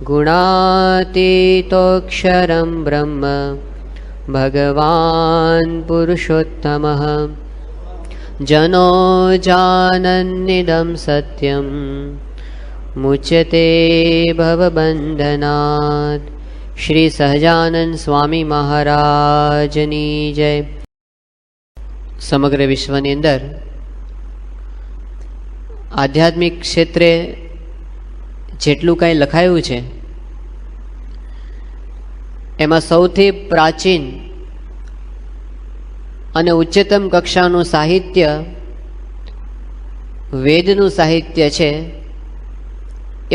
गुणातीतोऽक्षरं ब्रह्म भगवान् पुरुषोत्तमः जनो जानन्निदं सत्यं मुच्यते भवबन्धनात्। श्री सहजानंद स्वामी महाराजनी जय। समग्र विश्वनी अंदर आध्यात्मिक क्षेत्रे જેટલું કાંઈ લખાયું છે એમાં સૌથી પ્રાચીન અને ઉચ્ચતમ કક્ષાનું સાહિત્ય વેદનું સાહિત્ય છે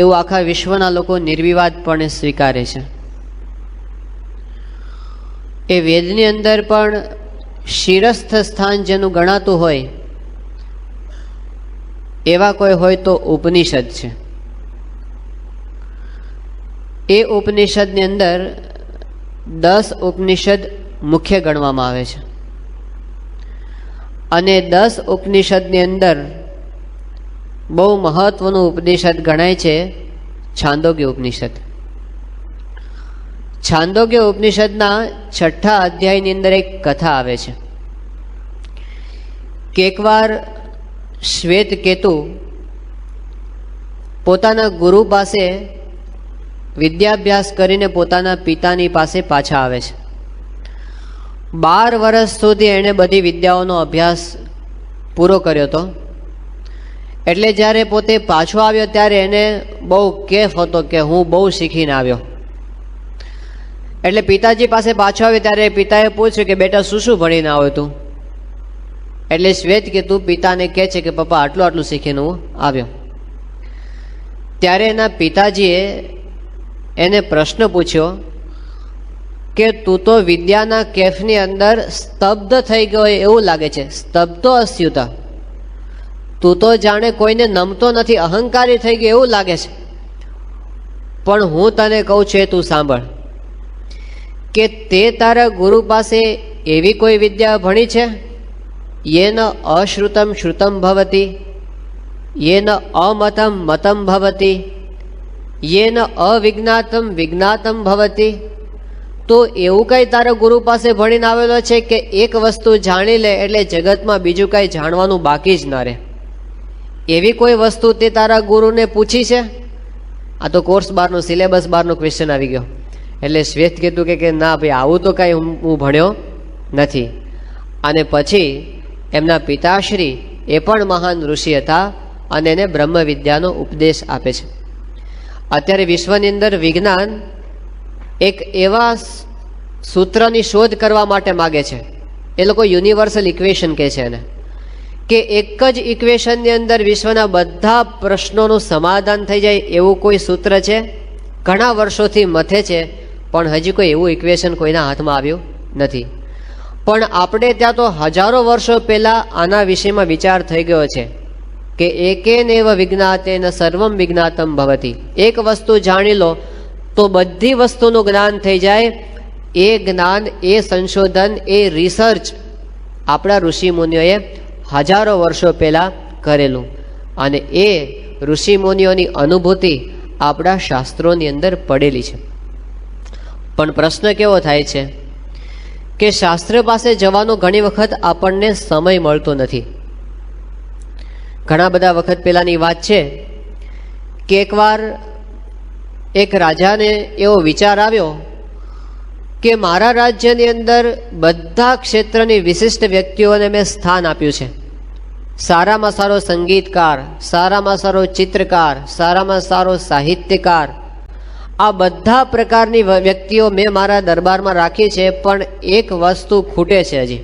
એવું આખા વિશ્વના લોકો નિર્વિવાદપણે સ્વીકારે છે। એ વેદની અંદર પણ શિરસ્થ સ્થાન જેનું ગણાતું હોય એવા કોઈ હોય તો ઉપનિષદ છે। એ ઉપનિષદની અંદર 10 ઉપનિષદ મુખ્ય ગણવામાં આવે છે અને 10 ઉપનિષદની અંદર બહુ મહત્વનું ઉપનિષદ ગણાય છે છાંદોગ્ય ઉપનિષદ। છાંદોગ્ય ઉપનિષદના 6થા અધ્યાયની અંદર એક કથા આવે છે કે એકવાર શ્વેતકેતુ પોતાના ગુરુ પાસે વિદ્યાભ્યાસ કરીને પોતાના પિતાની પાસે પાછા આવે છે। 12 વર્ષ સુધી એણે બધી વિદ્યાઓનો અભ્યાસ પૂરો કર્યો હતો, એટલે જ્યારે પોતે પાછો આવ્યો ત્યારે એને બહુ કેફ હતો કે હું બહુ શીખીને આવ્યો। એટલે પિતાજી પાસે પાછો આવ્યો ત્યારે પિતાએ પૂછ્યું કે બેટા શું શું ભણીને આવ્યો તું? એટલે શ્વેતકેતુ પિતાને કહે છે કે પપ્પા આટલું આટલું શીખીને હું આવ્યો। ત્યારે એના પિતાજીએ એને પ્રશ્ન પૂછ્યો કે તું તો વિદ્યાના કેફની અંદર સ્તબ્ધ થઈ ગયો એવું લાગે છે, સ્તબ્ધો અસ્યુત, તું તો જાણે કોઈને નમતો નથી, અહંકારી થઈ ગયો એવું લાગે છે। પણ હું તને કહું છું તું સાંભળ કે તે તારા ગુરુ પાસે એવી કોઈ વિદ્યા ભણી છે યેન અશ્રુતમ શ્રુતમ ભવતી, યેન અમતમ મતમ ભવતી, યેન અવિજ્ઞાતમ વિજ્ઞાતમ ભવતી। તો એવું કંઈ તારા ગુરુ પાસે ભણીને આવેલો છે કે એક વસ્તુ જાણી લે એટલે જગતમાં બીજું કંઈ જાણવાનું બાકી જ ના રહે, એવી કોઈ વસ્તુ તે તારા ગુરુને પૂછી છે? આ તો કોર્સ બારનો સિલેબસ બારનો ક્વેશ્ચન આવી ગયો। એટલે શ્વેતકેતુ કે ના ભાઈ આવું તો કાંઈ હું ભણ્યો નથી। અને પછી એમના પિતાશ્રી એ પણ મહાન ઋષિ હતા અને એને બ્રહ્મ વિદ્યાનો ઉપદેશ આપે છે। અત્યારે વિશ્વની અંદર વિજ્ઞાન એક એવા સૂત્રની શોધ કરવા માટે માગે છે, એ લોકો યુનિવર્સલ ઇક્વેશન કહે છે એને, કે એક જ ઇક્વેશનની અંદર વિશ્વના બધા પ્રશ્નોનું સમાધાન થઈ જાય એવું કોઈ સૂત્ર છે? ઘણા વર્ષોથી મથે છે પણ હજી કોઈ એવું ઇક્વેશન કોઈના હાથમાં આવ્યું નથી। પણ આપણે ત્યાં તો હજારો વર્ષો પહેલાં આના વિષયમાં વિચાર થઈ ગયો છે કે એકેનેવ વિજ્ઞાતેન સર્વમ વિજ્ઞાતમ ભવતી। એક વસ્તુ જાણી લો તો બધી વસ્તુનું જ્ઞાન થઈ જાય। એ જ્ઞાન, એ સંશોધન, એ રિસર્ચ આપણા ઋષિમુનિઓએ હજારો વર્ષો પહેલાં કરેલું અને એ ઋષિમુનિઓની અનુભૂતિ આપણા શાસ્ત્રોની અંદર પડેલી છે। પણ પ્રશ્ન કેવો થાય છે કે શાસ્ત્ર પાસે જવાનો ઘણી વખત આપણને સમય મળતો નથી। ઘણા બધા વખત પહેલાંની વાત છે કે એકવાર એક રાજાને એવો વિચાર આવ્યો કે મારા રાજ્યની અંદર બધા ક્ષેત્રની વિશિષ્ટ વ્યક્તિઓને મેં સ્થાન આપ્યું છે। સારામાં સારો સંગીતકાર, સારામાં સારો ચિત્રકાર, સારામાં સારો સાહિત્યકાર, આ બધા પ્રકારની વ્યક્તિઓ મેં મારા દરબારમાં રાખી છે, પણ એક વસ્તુ ખૂટે છે હજી।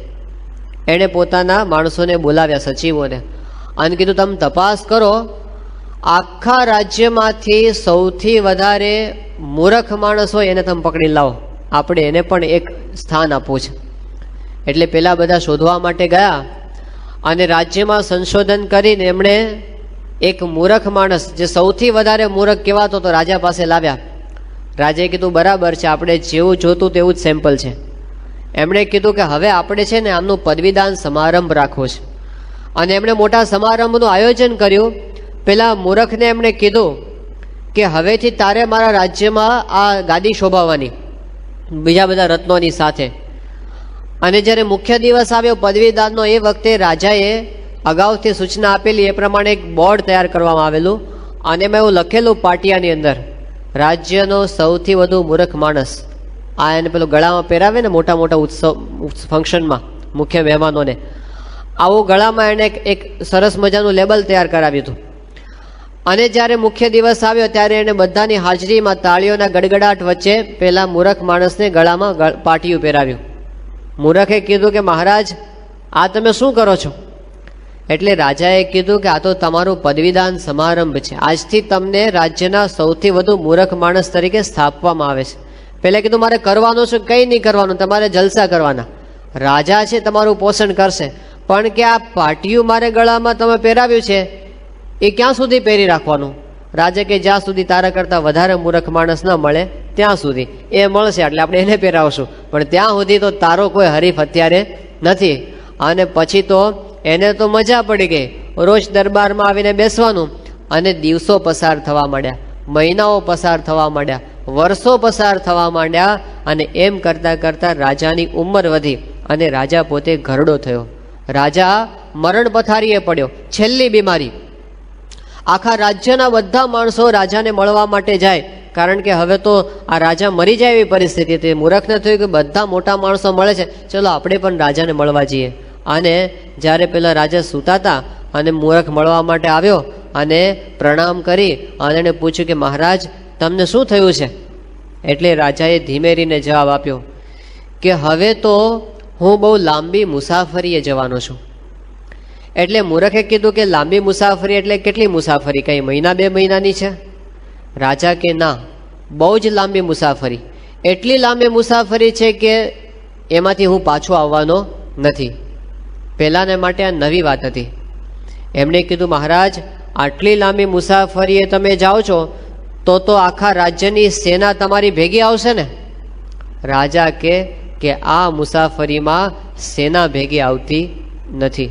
એણે પોતાના માણસોને બોલાવ્યા, સચિવોને, અને કીધું તમે તપાસ કરો, આખા રાજ્યમાંથી સૌથી વધારે મૂર્ખ માણસ હોય એને તમે પકડી લાવો, આપણે એને પણ એક સ્થાન આપવું છે। એટલે પેલા બધા શોધવા માટે ગયા અને રાજ્યમાં સંશોધન કરીને એમણે એક મૂર્ખ માણસ જે સૌથી વધારે મૂર્ખ કહેવાતો તો રાજા પાસે લાવ્યા। રાજાએ કીધું બરાબર છે, આપણે જેવું જોતું તેવું જ સેમ્પલ છે। એમણે કીધું કે હવે આપણે છે ને આમનું પદવીદાન સમારંભ રાખવો છે અને એમણે મોટા સમારંભનું આયોજન કર્યું। પેલા મૂર્ખને એમણે કીધું કે હવેથી તારે મારા રાજ્યમાં આ ગાદી શોભાવવાની બીજા બધા રત્નોની સાથે. અને જ્યારે મુખ્ય દિવસ આવ્યો પદવીદાનનો, એ વખતે રાજાએ અગાઉથી સૂચના આપેલી એ પ્રમાણે એક બોર્ડ તૈયાર કરવામાં આવેલું અને એમાં એવું લખેલું પાટિયાની અંદર, રાજ્યનો સૌથી વધુ મૂર્ખ માણસ. આ એને પેલું ગળામાં પહેરાવે ને મોટા મોટા ઉત્સવ ફંક્શનમાં મુખ્ય મહેમાનોને, આવું ગળામાં એણે એક સરસ મજાનું લેબલ તૈયાર કરાવ્યું હતું. અને જ્યારે મુખ્ય દિવસ આવ્યો ત્યારે એણે બધાની હાજરીમાં તાળીઓના ગડગડાટ વચ્ચે પેલા મૂર્ખ માણસને ગળામાં પાટિયું પહેરાવ્યું. મૂર્ખે કીધું કે મહારાજ, આ તમે શું કરો છો? એટલે રાજાએ કીધું કે આ તો તમારું પદવીદાન સમારંભ છે, આજથી તમને રાજ્યના સૌથી વધુ મૂર્ખ માણસ તરીકે સ્થાપવામાં આવે છે. પહેલાં કીધું મારે કરવાનું છે, કંઈ નહીં કરવાનું, તમારે જલસા કરવાના, રાજા છે તમારું પોષણ કરશે, પણ કે આ પાટિયું મારે ગળામાં તમે પહેરાવ્યું છે એ ક્યાં સુધી પહેરી રાખવાનું? રાજા કે જ્યાં સુધી તારા કરતાં વધારે મૂર્ખ માણસ ન મળે ત્યાં સુધી. એ મળશે એટલે આપણે એને પહેરાવશું, પણ ત્યાં સુધી તો તારો કોઈ હરીફ અત્યારે નથી. અને પછી તો એને તો મજા પડી ગઈ, રોજ દરબારમાં આવીને બેસવાનું. અને દિવસો પસાર થવા માંડ્યા, મહિનાઓ પસાર થવા માંડ્યા, વર્ષો પસાર થવા માંડ્યા. અને એમ કરતાં કરતાં રાજાની ઉંમર વધી અને રાજા પોતે ઘરડો થયો. રાજા મરણ પથારીએ પડ્યો, છેલ્લી બીમારી. આખા રાજ્યના બધા માણસો રાજાને મળવા માટે જાય, કારણ કે હવે તો આ રાજા મરી જાય એવી પરિસ્થિતિ હતી. મૂર્ખને થયું કે બધા મોટા માણસો મળે છે, ચલો આપણે પણ રાજાને મળવા જઈએ. અને જ્યારે પેલા રાજા સૂતા હતા અને મૂર્ખ મળવા માટે આવ્યો અને પ્રણામ કરી અને એણે પૂછ્યું કે મહારાજ તમને શું થયું છે? એટલે રાજાએ ધીમેરીને જવાબ આપ્યો કે હવે તો હું બહુ લાંબી મુસાફરીએ જવાનો છું. એટલે મૂર્ખે કીધું કે લાંબી મુસાફરી એટલે કેટલી મુસાફરી, કંઈ મહિના બે મહિનાની છે? રાજા કે ના, બહુ જ લાંબી મુસાફરી, એટલી લાંબી મુસાફરી છે કે એમાંથી હું પાછો આવવાનો નથી. પહેલાંને માટે આ નવી વાત હતી. એમણે કીધું મહારાજ આટલી લાંબી મુસાફરીએ તમે જાઓ છો તો આખા રાજ્યની સેના તમારી ભેગી આવશે ને? રાજા કે આ મુસાફરીમાં સેના ભેગી આવતી નથી.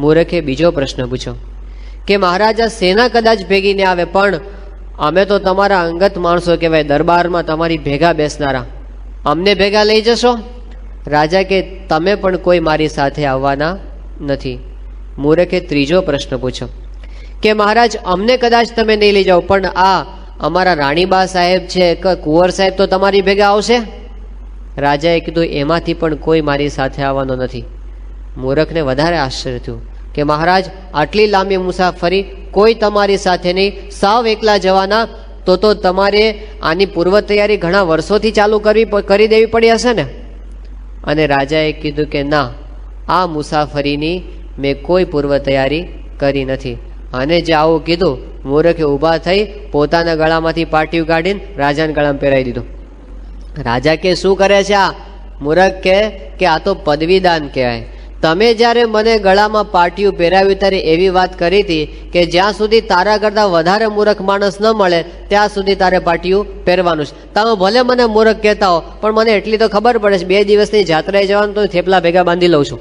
મૂર્ખે બીજો પ્રશ્ન પૂછ્યો કે મહારાજ આ સેના કદાચ ભેગી નહીં આવે, પણ અમે તો તમારા અંગત માણસો કહેવાય, દરબારમાં તમારી ભેગા બેસનારા, અમને ભેગા લઈ જશો? રાજા કે તમે પણ કોઈ મારી સાથે આવવાના નથી. મૂર્ખે ત્રીજો પ્રશ્ન પૂછ્યો કે મહારાજ અમને કદાચ તમે નહીં લઈ જાઓ, પણ આ અમારા રાણીબા સાહેબ છે કે કુંવર સાહેબ તો તમારી ભેગા આવશે? રાજાએ કીધું એમાંથી પણ કોઈ મારી સાથે આવવાનો નથી. મૂર્ખને વધારે આશ્ચર્ય થયું કે મહારાજ આટલી લાંબી મુસાફરી કોઈ તમારી સાથે નહીં, સાવ એકલા જવાના, તો તમારે આની પૂર્વ તૈયારી ઘણા વર્ષોથી ચાલુ કરી દેવી પડી હશે ને? અને રાજાએ કીધું કે ના, આ મુસાફરીની મેં કોઈ પૂર્વ તૈયારી કરી નથી. અને જે આવું કીધું, મૂર્ખે ઊભા થઈ પોતાના ગળામાંથી પાટિયું કાઢીને રાજાના ગળામાં પહેરાવી દીધું. રાજા કે શું કરે છે આ? મૂર્ખ કે આ તો પદવીદાન કહેવાય. તમે જ્યારે મને ગળામાં પાટિયું પહેરાવ્યું ત્યારે એવી વાત કરી હતી કે જ્યાં સુધી તારા કરતાં વધારે મૂર્ખ માણસ ન મળે ત્યાં સુધી તારે પાટિયું પહેરવાનું છે. તમે ભલે મને મૂર્ખ કહેતા હો, પણ મને એટલી તો ખબર પડે છે 2 દિવસની જાત્રાએ જવાનું તો થેપલા ભેગા બાંધી લઉં છું.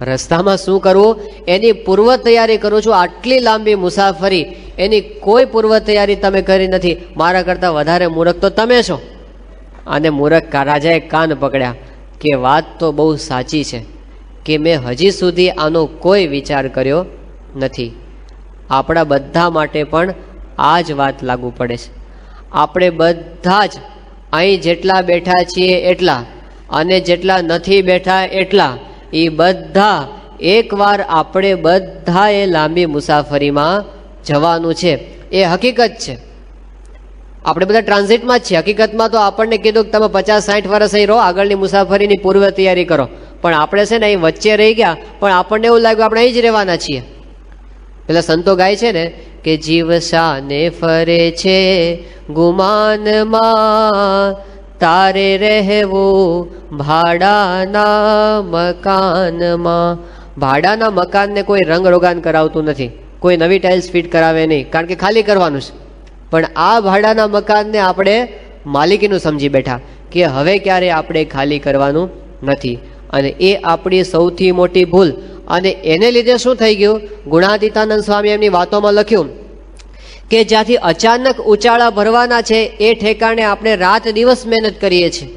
રસ્તામાં શું કરવું એની પૂર્વ તૈયારી કરું છું. આટલી લાંબી મુસાફરી એની કોઈ પૂર્વ તૈયારી તમે કરી નથી, મારા કરતાં વધારે મૂર્ખ તો તમે છો. અને મૂર્ખ રાજાએ કાન પકડ્યા કે વાત તો બહુ સાચી છે કે મેં હજી સુધી આનો કોઈ વિચાર કર્યો નથી. આપણા બધા માટે પણ આ જ વાત લાગુ પડે છે. આપણે બધા જ અહીં જેટલા બેઠા છીએ એટલા અને જેટલા નથી બેઠા એટલા, એ બધા એકવાર આપણે બધાએ લાંબી મુસાફરીમાં જવાનું છે. એ હકીકત છે. આપણે બધા ટ્રાન્ઝિટમાં જ છીએ. હકીકતમાં તો આપણને કીધું કે તમે 50-60 વર્ષ અહીં રહો, આગળની મુસાફરીની પૂર્વ તૈયારી કરો, પણ આપણે છે ને અહીં વચ્ચે રહી ગયા, પણ આપણને એવું લાગ્યું આપણે અહીં જ રહેવાના છીએ. પેલા સંતો ગાય છે ને કે જીવ શાને ફરે છે ગુમાનમાં, તારે રહેવું ભાડાના મકાનમાં. ભાડાના મકાનને કોઈ રંગ રોગાન કરાવતું નથી, કોઈ નવી ટાઇલ્સ ફિટ કરાવે નહીં, કારણ કે ખાલી કરવાનું છે. પણ આ ભાડાના મકાનને આપણે માલિકીનું સમજી બેઠા કે હવે ક્યારે આપણે ખાલી કરવાનું નથી. અને એ આપણી સૌથી મોટી ભૂલ. અને એને લીધે શું થઈ ગયું? ગુણાતીતાનંદ સ્વામી એમની વાતોમાં લખ્યું કે જ્યાંથી અચાનક ઉચાળા ભરવાના છે એ ઠેકાણે આપણે રાત દિવસ મહેનત કરીએ છીએ,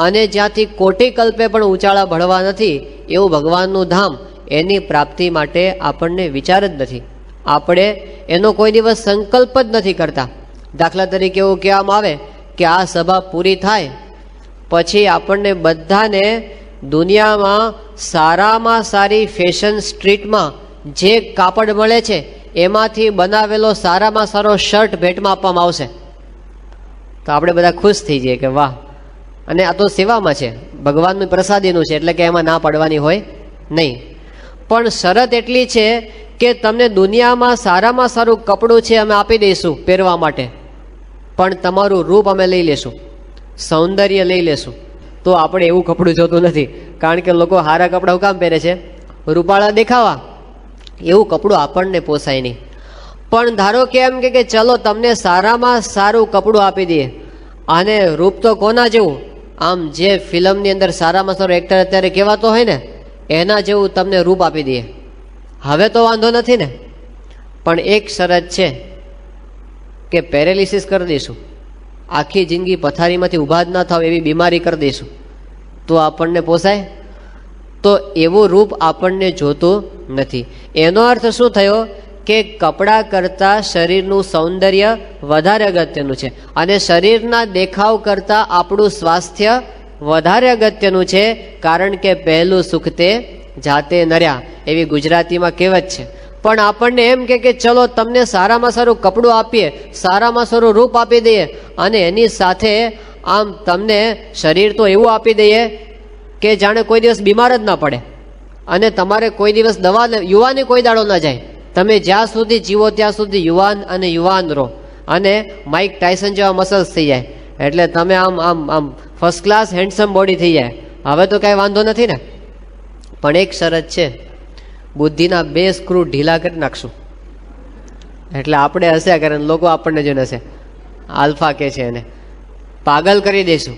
અને જ્યાંથી કોટી કલ્પે પણ ઉચાળા ભરવા નથી એવું ભગવાનનું ધામ, એની પ્રાપ્તિ માટે આપણને વિચાર જ નથી. આપણે એનો કોઈ દિવસ સંકલ્પ જ નથી કરતા. દાખલા તરીકે એવું કહેવામાં આવે કે આ સભા પૂરી થાય પછી આપણને બધાને દુનિયામાં સારામાં સારી ફેશન સ્ટ્રીટમાં જે કાપડ મળે છે એમાંથી બનાવેલો સારામાં સારો શર્ટ ભેટમાં આપવામાં આવશે. તો આપણે બધા ખુશ થઈ જઈએ કે વાહ, અને આ તો સેવામાં છે, ભગવાનનું પ્રસાદીનું છે, એટલે કે એમાં ના પાડવાની હોય નહીં. પણ શરત એટલી છે કે તમને દુનિયામાં સારામાં સારું કપડું છે અમે આપી દઈશું પહેરવા માટે, પણ તમારું રૂપ અમે લઈ લેશું, સૌંદર્ય લઈ લેશું. તો આપણે એવું કપડું જોતું નથી, કારણ કે લોકો સારા કપડાં કામ પહેરે છે, રૂપાળા દેખાવા, એવું કપડું આપણને પોસાય નહીં. પણ ધારો કે એમ કે ચલો તમને સારામાં સારું કપડું આપી દઈએ, અને રૂપ તો કોના જેવું, આમ જે ફિલ્મની અંદર સારામાં સારો એક્ટર અત્યારે કહેવાતો હોય ને એના જેવું તમને રૂપ આપી દઈએ, હવે તો વાંધો નથી ને. પણ એક શરત છે કે પેરેલિસિસ કરી દઈશું, આખી જિંદગી પથારીમાંથી ઊભા જ ના થાવ એવી બીમારી કરી દઈશું, તો આપણને પોસાય? તો એવું રૂપ આપણને જોતું નથી. એનો અર્થ શું થયો કે કપડાં કરતાં શરીરનું સૌંદર્ય વધારે અગત્યનું છે, અને શરીરના દેખાવ કરતાં આપણું સ્વાસ્થ્ય વધારે અગત્યનું છે. કારણ કે પહેલું સુખ તે જાતે નર્યા, એવી ગુજરાતીમાં કહેવત છે. પણ આપણને એમ કે ચલો તમને સારામાં સારું કપડું આપીએ, સારામાં સારું રૂપ આપી દઈએ, અને એની સાથે આમ તમને શરીર તો એવું આપી દઈએ કે જાણે કોઈ દિવસ બીમાર જ ના પડે, અને તમારે કોઈ દિવસ દવા યુવાની કોઈ દાડો ના જાય, તમે જ્યાં સુધી જીવો ત્યાં સુધી યુવાન અને યુવાન રહો, અને માઇક ટાયસન જેવા મસલ્સ થઈ જાય, એટલે તમે આમ આમ આમ ફર્સ્ટ ક્લાસ હેન્ડસમ બોડી થઈ જાય. હવે તો કાંઈ વાંધો નથી ને. પણ એક શરત છે, બુદ્ધિના 2 સ્ક્રૂ ઢીલા કરી નાખશું એટલે આપણે હસ્યા કરે, લોકો આપણને જોઈને હશે, આલ્ફા કે છે એને, પાગલ કરી દઈશું.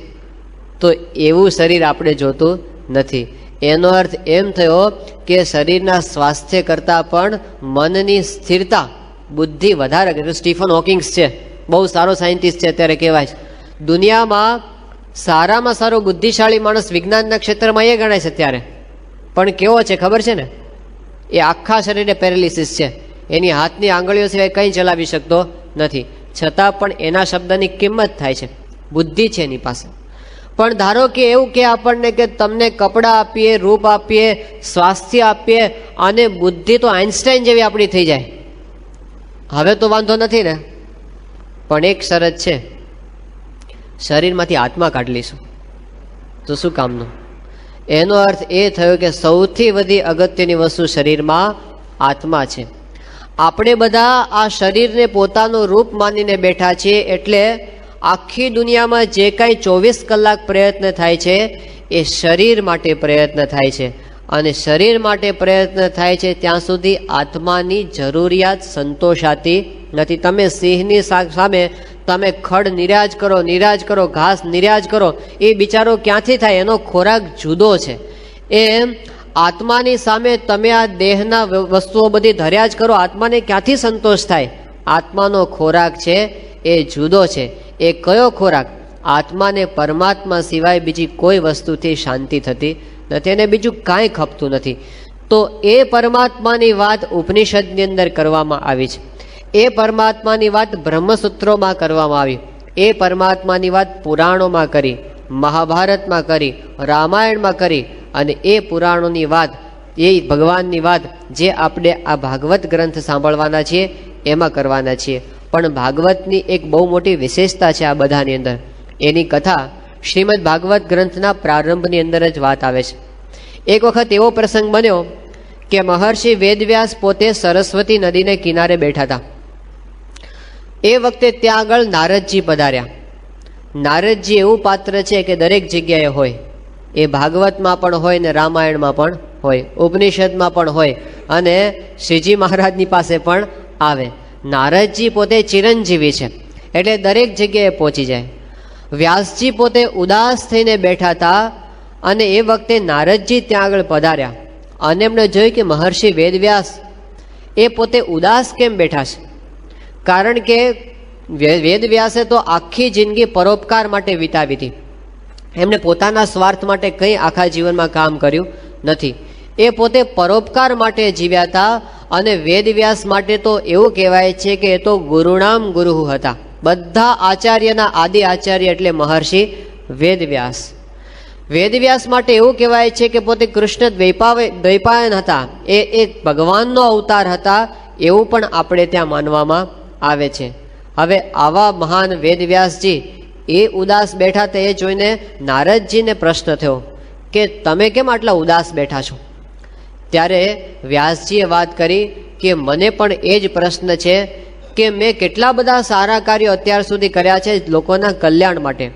તો એવું શરીર આપણે જોતું નથી. એનો અર્થ એમ થયો કે શરીરના સ્વાસ્થ્ય કરતાં પણ મનની સ્થિરતા, બુદ્ધિ વધારે. સ્ટીફન હોકિંગ્સ છે, બહુ સારો સાયન્ટિસ્ટ છે, અત્યારે કહેવાય છે દુનિયામાં સારામાં સારો બુદ્ધિશાળી માણસ વિજ્ઞાનના ક્ષેત્રમાં એ ગણાય છે અત્યારે. પણ કેવો છે ખબર છે ને, એ આખા શરીરે પેરેલિસિસ છે, એની હાથની આંગળીઓ સિવાય કંઈ ચલાવી શકતો નથી, છતાં પણ એના શબ્દની કિંમત થાય છે, બુદ્ધિ છે એની પાસે. પણ ધારો કે એવું કે આપણને કે તમને કપડાં આપીએ, રૂપ આપીએ, સ્વાસ્થ્ય આપીએ, અને બુદ્ધિ તો આઇન્સ્ટાઈન જેવી આપણી થઈ જાય, હવે તો વાંધો નથી ને. પણ એક શરત છે, શરીરમાંથી આત્મા કાઢી લઈશું તો શું કામનું? એનો અર્થ એ થયો કે સૌથી વધુ અગત્યની વસ્તુ શરીરમાં આત્મા છે. આપણે બધા આ શરીરને પોતાનું રૂપ માનીને બેઠા છીએ, એટલે આખી દુનિયામાં જે કાંઈ 24 કલાક પ્રયત્ન થાય છે એ શરીર માટે પ્રયત્ન થાય છે, અને શરીર માટે પ્રયત્ન થાય છે ત્યાં સુધી આત્માની જરૂરિયાત સંતોષાતી નથી. તમે સિંહની સામે તમે ખડ નિરાજ કરો, ઘાસ નિરાજ કરો, એ બિચારો ક્યાંથી થાય? એનો ખોરાક જુદો છે. એમ આત્માની સામે તમે આ દેહના વસ્તુઓ બધી ધર્યા જ કરો, આત્માને ક્યાંથી સંતોષ થાય? આત્માનો ખોરાક છે એ જુદો છે. એ કયો ખોરાક? આત્માને પરમાત્મા સિવાય બીજી કોઈ વસ્તુથી શાંતિ થતી નથી, અને બીજું કાંઈ ખપતું નથી. તો એ પરમાત્માની વાત ઉપનિષદની અંદર કરવામાં આવી છે, એ પરમાત્માની વાત બ્રહ્મસૂત્રોમાં કરવામાં આવી, એ પરમાત્માની વાત પુરાણોમાં કરી, મહાભારતમાં કરી, રામાયણમાં કરી, અને એ પુરાણોની વાત, એ ભગવાનની વાત જે આપણે આ ભાગવત ગ્રંથ સાંભળવાના છીએ એમાં કરવાના છીએ. પણ ભાગવતની એક બહુ મોટી વિશેષતા છે આ બધાની અંદર. એની કથા શ્રીમદ ભાગવત ગ્રંથના પ્રારંભની અંદર જ વાત આવે છે. એક વખત એવો પ્રસંગ બન્યો કે મહર્ષિ વેદવ્યાસ પોતે સરસ્વતી નદીને કિનારે બેઠા હતા. એ વખતે ત્યાં આગળ નારદજી પધાર્યા. નારદજી એવું પાત્ર છે કે દરેક જગ્યાએ હોય, એ ભાગવતમાં પણ હોય ને રામાયણમાં પણ હોય, ઉપનિષદમાં પણ હોય, અને શ્રીજી મહારાજની પાસે પણ આવે. નારદજી પોતે ચિરંજીવી છે, એટલે દરેક જગ્યાએ પહોંચી જાય. વ્યાસજી પોતે ઉદાસ થઈને બેઠા હતા, અને એ વખતે નારદજી ત્યાં આગળ પધાર્યા, અને એમણે જોયું કે મહર્ષિ વેદવ્યાસ એ પોતે ઉદાસ કેમ બેઠા છે? કારણ કે વેદવ્યાસે તો આખી જિંદગી પરોપકાર માટે વિતાવી હતી. એમણે પોતાના સ્વાર્થ માટે કંઈ આખા જીવનમાં કામ કર્યું નથી. એ પોતે પરોપકાર માટે જીવ્યા હતા. અને વેદવ્યાસ માટે તો એવું કહેવાય છે કે એ તો ગુરુણામ ગુરુ હતા. બધા આચાર્યના આદિ આચાર્ય એટલે મહર્ષિ વેદવ્યાસ. વેદવ્યાસ માટે એવું કહેવાય છે કે પોતે કૃષ્ણ દ્વૈપાયન હતા. એ એક ભગવાનનો અવતાર હતા એવું પણ આપણે ત્યાં માનવામાં આવે છે. હવે આવા મહાન વેદવ્યાસજી એ ઉદાસ બેઠા હતા. એ જોઈને નારદજીને પ્રશ્ન થયો કે તમે કેમ આટલા ઉદાસ બેઠા છો? ત્યારે વ્યાસજીએ વાત કરી કે મને પણ એ જ પ્રશ્ન છે કે મેં કેટલા બધા સારા કાર્યો અત્યાર સુધી કર્યા છે લોકોના કલ્યાણ માટે.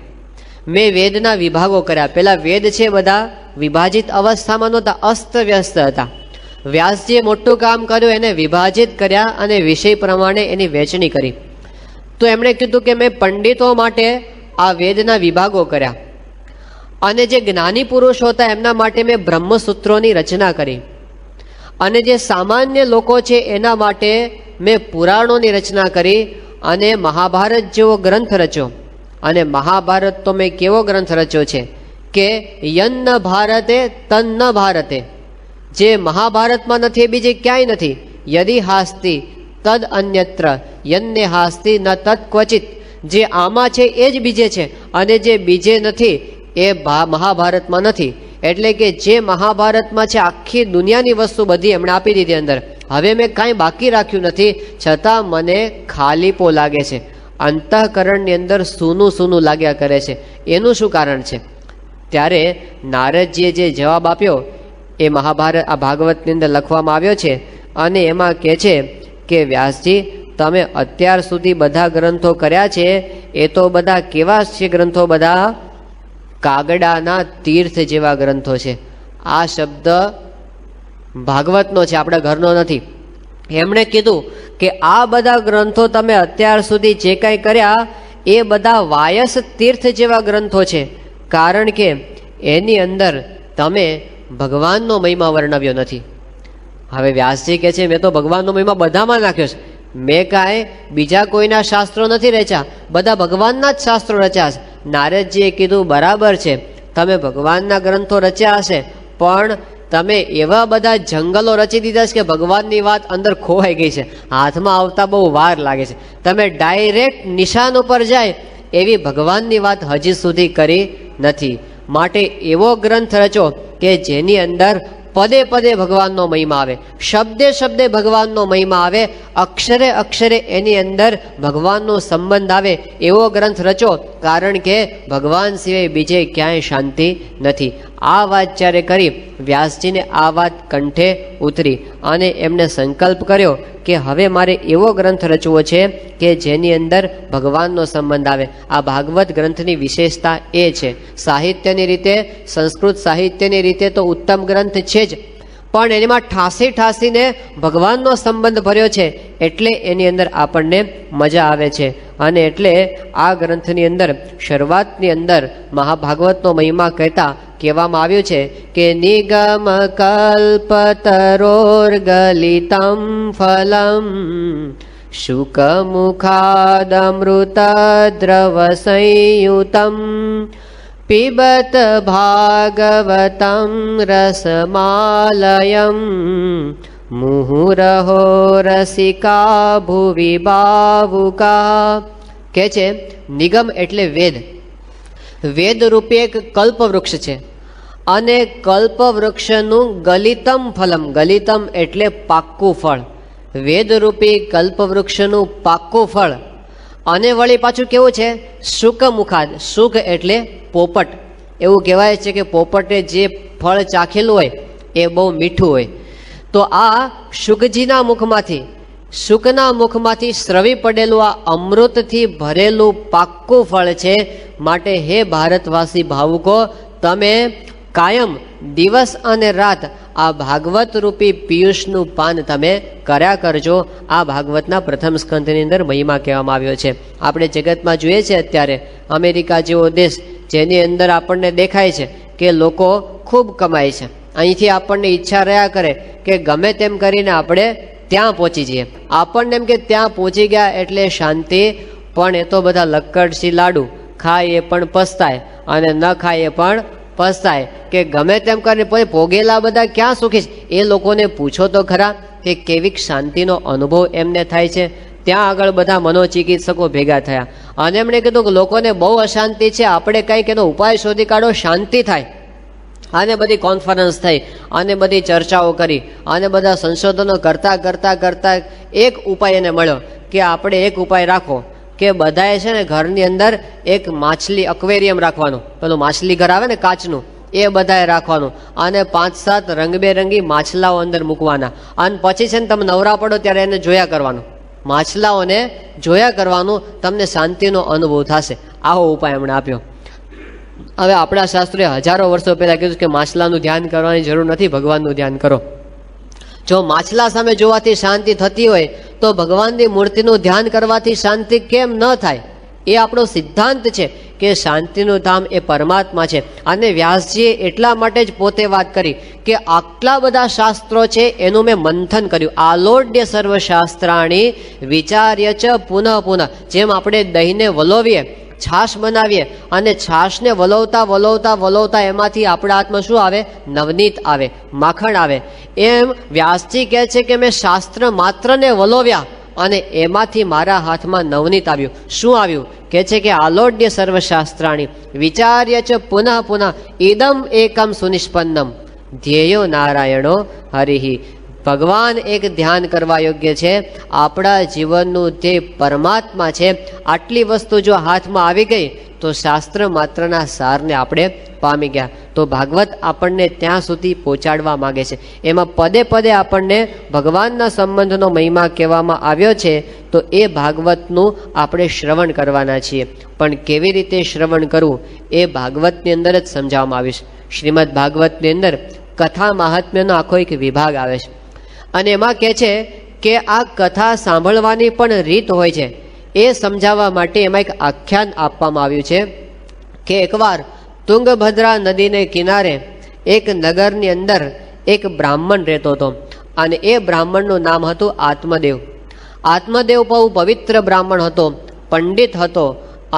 મેં વેદના વિભાગો કર્યા. પેલા વેદ છે બધા વિભાજિત અવસ્થામાં નહોતા, અસ્તવ્યસ્ત હતા. વ્યાસજીએ મોટું કામ કર્યું, એને વિભાજિત કર્યા અને વિષય પ્રમાણે એની વહેંચણી કરી. તો એમણે કીધું કે મેં પંડિતો માટે આ વેદના વિભાગો કર્યા અને જે જ્ઞાની પુરુષો હતા એમના માટે મેં બ્રહ્મસૂત્રોની રચના કરી અને જે સામાન્ય લોકો છે એના માટે મેં પુરાણોની રચના કરી અને મહાભારત જેવો ગ્રંથ રચ્યો. અને મહાભારત તો મેં કેવો ગ્રંથ રચ્યો છે કે યન્ન ભારતે તન્ન ભારતે, જે મહાભારતમાં નથી એ બીજે ક્યાંય નથી. યદિ હાસ્તિ તદ અન્યત્ર યન્ને હાસ્તિ ન તદ ક્વચિત, જે આમાં છે એ જ બીજે છે અને જે બીજે નથી એ મહાભારતમાં નથી. એટલે કે જે મહાભારતમાં છે આખી દુનિયાની વસ્તુ બધી એમણે આપી દીધી અંદર. હવે મેં કાંઈ બાકી રાખ્યું નથી, છતાં મને ખાલીપો લાગે છે. અંતઃકરણની અંદર સૂનું સૂનું લાગ્યા કરે છે. એનું શું કારણ છે? ત્યારે નારદજીએ જે જવાબ આપ્યો એ મહાભારત આ ભાગવતની અંદર લખવામાં આવ્યો છે. અને એમાં કહે છે કે વ્યાસજી, તમે અત્યાર સુધી બધા ગ્રંથો કર્યા છે એ તો બધા કેવા છે ગ્રંથો? બધા કાગડાના તીર્થ જેવા ગ્રંથો છે. આ શબ્દ ભાગવતનો છે, આપણા ઘરનો નથી. એમણે કીધું કે આ બધા ગ્રંથો તમે અત્યાર સુધી જે કાંઈ કર્યા એ બધા વાયસ તીર્થ જેવા ગ્રંથો છે. કારણ કે એની અંદર તમે ભગવાનનો મહિમા વર્ણવ્યો નથી. હવે વ્યાસજી કહે છે મેં તો ભગવાનનો મહિમા બધામાં નાખ્યો છે. મેં કાંઈ બીજા કોઈના શાસ્ત્રો નથી રચ્યા, બધા ભગવાનના જ શાસ્ત્રો રચ્યા છે. નારદજીએ કીધું બરાબર છે, તમે ભગવાનના ગ્રંથો રચ્યા હશે, પણ તમે એવા બધા જંગલો રચી દીધા છે કે ભગવાનની વાત અંદર ખોવાઈ ગઈ છે, હાથમાં આવતા બહુ વાર લાગે છે. તમે ડાયરેક્ટ નિશાન ઉપર જાય એવી ભગવાનની વાત હજી સુધી કરી નથી. માટે એવો ગ્રંથ રચો કે જેની અંદર પદે પદે ભગવાનનો મહિમા આવે, શબ્દે શબ્દે ભગવાનનો મહિમા આવે, અક્ષરે અક્ષરે એની અંદર ભગવાનનો સંબંધ આવે એવો ગ્રંથ રચો. કારણ કે ભગવાન સિવાય બીજે ક્યાંય શાંતિ નથી. આ વાત જ્યારે કરી વ્યાસજીને આ વાત કંઠે ઉતરી અને એમને સંકલ્પ કર્યો કે હવે મારે એવો ગ્રંથ રચવો છે કે જેની અંદર ભગવાનનો સંબંધ આવે. આ ભાગવત ગ્રંથની વિશેષતા એ છે. સાહિત્યની રીતે, સંસ્કૃત સાહિત્યની રીતે તો ઉત્તમ ગ્રંથ છે જ, પણ એમાં ઠાસી ઠાસીને ભગવાનનો સંબંધ ભર્યો છે એટલે એની અંદર આપણને મજા આવે છે. અને એટલે આ ગ્રંથની અંદર શરૂઆતની અંદર મહાભાગવતનો મહિમા કહેતા કહેવામાં આવ્યું છે કે નિગમ કલ્પતરોર્ગલિતમ ફલમ શુકમુખાદમૃત દ્રવ સંયુતમ પિબત ભાગવતમ રસમાલયમ મુહુરહો રસિકા ભુવિ બાવુકા. કે છે નિગમ એટલે વેદ. વેદ રૂપી એક કલ્પવૃક્ષ છે અને કલ્પવૃક્ષનું ગલિતમ ફલમ, ગલિતમ એટલે પાક્કું ફળ. વેદરૂપી કલ્પવૃક્ષનું પાક્કું ફળ. અને વળી પાછું કેવું છે? શુકમુખાદ, શુક એટલે પોપટ. એવું કહેવાય છે કે પોપટે જે ફળ ચાખેલું હોય એ બહુ મીઠું હોય. તો આ શુકજીના મુખમાંથી, શુકના મુખમાંથી સ્રવી પડેલું આ અમૃતથી ભરેલું પાક્કું ફળ છે. માટે હે ભારતવાસી ભાવુકો, તમે કાયમ દિવસ અને રાત આ ભાગવત રૂપી પિયુષનું પાન તમે કર્યા કરજો. આ ભાગવતના પ્રથમ સ્કંધની અંદર મહિમા કહેવામાં આવ્યો છે. આપણે જગતમાં જોઈએ છે અત્યારે અમેરિકા જેવો દેશ, જેની અંદર આપણને દેખાય છે કે લોકો ખૂબ કમાય છે. અહીંથી આપણને ઈચ્છા રહ્યા કરે કે ગમે તેમ કરીને આપણે ત્યાં પહોંચી જઈએ. આપણને એમ કે ત્યાં પહોંચી ગયા એટલે શાંતિ, પણ એ તો બધા લક્કડસી લાડુ ખાય એ પણ પસ્તાય અને ન ખાય એ પણ પસ્તાય, કે ગમે તેમ કરીને પોગેલા બધા ક્યાં સુખી છે. એ લોકોને પૂછો તો ખરા કે કેવીક શાંતિનો અનુભવ એમને થાય છે. ત્યાં આગળ બધા મનોચિકિત્સકો ભેગા થયા અને એમણે કીધું કે લોકોને બહુ અશાંતિ છે, આપણે કંઈક એનો ઉપાય શોધી કાઢો, શાંતિ થાય. અને બધી કોન્ફરન્સ થઈ અને બધી ચર્ચાઓ કરી અને બધા સંશોધનો કરતાં કરતાં કરતાં એક ઉપાય એને મળ્યો કે આપણે એક ઉપાય રાખો કે બધાએ છે ને ઘરની અંદર એક માછલી અક્વેરિયમ રાખવાનું, પેલું માછલી ઘર આવે ને કાચનું, એ બધાએ રાખવાનું અને 5-7 રંગબેરંગી માછલાઓ અંદર મૂકવાના અને પછી છે ને તમે નવરા પડો ત્યારે એને જોયા કરવાનું, માછલાઓને જોયા કરવાનું, તમને શાંતિનો અનુભવ થશે. આવો ઉપાય એમણે આપ્યો. હવે આપણા શાસ્ત્રોએ હજારો વર્ષો પહેલા કીધું કે માછલાનું ધ્યાન કરવાની જરૂર નથી, ભગવાનનું ધ્યાન કરો. જો માછલા સામે જોવાથી શાંતિ થતી હોય તો ભગવાનની મૂર્તિનું ધ્યાન કરવાથી શાંતિ કેમ ન થાય? એ આપણો સિદ્ધાંત છે કે શાંતિનું ધામ એ પરમાત્મા છે. અને વ્યાસજીએ એટલા માટે જ પોતે વાત કરી કે આટલા બધા શાસ્ત્રો છે એનું મેં મંથન કર્યું. આલોડ્ય સર્વશાસ્ત્રાણી વિચાર્ય ચ પુનઃ પુનઃ. જેમ આપણે દહીંને વલોવીએ, છાશ બનાવીએ અને છાશને વલોવતા વલોવતા વલોવતા એમાંથી આપણા હાથમાં શું આવે? નવનીત આવે, માખણ આવે. એમ વ્યાસજી કહે છે કે મેં શાસ્ત્ર માત્રને વલોવ્યા અને એમાંથી મારા હાથમાં નવનીત આવ્યું. શું આવ્યું? કહે છે કે આલોડ્ય સર્વશાસ્ત્રાણી વિચાર્ય ચ પુનઃ પુનઃ ઇદમ એકમ સુનિષ્પન્નમ ધ્યેયો નારાયણો હરિહિ. ભગવાન એક ધ્યાન કરવા યોગ્ય છે, આપણા જીવનનું જે પરમાત્મા છે. આટલી વસ્તુ જો હાથમાં આવી ગઈ તો શાસ્ત્ર માત્રના સારને આપણે પામી ગયા. તો ભાગવત આપણને ત્યાં સુધી પહોંચાડવા માગે છે. એમાં પદે પદે આપણને ભગવાનના સંબંધનો મહિમા કહેવામાં આવ્યો છે. તો એ ભાગવતનું આપણે શ્રવણ કરવાના છીએ. પણ કેવી રીતે શ્રવણ કરવું એ ભાગવતની અંદર જ સમજાવવામાં આવ્યું છે. શ્રીમદ ભાગવતની અંદર કથા મહાત્મ્યનો આખો એક વિભાગ આવે છે અને એમાં કહે છે કે આ કથા સાંભળવાની પણ રીત હોય છે. એ સમજાવવા માટે એમાં એક આખ્યાન આપવામાં આવ્યું છે કે એકવાર તુંગભદ્રા નદીને કિનારે એક નગરની અંદર એક બ્રાહ્મણ રહેતો હતો અને એ બ્રાહ્મણનું નામ હતું આત્મદેવ. આત્મદેવ બહુ પવિત્ર બ્રાહ્મણ હતો, પંડિત હતો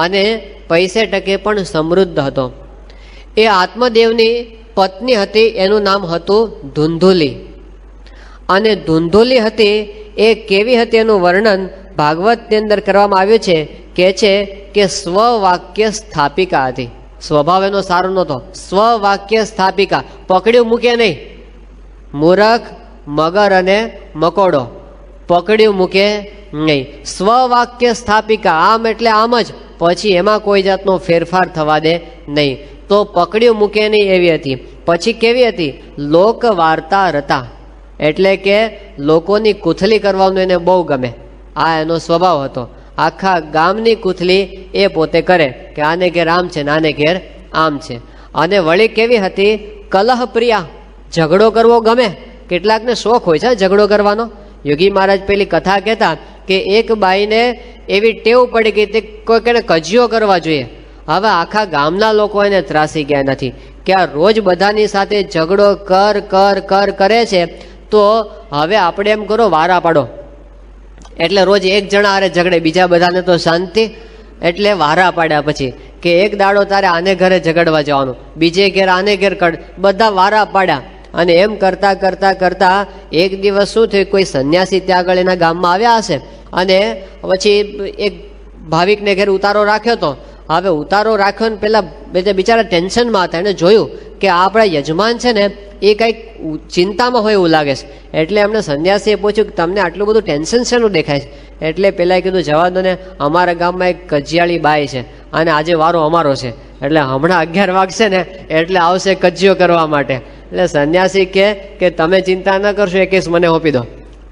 અને પૈસે ટકે પણ સમૃદ્ધ હતો. એ આત્મદેવની પત્ની હતી, એનું નામ હતું ધુંધુલી. અને ધુંધુલી હતી એ કેવી હતી એનું વર્ણન ભાગવતની અંદર કરવામાં આવ્યું છે. કહે છે કે સ્વવાક્ય સ્થાપિકા હતી. સ્વભાવ એનો સારો નહોતો, સ્વવાક્ય સ્થાપિકા, પકડ્યું મૂકે નહીં. મૂરખ, મગર અને મકોડો, પકડ્યું મૂકે નહીં. સ્વવાક્ય સ્થાપિકા, આમ એટલે આમ જ, પછી એમાં કોઈ જાતનો ફેરફાર થવા દે નહીં. તો પકડ્યું મૂકે નહીં એવી હતી. પછી કેવી હતી? લોક વાર્તા રતા, એટલે કે લોકોની કુથલી કરવાનું એને બહુ ગમે. આ એનો સ્વભાવ હતો. આખા ગામની કુથલી એ પોતે કરે કે આને ઘેર આમ છે ને આને ઘેર આમ છે. અને વળી કેવી હતી? કલહ પ્રિયા, ઝઘડો કરવો ગમે. કેટલાકને શોખ હોય છે ઝઘડો કરવાનો. યોગી મહારાજ પેલી કથા કહેતા કે એક બાઈને એવી ટેવ પડી ગઈ તે કોઈક એને કજિયો કરવા જોઈએ. હવે આખા ગામના લોકો એને ત્રાસી ગયા નથી કે આ રોજ બધાની સાથે ઝઘડો કર કર કર કરે છે. તો હવે આપણે એમ કરો, વારા પાડો. એટલે રોજ એક જણા આરે ઝઘડે, બીજા બધાને તો શાંતિ. એટલે વારા પાડ્યા પછી કે એક દાડો તારે આને ઘરે ઝઘડવા જવાનું, બીજે ઘેર આને ઘેર બધા વારા પાડ્યા. અને એમ કરતા કરતા કરતા એક દિવસ શું થયું, કોઈ સંન્યાસી ત્યાં આગળ એના ગામમાં આવ્યા હશે અને પછી એક ભાવિકને ઘેર ઉતારો રાખ્યો હતો. હવે ઉતારો રાખ્યો ને પેલા બિચારા ટેન્શનમાં હતા. એને જોયું કે આપણા યજમાન છે ને એ કંઈક ચિંતામાં હોય એવું લાગે છે. એટલે એમને સંન્યાસીએ પૂછ્યું કે તમને આટલું બધું ટેન્શન શેનું દેખાય છે? એટલે પેલાએ કીધું જવા દો ને, અમારા ગામમાં એક કજિયાળી બાઈ છે અને આજે વારો અમારો છે, એટલે હમણાં 11 વાગશે ને એટલે આવશે કજિયો કરવા માટે. એટલે સંન્યાસી કહે કે તમે ચિંતા ન કરશો, એ કેસ મને સોંપી દો,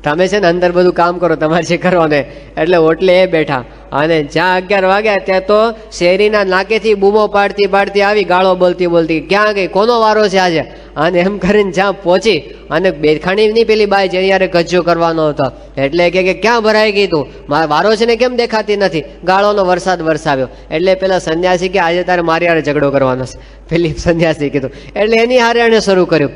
તમે છે ને અંદર બધું કામ કરો તમારે જે કરો ને. એટલે ઓટલે એ બેઠા અને જ્યાં 11 વાગ્યા ત્યાં તો શેરીના નાકેથી બૂમો પાડતી પાડતી આવી, ગાળો બોલતી બોલતી, ક્યાં ગઈ, કોનો વારો છે આજે? અને એમ કરીને જ્યાં પહોંચી અને બેખાણીની પેલી બાઈ જેની યારે કજિયો કરવાનો હતો, એટલે કે ક્યાં ભરાઈ ગઈ તું, મારો વારો છે ને કેમ દેખાતી નથી? ગાળોનો વરસાદ વરસાવ્યો. એટલે પેલા સંન્યાસી કે આજે તારે મારી હારે ઝઘડો કરવાનો છે, પેલી સંન્યાસી કીધું. એટલે એની હારે એને શરૂ કર્યું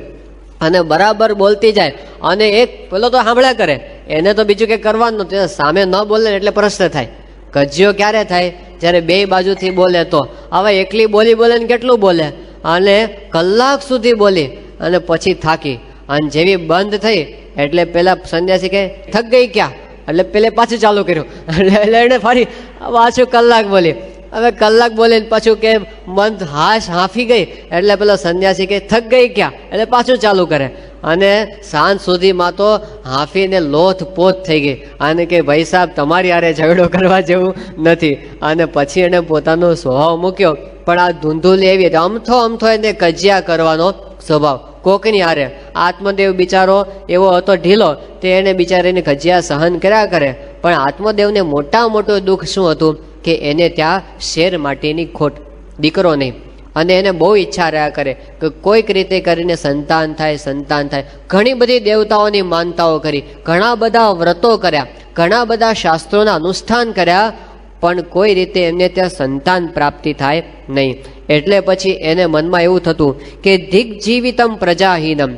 અને બરાબર બોલતી જાય, અને એક પેલો તો સાંભળ્યા કરે, એને તો બીજું કંઈ કરવાનું નથી, સામે ન બોલે એટલે પ્રશ્ન થાય. કજિયો ક્યારે થાય? જ્યારે બે બાજુથી બોલે તો. હવે એકલી બોલી બોલે ને કેટલું બોલે, અને કલાક સુધી બોલી અને પછી થાકી, અને જેવી બંધ થઈ એટલે પેલા સંન્યાસી કહે થક ગઈ ક્યાં, એટલે પેલે પાછું ચાલુ કર્યું, એટલે એને ફરી પાછું કલાક બોલી. હવે કલાક બોલીને પાછું કે બંધ હાંફી ગઈ, એટલે પેલો સંન્યાસી કે થક ગઈ ક્યાં, એટલે પાછું ચાલુ કરે. અને સાંજ સુધીમાં તો હાંફીને લોથ પોથ થઈ ગઈ, અને કે ભાઈ સાહેબ તમારી હારે ઝઘડો કરવા જેવું નથી. અને પછી એને પોતાનો સ્વભાવ મૂક્યો. પણ આ ધૂંધુલી એવી હતી, અમથો એને કજિયા કરવાનો સ્વભાવ કોકની હારે. આત્મદેવ બિચારો એવો હતો ઢીલો, તે એને બિચારીને કજિયા સહન કર્યા કરે. પણ આત્મદેવને મોટું દુઃખ શું હતું કે એને ત્યાં શેર માટીની ખોટ, દીકરો નહીં. અને એને બહુ ઈચ્છા રહ્યા કરે કે કોઈક રીતે કરીને સંતાન થાય. ઘણી બધી દેવતાઓની માનતાઓ કરી, ઘણા બધા વ્રતો કર્યા, ઘણા બધા શાસ્ત્રોના અનુષ્ઠાન કર્યા, પણ કોઈ રીતે એમને ત્યાં સંતાન પ્રાપ્તિ થાય નહીં. એટલે પછી એને મનમાં એવું થતું કે દિગ્જીવિતમ પ્રજાહીનમ,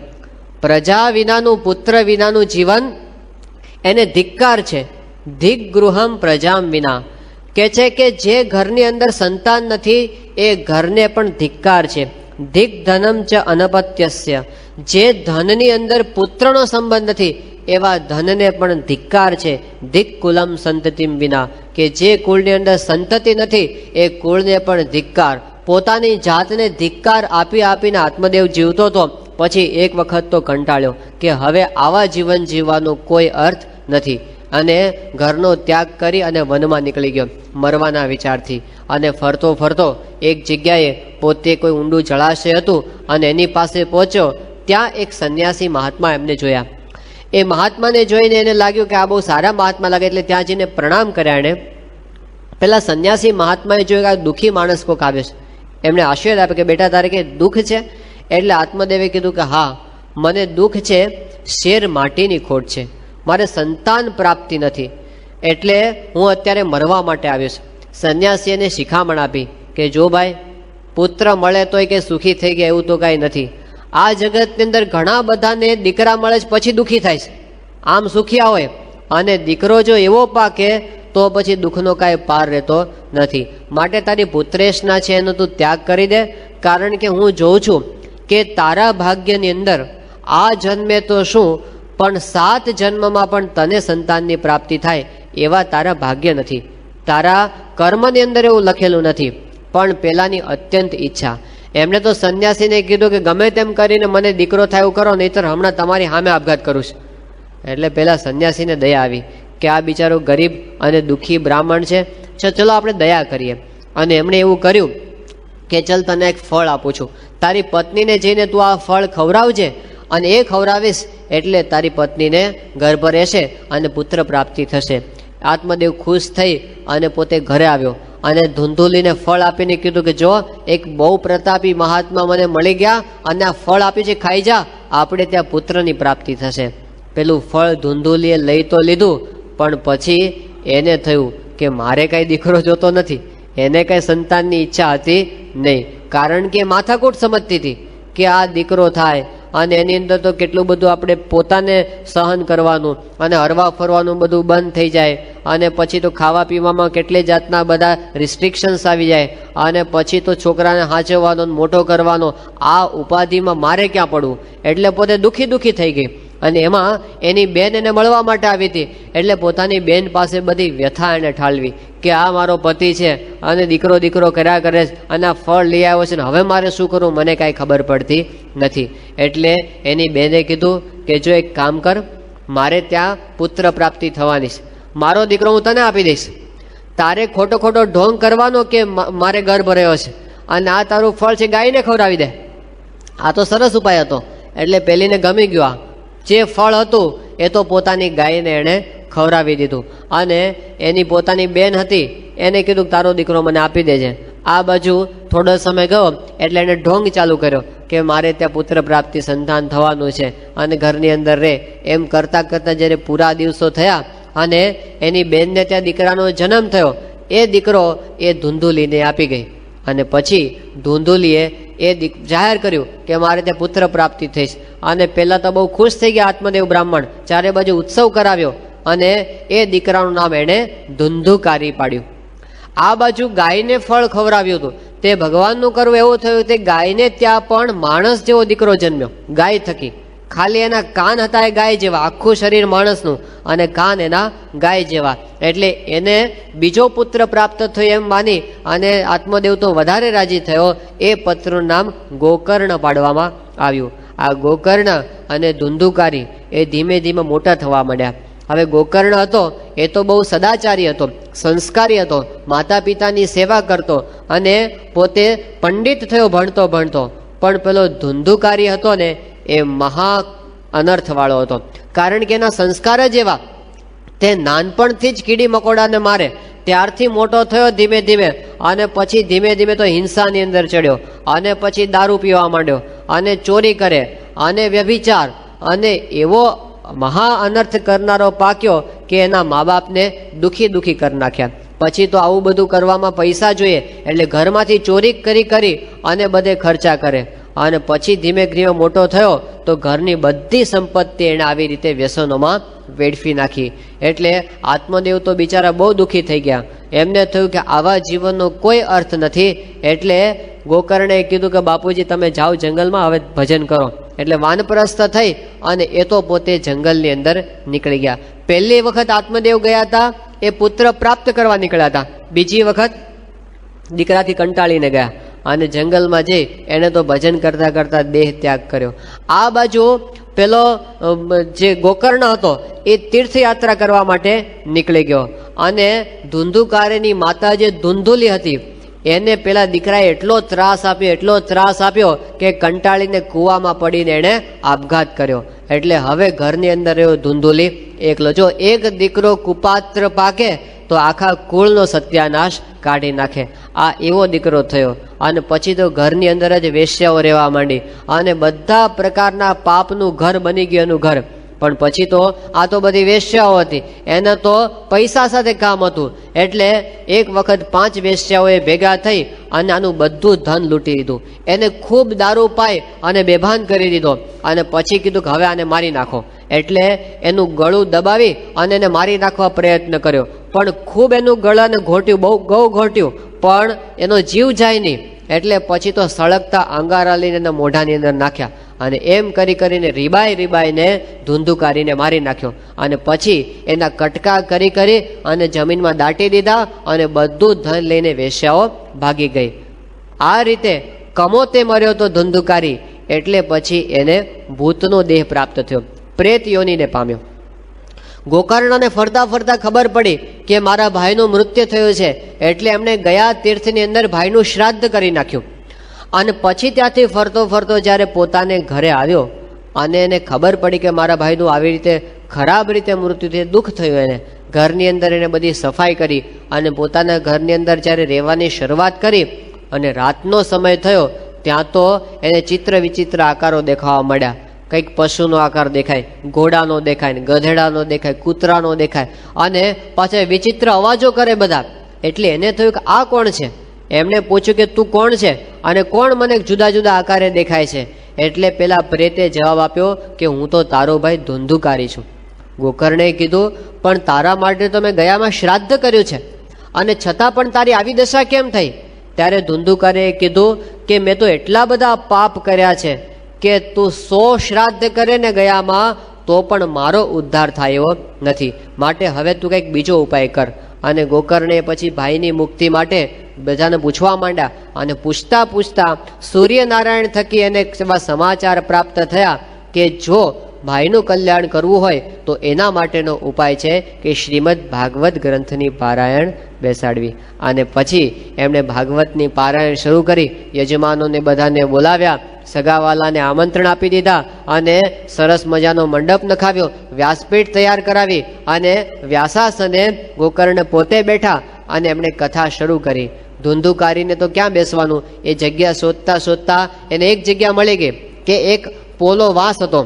પ્રજા વિનાનું, પુત્ર વિનાનું જીવન એને ધિક્કાર છે. દિગ્ગૃહમ પ્રજામ વિના, કે છે કે જે ઘરની અંદર સંતાન નથી એ ઘરને પણ ધિક્કાર છે. દિગ્ધનમ ચ અનપત્યસ્ય, જે ધનની અંદર પુત્રનો સંબંધ નથી એવા ધનને પણ ધિક્કાર છે. દિક્કુલમ સંતતિમ વિના, કે જે કુળની અંદર સંતતિ નથી એ કુળને પણ ધિક્કાર. પોતાની જાતને ધિક્કાર આપીને આત્મદેવ જીવતો હતો. પછી એક વખત તો કંટાળ્યો કે હવે આવા જીવન જીવવાનો કોઈ અર્થ નથી, અને ઘરનો ત્યાગ કરી અને વનમાં નીકળી ગયો મરવાના વિચારથી. અને ફરતો એક જગ્યાએ પોતે કોઈ ઊંડું જળાશય હતું અને એની પાસે પહોંચ્યો. ત્યાં એક સંન્યાસી મહાત્મા એમને જોયા. એ મહાત્માને જોઈને એને લાગ્યું કે આ બહુ સારા મહાત્મા લાગે, એટલે ત્યાં જઈને પ્રણામ કર્યા. એણે પેલા સંન્યાસી મહાત્માએ જોયું કે આ દુઃખી માણસ કોક આવે છે. એમણે આશીર્વાદ આપ્યો કે બેટા તારે કે દુઃખ છે? એટલે આત્મદેવે કીધું કે હા, મને દુઃખ છે, શેર માટીની ખોટ છે, મારે સંતાન પ્રાપ્તિ નથી, એટલે હું અત્યારે મરવા માટે આવ્યો છું. સંન્યાસી એને શિખામણ આપી કે જો ભાઈ, પુત્ર મળે તોય કે સુખી થઈ ગયા એવું તો કાંઈ નથી. આ જગતની અંદર ઘણા બધાને દીકરા મળે છે પછી દુઃખી થાય છે, આમ સુખિયા હોય. અને દીકરો જો એવો પાકે તો પછી દુઃખનો કાંઈ પાર રહેતો નથી. માટે તારી પુત્રેશના છે એનો તું ત્યાગ કરી દે, કારણ કે હું જોઉં છું કે તારા ભાગ્યની અંદર આ જન્મે તો શું, પણ 7 જન્મમાં પણ તને સંતાનની પ્રાપ્તિ થાય એવા તારા ભાગ્ય નથી. તારા કર્મની અંદર એવું લખેલું નથી, પણ પેલાની અત્યંત ઈચ્છા. એમણે તો સંન્યાસીને કીધું કે ગમે તેમ કરીને મને દીકરો થાય એવું કરો, નહીંતર હમણાં તમારી સામે આપઘાત કરું છું. એટલે પેલા સંન્યાસીને દયા આવી કે આ બિચારો ગરીબ અને દુઃખી બ્રાહ્મણ છે, ચલો આપણે દયા કરીએ. અને એમણે એવું કર્યું કે ચલ તને એક ફળ આપું છું, તારી પત્નીને જઈને તું આ ફળ ખવડાવજે, અને એ ખવડાવીશ એટલે તારી પત્નીને ગર્ભ રહેશે અને પુત્ર પ્રાપ્તિ થશે. આત્મદેવ ખુશ થઈ અને પોતે ઘરે આવ્યો અને ધૂંધુલીને ફળ આપીને કીધું કે જો એક બહુ પ્રતાપી મહાત્મા મને મળી ગયા અને આ ફળ આપ્યું છે, ખાઈ જા, આપણે ત્યાં પુત્રની પ્રાપ્તિ થશે. પેલું ફળ ધૂંધુલીએ લઈ તો લીધું, પણ પછી એને થયું કે મારે કાંઈ દીકરો જોતો નથી, એને કાંઈ સંતાનની ઈચ્છા હતી નહીં. કારણ કે માથાકૂટ સમજતી હતી કે આ દીકરો થાય અને એની અંદર તો કેટલું બધું આપણે પોતાને સહન કરવાનું, અને હરવા ફરવાનું બધું બંધ થઈ જાય, અને પછી તો ખાવા પીવામાં કેટલી જાતના બધા રિસ્ટ્રિક્શન્સ આવી જાય, અને પછી તો છોકરાને હાચવવાનો, મોટો કરવાનો, આ ઉપાધિમાં મારે ક્યાં પડવું. એટલે પોતે દુઃખી થઈ ગઈ. અને એમાં એની બેન એને મળવા માટે આવી હતી, એટલે પોતાની બેન પાસે બધી વ્યથા એને ઠાલવી કે આ મારો પતિ છે અને દીકરો કર્યા કરે છે, અને આ ફળ લઈ આવ્યો છે, ને હવે મારે શું કરવું મને કાંઈ ખબર પડતી નથી. એટલે એની બેને કીધું કે જો એક કામ કર, મારે ત્યાં પુત્ર પ્રાપ્તિ થવાની છે, મારો દીકરો હું તને આપી દઈશ, તારે ખોટો ઢોંગ કરવાનો કે મારે ગર્ભ રહ્યો છે, અને આ તારું ફળ છે ગાયને ખવડાવી દે. આ તો સરસ ઉપાય હતો. એટલે પેલીને ગમી ગયું. આ જે ફળ હતું એ તો પોતાની ગાયને એણે ખવડાવી દીધું, અને એની પોતાની બેન હતી એને કીધું તારો દીકરો મને આપી દેજે. આ બાજુ થોડો સમય ગયો એટલે એણે ઢોંગ ચાલુ કર્યો કે મારે ત્યાં પુત્ર પ્રાપ્તિ સંતાન થવાનું છે, અને ઘરની અંદર રહે. એમ કરતાં જ્યારે પૂરા દિવસો થયા અને એની બેનને ત્યાં દીકરાનો જન્મ થયો, એ દીકરો એ ધૂંધુલીને આપી ગઈ. અને પછી ધૂંધુલીએ એ જાહેર કર્યું કે મારે ત્યાં પુત્ર પ્રાપ્તિ થઈશ, અને પહેલાં તો બહુ ખુશ થઈ ગયા આત્મદેવ બ્રાહ્મણ, ચારે બાજુ ઉત્સવ કરાવ્યો અને એ દીકરાનું નામ એણે ધુંધુકારી પાડ્યું. આ બાજુ ગાયને ફળ ખવડાવ્યું હતું. તે ભગવાનનું કરવું એવું થયું તે ગાયને ત્યાં પણ માણસ જેવો દીકરો જન્મ્યો ગાય થકી. ખાલી એના કાન હતા એ ગાય જેવા, આખું શરીર માણસનું અને કાન એના ગાય જેવા. એટલે એને બીજો પુત્ર પ્રાપ્ત થયો એમ માની અને આત્મદેવ તો વધારે રાજી થયો. એ પુત્રનું નામ ગોકર્ણ પાડવામાં આવ્યું. આ ગોકર્ણ અને ધુંધુકારી એ ધીમે ધીમે મોટા થવા માંડ્યા. હવે ગોકર્ણ હતો એ તો બહુ સદાચારી હતો, સંસ્કારી હતો, માતા પિતાની સેવા કરતો અને પોતે પંડિત થયો ભણતો ભણતો. પણ પેલો ધુંધુકારી હતો ને એ મહા અનર્થવાળો હતો. કારણ કે એના સંસ્કાર જ એવા, તે નાનપણથી જ કીડી મકોડાને મારે. ત્યારથી મોટો થયો ધીમે ધીમે અને પછી ધીમે ધીમે તો હિંસાની અંદર ચડ્યો અને પછી દારૂ પીવા માંડ્યો અને ચોરી કરે અને વ્યભિચાર અને એવો મહા અનર્થ કરનારો પાક્યો કે એના મા બાપને દુખી કરી નાખ્યા. પછી તો આવું બધું કરવામાં પૈસા જોઈએ એટલે ઘરમાંથી ચોરી કરી અને બધે ખર્ચા કરે. અને પછી ધીમે ધીમે મોટો થયો તો ઘરની બધી સંપત્તિ એણે આવી રીતે વ્યસનોમાં વેડફી નાખી. એટલે આત્મદેવ તો બિચારા બહુ દુઃખી થઈ ગયા. એમને થયું કે આવા જીવનનો કોઈ અર્થ નથી. એટલે ગોકર્ણે કીધું કે બાપુજી તમે જાઓ જંગલમાં, હવે ભજન કરો. એટલે વાનપ્રસ્થ થઈ અને એ તો પોતે જંગલની અંદર નીકળી ગયા. પહેલી વખત આત્મદેવ ગયા હતા એ પુત્ર પ્રાપ્ત કરવા નીકળ્યા હતા. બીજી વખત દીકરાથી કંટાળીને ગયા અને જંગલમાં જઈ એને તો ભજન કરતા કરતા દેહ ત્યાગ કર્યો. આ બાજુ પેલો જે ગોકર્ણ હતો એ તીર્થયાત્રા કરવા માટે નીકળી ગયો અને ધુંધુકારીની માતા જે ધુંધુલી હતી એને પેલા દીકરાએ એટલો ત્રાસ આપ્યો કે કંટાળીને કૂવામાં પડીને એણે આપઘાત કર્યો. એટલે હવે ઘરની અંદર રહ્યો ધુંધુલી એકલો. જો એક દીકરો કુપાત્ર પાકે તો આખા કુળનો સત્યાનાશ કાઢી નાખે. આ એવો દીકરો થયો. અને પછી તો ઘરની અંદર જ વેશ્યાઓ રહેવા માંડી અને બધા પ્રકારના પાપનું ઘર બની ગયું એનું ઘર. પણ પછી તો આ તો બધી વેશ્યાઓ હતી, એને તો પૈસા સાથે કામ હતું. એટલે એક વખત 5 વેશ્યાઓએ ભેગા થઈ અને આનું બધું ધન લૂંટી લીધું. એને ખૂબ દારૂ પાઈ અને બેભાન કરી દીધો અને પછી કીધું કે હવે આને મારી નાખો. એટલે એનું ગળું દબાવી અને એને મારી નાખવા પ્રયત્ન કર્યો. પણ ખૂબ એનું ગળાને ઘોટ્યું, બહુ ઘોટ્યું, પણ એનો જીવ જાય નહીં. એટલે પછી તો સળગતા અંગારા લઈને એના મોઢાની અંદર નાખ્યા અને એમ કરીને રીબાઈને ધુંધુકારીને મારી નાખ્યો. અને પછી એના કટકા કરી અને જમીનમાં દાટી દીધા અને બધું ધન લઈને વેશ્યાઓ ભાગી ગઈ. આ રીતે કમોતે મર્યો તો ધુંધુકારી. એટલે પછી એને ભૂતનો દેહ પ્રાપ્ત થયો, પ્રેત યોનિને પામ્યો. ગોકર્ણને ફરતા ખબર પડી કે મારા ભાઈનું મૃત્યુ થયું છે. એટલે એમણે ગયા તીર્થની અંદર ભાઈનું શ્રાદ્ધ કરી નાખ્યું. અને પછી ત્યાંથી ફરતો જ્યારે પોતાને ઘરે આવ્યો અને એને ખબર પડી કે મારા ભાઈનું આવી રીતે ખરાબ રીતે મૃત્યુ થયું, દુઃખ થયું. એને ઘરની અંદર એને બધી સફાઈ કરી અને પોતાના ઘરની અંદર જ્યારે રહેવાની શરૂઆત કરી અને રાતનો સમય થયો ત્યાં તો એને ચિત્ર વિચિત્ર આકારો દેખાવા મળ્યા. કંઈક પશુનો આકાર દેખાય, ઘોડાનો દેખાય, ગધેડાનો દેખાય, કૂતરાનો દેખાય અને પાછા વિચિત્ર અવાજો કરે બધા. એટલે એને થયું કે આ કોણ છે? એમણે પૂછ્યું કે તું કોણ છે અને કોણ મને જુદા જુદા આકારે દેખાય છે? એટલે પેલા પ્રેતે જવાબ આપ્યો કે હું તો તારો ભાઈ ધુંધુકારી છું. ગોકર્ણે કીધું પણ તારા માટે તો મેં ગયામાં શ્રાદ્ધ કર્યું છે અને છતાં પણ તારી આવી દશા કેમ થઈ? ત્યારે ધુંધુકારીએ કીધું કે મેં તો એટલા બધા પાપ કર્યા છે કે તું 100 શ્રાદ્ધ કરે ને ગયામાં તો પણ મારો ઉદ્ધાર થાય એવો નથી. માટે હવે તું કંઈક બીજો ઉપાય કર. અને ગોકર્ણે પછી ભાઈની મુક્તિ માટે બધાને પૂછવા માંડ્યા અને પૂછતા સૂર્યનારાયણ થકી એને એવા સમાચાર પ્રાપ્ત થયા કે જો ભાઈનું કલ્યાણ કરવું હોય તો એના માટેનો ઉપાય છે કે શ્રીમદ ભાગવત ગ્રંથની પારાયણ બેસાડવી. અને પછી એમણે ભાગવતની પારાયણ શરૂ કરી. યજમાનોને બધાને બોલાવ્યા, સગાવાલાને આમંત્રણ આપી દીધા અને સરસ મજાનો મંડપ નખાવ્યો, વ્યાસપીઠ તૈયાર કરાવી અને વ્યાસાસને ગોકર્ણ પોતે બેઠા અને એમણે કથા શરૂ કરી. ધુંધુકારીને તો ક્યાં બેસવાનું, એ જગ્યા શોધતા એને એક જગ્યા મળી ગઈ કે એક પોલો વાંસ હતો,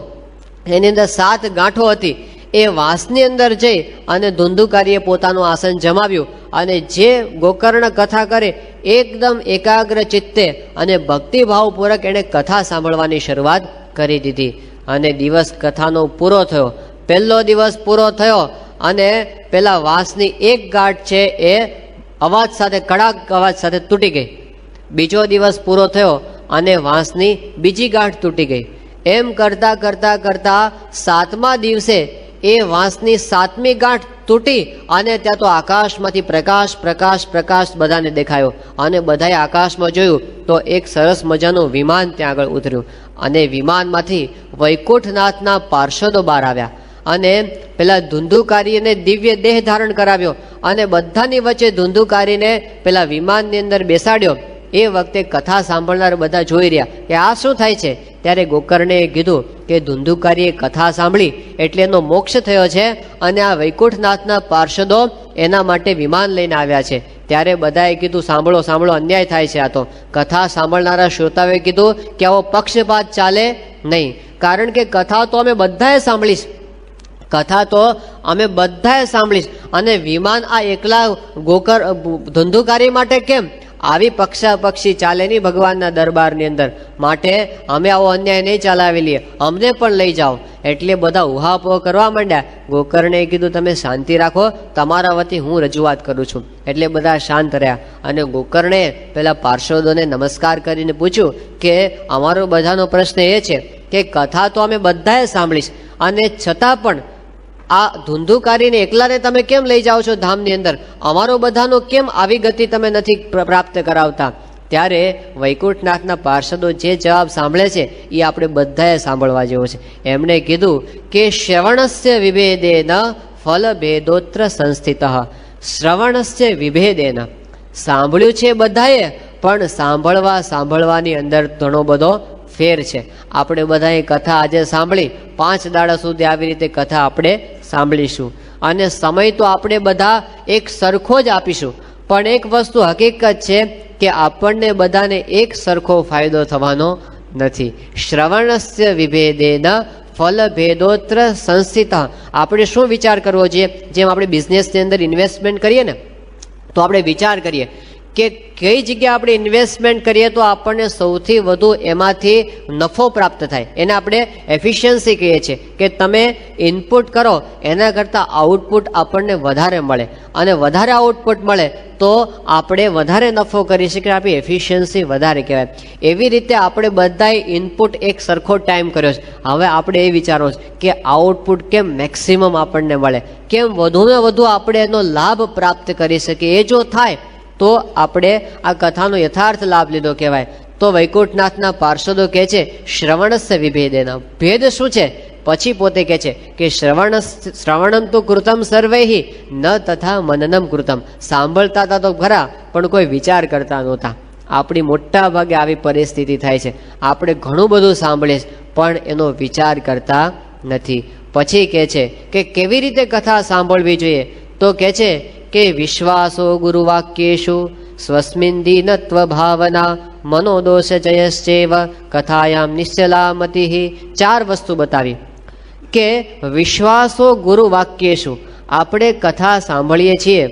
એની અંદર 7 ગાંઠો હતી. એ વાંસની અંદર જઈ અને ધુંધુકારીએ પોતાનું આસન જમાવ્યું અને જે ગોકર્ણ કથા કરે એકદમ એકાગ્ર ચિત્તે અને ભક્તિભાવપૂર્વક એણે કથા સાંભળવાની શરૂઆત કરી દીધી. અને દિવસ કથાનો પૂરો થયો. પહેલો દિવસ પૂરો થયો અને પેલા વાંસની એક ગાંઠ છે એ અવાજ સાથે, કડાક અવાજ સાથે તૂટી ગઈ. બીજો દિવસ પૂરો થયો અને વાંસની બીજી ગાંઠ તૂટી ગઈ. એમ કરતા કરતા કરતા 7મા દિવસે એ વાંસની 7મી ગાંઠ તૂટી અને ત્યાં તો આકાશમાંથી પ્રકાશ પ્રકાશ પ્રકાશ બધાને દેખાયો. અને બધાએ આકાશમાં જોયું તો એક સરસ મજાનું વિમાન ત્યાં આગળ ઉતર્યું. અને વિમાનમાંથી વૈકુંઠનાથના પાર્ષદો બહાર આવ્યા અને પેલા ધુંધુકારીને દિવ્ય દેહ ધારણ કરાવ્યો અને બધાની વચ્ચે ધુંધુકારીને પેલા વિમાનની અંદર બેસાડ્યો. એ વખતે કથા સાંભળનાર બધા જોઈ રહ્યા કે આ શું થાય છે. ત્યારે ગોકર્ણે કીધું કે ધુંધુકારીએ કથા સાંભળી એટલે એનો મોક્ષ થયો છે અને આ વૈકુંઠનાથના પાર્ષદો એના માટે વિમાન લઈને આવ્યા છે. ત્યારે બધાએ કીધું સાંભળો સાંભળો, અન્યાય થાય છે. આ તો કથા સાંભળનારા શ્રોતાઓએ કીધું કે આવો પક્ષપાત ચાલે નહીં, કારણ કે કથા તો અમે બધાએ સાંભળીશ, કથા તો અમે બધાએ સાંભળીશ અને વિમાન આ એકલા ધુંધુકારી માટે કેમ? આવી પક્ષાપક્ષી ચાલે નહીં ભગવાનના દરબારની અંદર. માટે અમે આવો અન્યાય નહીં ચલાવી લઈએ, અમને પણ લઈ જાઓ. એટલે બધા ઉહાપોહ કરવા માંડ્યા. ગોકર્ણે કીધું તમે શાંતિ રાખો, તમારા વતી હું રજૂઆત કરું છું. એટલે બધા શાંત રહ્યા અને ગોકર્ણે પેલા પાર્ષદોને નમસ્કાર કરીને પૂછ્યું કે અમારો બધાનો પ્રશ્ન એ છે કે કથા તો અમે બધાએ સાંભળીશ અને છતાં પણ આ ધુંધુકારીને એકલાને તમે કેમ લઈ જાઓ છો ધામની અંદર? અમારો બધાનો કેમ આવી ગતિ તમે નથી પ્રાપ્ત કરાવતા? ત્યારે વૈકુંઠનાથના પાર્ષદો જે જવાબ સાંભળે છે એ આપણે બધાએ સાંભળવા જેવો છે. એમણે કીધું કે શ્રવણસ્ય વિભેદેન ફલ ભેદોત્ર સંસ્થિત. શ્રવણસ્ય વિભેદેન, સાંભળ્યું છે બધાએ, પણ સાંભળવાની અંદર ઘણો બધો ફેર છે. આપણે બધાએ કથા આજે સાંભળી, 5 દાડા સુધી આવી રીતે કથા આપણે સાંભળીશું અને સમય તો આપણે બધા એક સરખો જ આપીશું. પણ એક વસ્તુ હકીકત છે કે આપણને બધાને એક સરખો ફાયદો થવાનો નથી. શ્રવણસ્ય વિભેદેન ફલ ભેદોત્ર સંસ્થિત. આપણે શું વિચાર કરવો જોઈએ? જેમ આપણે બિઝનેસની અંદર ઇન્વેસ્ટમેન્ટ કરીએ ને, તો આપણે વિચાર કરીએ કે કઈ જગ્યાએ આપણે ઇન્વેસ્ટમેન્ટ કરીએ તો આપણને સૌથી વધુ એમાંથી નફો પ્રાપ્ત થાય. એને આપણે એફિશિયન્સી કહીએ છીએ કે તમે ઇનપુટ કરો એના કરતાં આઉટપુટ આપણને વધારે મળે અને વધારે આઉટપુટ મળે તો આપણે વધારે નફો કરી શકીએ. આપણી એફિશિયન્સી વધારે કહેવાય. એવી રીતે આપણે બધાએ ઇનપુટ એક સરખો ટાઈમ કર્યો છે. હવે આપણે એ વિચારો કે આઉટપુટ કેમ મેક્સિમમ આપણને મળે, કેમ વધુને વધુ આપણે એનો લાભ પ્રાપ્ત કરી શકીએ. એ જો થાય તો આપણે આ કથાનો યથાર્થ લાભ લીધો કહેવાય. તો વૈકુંઠનાથના પાર્ષદો કહે છે શ્રવણસ્ય વિભેદેન. ભેદ શું છે? પછી પોતે કહે છે કે શ્રવણમ તો કૃતમ સર્વૈહિ ન તથા મનનમ કૃતમ. સાંભળતા હતા તો ખરા, પણ કોઈ વિચાર કરતા નહોતા. આપણી મોટા ભાગે આવી પરિસ્થિતિ થાય છે. આપણે ઘણું બધું સાંભળીએ પણ એનો વિચાર કરતા નથી. પછી કહે છે કે કેવી રીતે કથા સાંભળવી જોઈએ? તો કહે છે કે વિશ્વાસો ગુરુવાક્યેષુ સ્વસ્મિન દીનત્વ ભાવના મનોદોષ જયશ્ચેવ કથાયામ નિશ્ચલામતિ. 4 વસ્તુ બતાવી કે વિશ્વાસો ગુરુવાક્યેષુ, આપણે કથા સાંભળીએ છીએ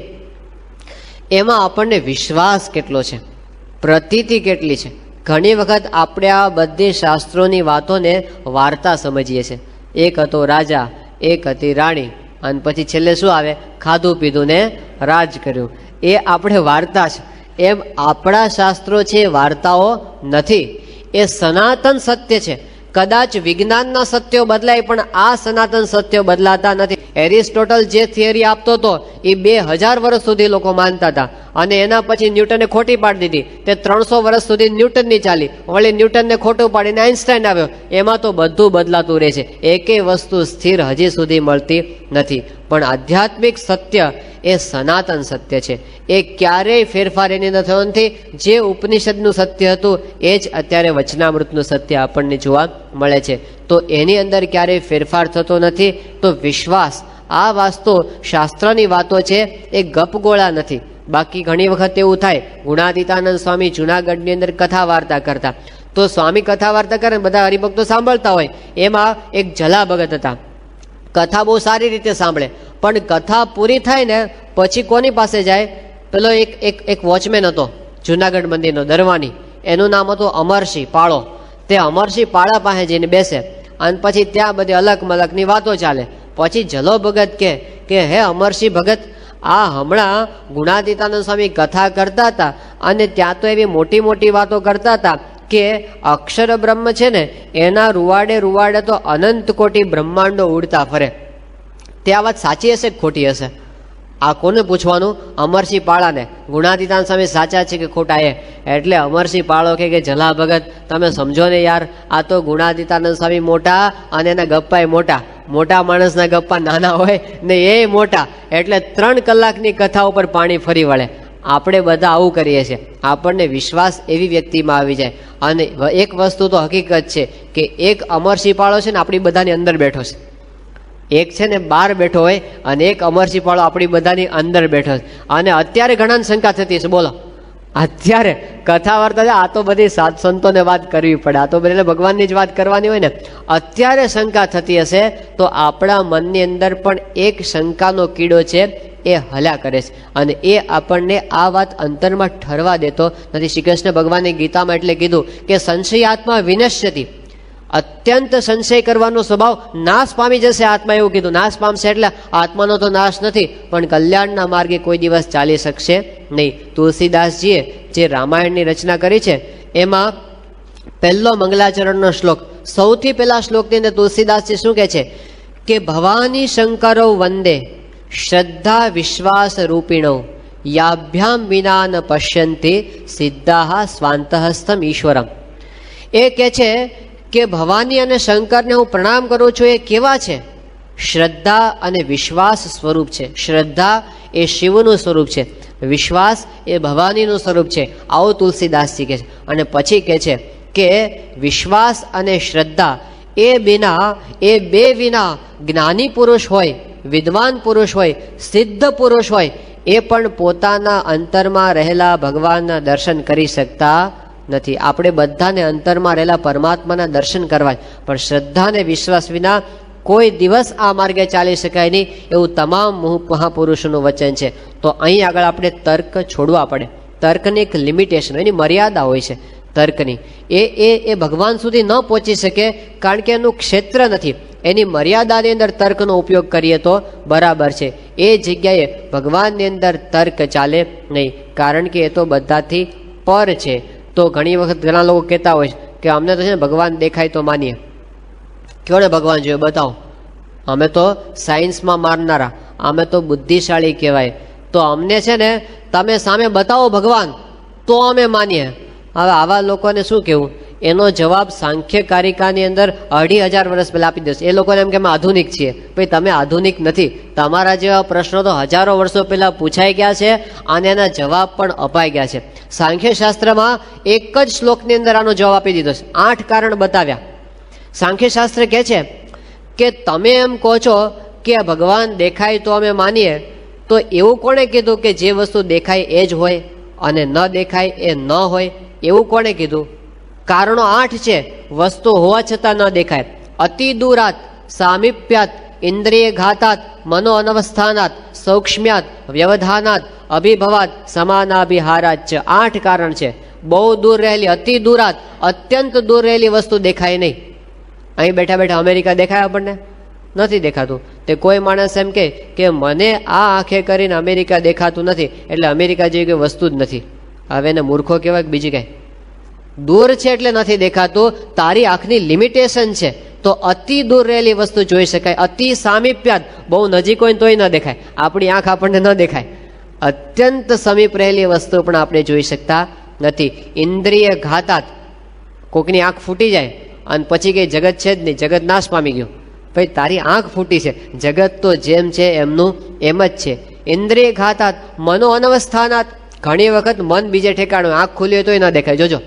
એમાં આપણને વિશ્વાસ કેટલો છે, પ્રતીતિ કેટલી છે. ઘણી વખત આપણે આ બધી શાસ્ત્રોની વાતોને વાર્તા સમજીએ છીએ. એક હતો રાજા, એક હતી રાણી અને પછી છેલ્લે શું આવે? ખાધું પીધું ને રાજ કર્યું. એ આપણે વાર્તા છે. એમ આપણા શાસ્ત્રો છે વાર્તાઓ નથી, એ સનાતન સત્ય છે. કદાચ વિજ્ઞાનના સત્યો બદલાય પણ આ સનાતન સત્યો બદલાતા નથી. એરિસ્ટોટલ જે થિયરી આપતો હતો એ 2000 વર્ષ સુધી લોકો માનતા હતા અને એના પછી ન્યૂટને ખોટી પાડી દીધી. તે 300 વર્ષ સુધી ન્યૂટનની ચાલી, વળી ન્યૂટનને ખોટું પાડીને આઇન્સ્ટાઈન આવ્યો. એમાં તો બધું બદલાતું રહે છે, એકેય વસ્તુ સ્થિર હજી સુધી મળતી નથી. પણ આધ્યાત્મિક સત્ય એ સનાતન સત્ય છે, એ ક્યારેય ફેરફાર એની અંદર થયો નથી. જે ઉપનિષદનું સત્ય હતું એ જ અત્યારે વચનામૃતનું સત્ય આપણને જોવા મળે છે. તો એની અંદર ક્યારેય ફેરફાર થતો નથી. તો વિશ્વાસ, આ વાસ્તુ શાસ્ત્રની વાતો છે, એ ગપગોળા નથી. બાકી ઘણી વખત એવું થાય, ગુણાતીતાનંદ સ્વામી જુનાગઢની અંદર કથા વાર્તા કરતા, તો સ્વામી કથા વાર્તા કરે બધા હરિભક્તો સાંભળતા હોય. એમાં એક જલા ભગત હતા, કથા બહુ સારી રીતે સાંભળે, પણ કથા પૂરી થાય ને પછી કોની પાસે જાય? પેલો એક વોચમેન હતો જુનાગઢ મંદિરનો, દરવાની. એનું નામ હતું અમરસિંહ પાળો. તે અમરસિંહ પાળા પાસે જઈને બેસે અને પછી ત્યાં બધી અલગ મલકની વાતો ચાલે. પછી જલો ભગત કે હે અમરસિંહ ભગત, આ હમણાં ગુણાતીતાનંદ સ્વામી કથા કરતા હતા અને ત્યાં તો એવી મોટી મોટી વાતો કરતા હતા કે અક્ષર બ્રહ્મ છે ને એના રૂવાડે તો અનંત કોટી બ્રહ્માંડો ઉડતા ફરે. તે આ વાત સાચી હશે કે ખોટી હશે? આ કોને પૂછવાનું? અમરસિંહ પાળાને. ગુણાતીતાનંદ સ્વામી સાચા છે કે ખોટા? એટલે અમરસિંહ પાળો કે જલા ભગત તમે સમજો ને યાર, આ તો ગુણાતીતાનંદ સ્વામી મોટા અને એના ગપ્પા મોટા. મોટા માણસના ગપ્પા નાના હોય ને એ મોટા, એટલે 3 કલાકની કથા ઉપર પાણી ફરી વળે. આપણે બધા આવું કરીએ છીએ. આપણને વિશ્વાસ એવી વ્યક્તિમાં આવી જાય. અને એક વસ્તુ તો હકીકત છે કે એક અમરસિંહ પાળો છે ને આપણી બધાની અંદર બેઠો છે. એક છે ને બહાર બેઠો હોય અને એક અમરસિંહ પાળો આપણી બધાની અંદર બેઠો છે. અને અત્યારે ઘણા શંકા થતી છે. બોલો, અત્યારે કથા વાર્તા છે, આ તો બધી સાત સંતોને વાત કરવી પડે, આ તો બધી ભગવાનની જ વાત કરવાની હોય ને. અત્યારે શંકા થતી હશે તો આપણા મનની અંદર પણ એક શંકાનો કીડો છે, એ હલ્યા કરે છે અને એ આપણને આ વાત અંતરમાં ઠરવા દેતો નથી. શ્રી કૃષ્ણ ભગવાને ગીતામાં એટલે કીધું કે સંશયાત્મા વિનશ્યતિ, અત્યંત સંશય કરવાનો સ્વભાવ નાશ પામી જશે આત્મા. એવું કીધું. નાશ પામશે એટલે આત્માનો તો નાશ નથી, પણ કલ્યાણના માર્ગે કોઈ દિવસ ચાલી શકશે નહીં. તુલસીદાસજીએ જે રામાયણની રચના કરી છે એમાં પહેલો મંગલાચરણનો શ્લોક, સૌથી પહેલા શ્લોકની અંદર તુલસીદાસજી શું કહે છે કે ભવાની શંકરો વંદે શ્રદ્ધા વિશ્વાસ રૂપિણો યાભ્યામ વિના ન પશ્યંતિ સિદ્ધાહ સ્વાંતહસ્તમ ઈશ્વરમ. એ કહે છે કે ભવાની અને શંકરને હું પ્રણામ કરું છું. એ કેવા છે? શ્રદ્ધા અને વિશ્વાસ સ્વરૂપ છે. શ્રદ્ધા એ શિવનું સ્વરૂપ છે, વિશ્વાસ એ ભવાનીનું સ્વરૂપ છે. આવો તુલસીદાસજી કહે છે. અને પછી કહે છે કે વિશ્વાસ અને શ્રદ્ધા એ બે વિના જ્ઞાની પુરુષ હોય, વિદ્વાન પુરુષ હોય, સિદ્ધ પુરુષ હોય, એ પણ પોતાના અંતરમાં રહેલા ભગવાનના દર્શન કરી શકતા નથી. આપણે બધાને અંતરમાં રહેલા પરમાત્માના દર્શન કરવા, પણ શ્રદ્ધા અને વિશ્વાસ વિના કોઈ દિવસ આ માર્ગે ચાલી શકાય નહીં, એવું તમામ મહાપુરુષોનું વચન છે. તો અહીં આગળ આપણે તર્ક છોડવા પડે. તર્કની એક લિમિટેશન, એની મર્યાદા હોય છે તર્કની. એ ભગવાન સુધી ન પહોંચી શકે કારણ કે એનું ક્ષેત્ર નથી. એની મર્યાદાની અંદર તર્કનો ઉપયોગ કરીએ તો બરાબર છે. એ જગ્યાએ ભગવાનની અંદર તર્ક ચાલે નહીં, કારણ કે એ તો બધાથી પર છે. તો ઘણી વખત ઘણા લોકો કહેતા હોય કે અમને તો છે ને ભગવાન દેખાય તો માનીએ. કેવડે ભગવાન જોઈએ બતાવો, અમે તો સાયન્સમાં મારનારા, અમે તો બુદ્ધિશાળી કહેવાય, તો અમને છે ને તમે સામે બતાવો ભગવાન તો અમે માનીએ. હવે આવા લોકોને શું કહેવું? એનો જવાબ સાંખ્ય કારિકાની અંદર 2500 વર્ષ પહેલા આપી દેશે. એ લોકોને એમ કે અમે આધુનિક છીએ. ભાઈ તમે આધુનિક નથી. તમારા જેવા પ્રશ્નો તો હજારો વર્ષો પહેલા પૂછાઈ ગયા છે અને એના જવાબ પણ અપાઈ ગયા છે. સાંખ્ય શાસ્ત્રમાં એક જ શ્લોકની અંદર આનો જવાબ આપી દીધો છે. 8 કારણ બતાવ્યા. સાંખ્ય શાસ્ત્ર કહે છે કે તમે એમ કહો છો કે ભગવાન દેખાય તો અમે માનીએ, તો એવું કોણે કીધું કે જે વસ્તુ દેખાય એ જ હોય અને ન દેખાય એ ન હોય? એવું કોણે કીધું? કારણો 8 છે. વસ્તુ હોવા છતાં ન દેખાય. અતિ દૂરાત, સામીપ્યાત, ઇન્દ્રિય ઘાતાત, મનો અનવસ્થાનાત, સૌક્ષ્મ્યાત, વ્યવધાનાત, અભિભવાત, સમાનાભિહારાત છે. 8 કારણ છે. બહુ દૂર રહેલી, અતિ દૂરાત, અત્યંત દૂર રહેલી વસ્તુ દેખાય નહીં. અહીં બેઠા બેઠા અમેરિકા દેખાય આપણને? નથી દેખાતું. તે કોઈ માણસ એમ કે મને આ આંખે કરીને અમેરિકા દેખાતું નથી, એટલે અમેરિકા જેવી કોઈ વસ્તુ જ નથી. હવે એને મૂર્ખો કહેવાય કે બીજી કાંઈ? દૂર છે એટલે નથી દેખાતું. તારી આંખની લિમિટેશન છે. તો અતિ દૂર રહેલી વસ્તુ જોઈ શકાય. અતિ સામીપ્યાત, બહુ નજીક હોય તોય ન દેખાય. આપણી આંખ આપણને ન દેખાય. અત્યંત સમીપ રહેલી વસ્તુ પણ આપણે જોઈ શકતા નથી. ઇન્દ્રિય ઘાતાત, કોકની આંખ ફૂટી જાય અને પછી કંઈ જગત છે જ નહીં, જગત નાશ પામી ગયું. ભાઈ તારી આંખ ફૂટી છે, જગત તો જેમ છે એમનું એમ જ છે. ઇન્દ્રિય ઘાતાત, મનો અનવસ્થાનાત, ઘણી વખત મન બીજે ઠેકાણું, આંખ ખુલી હોય તોય ન દેખાય. જોજો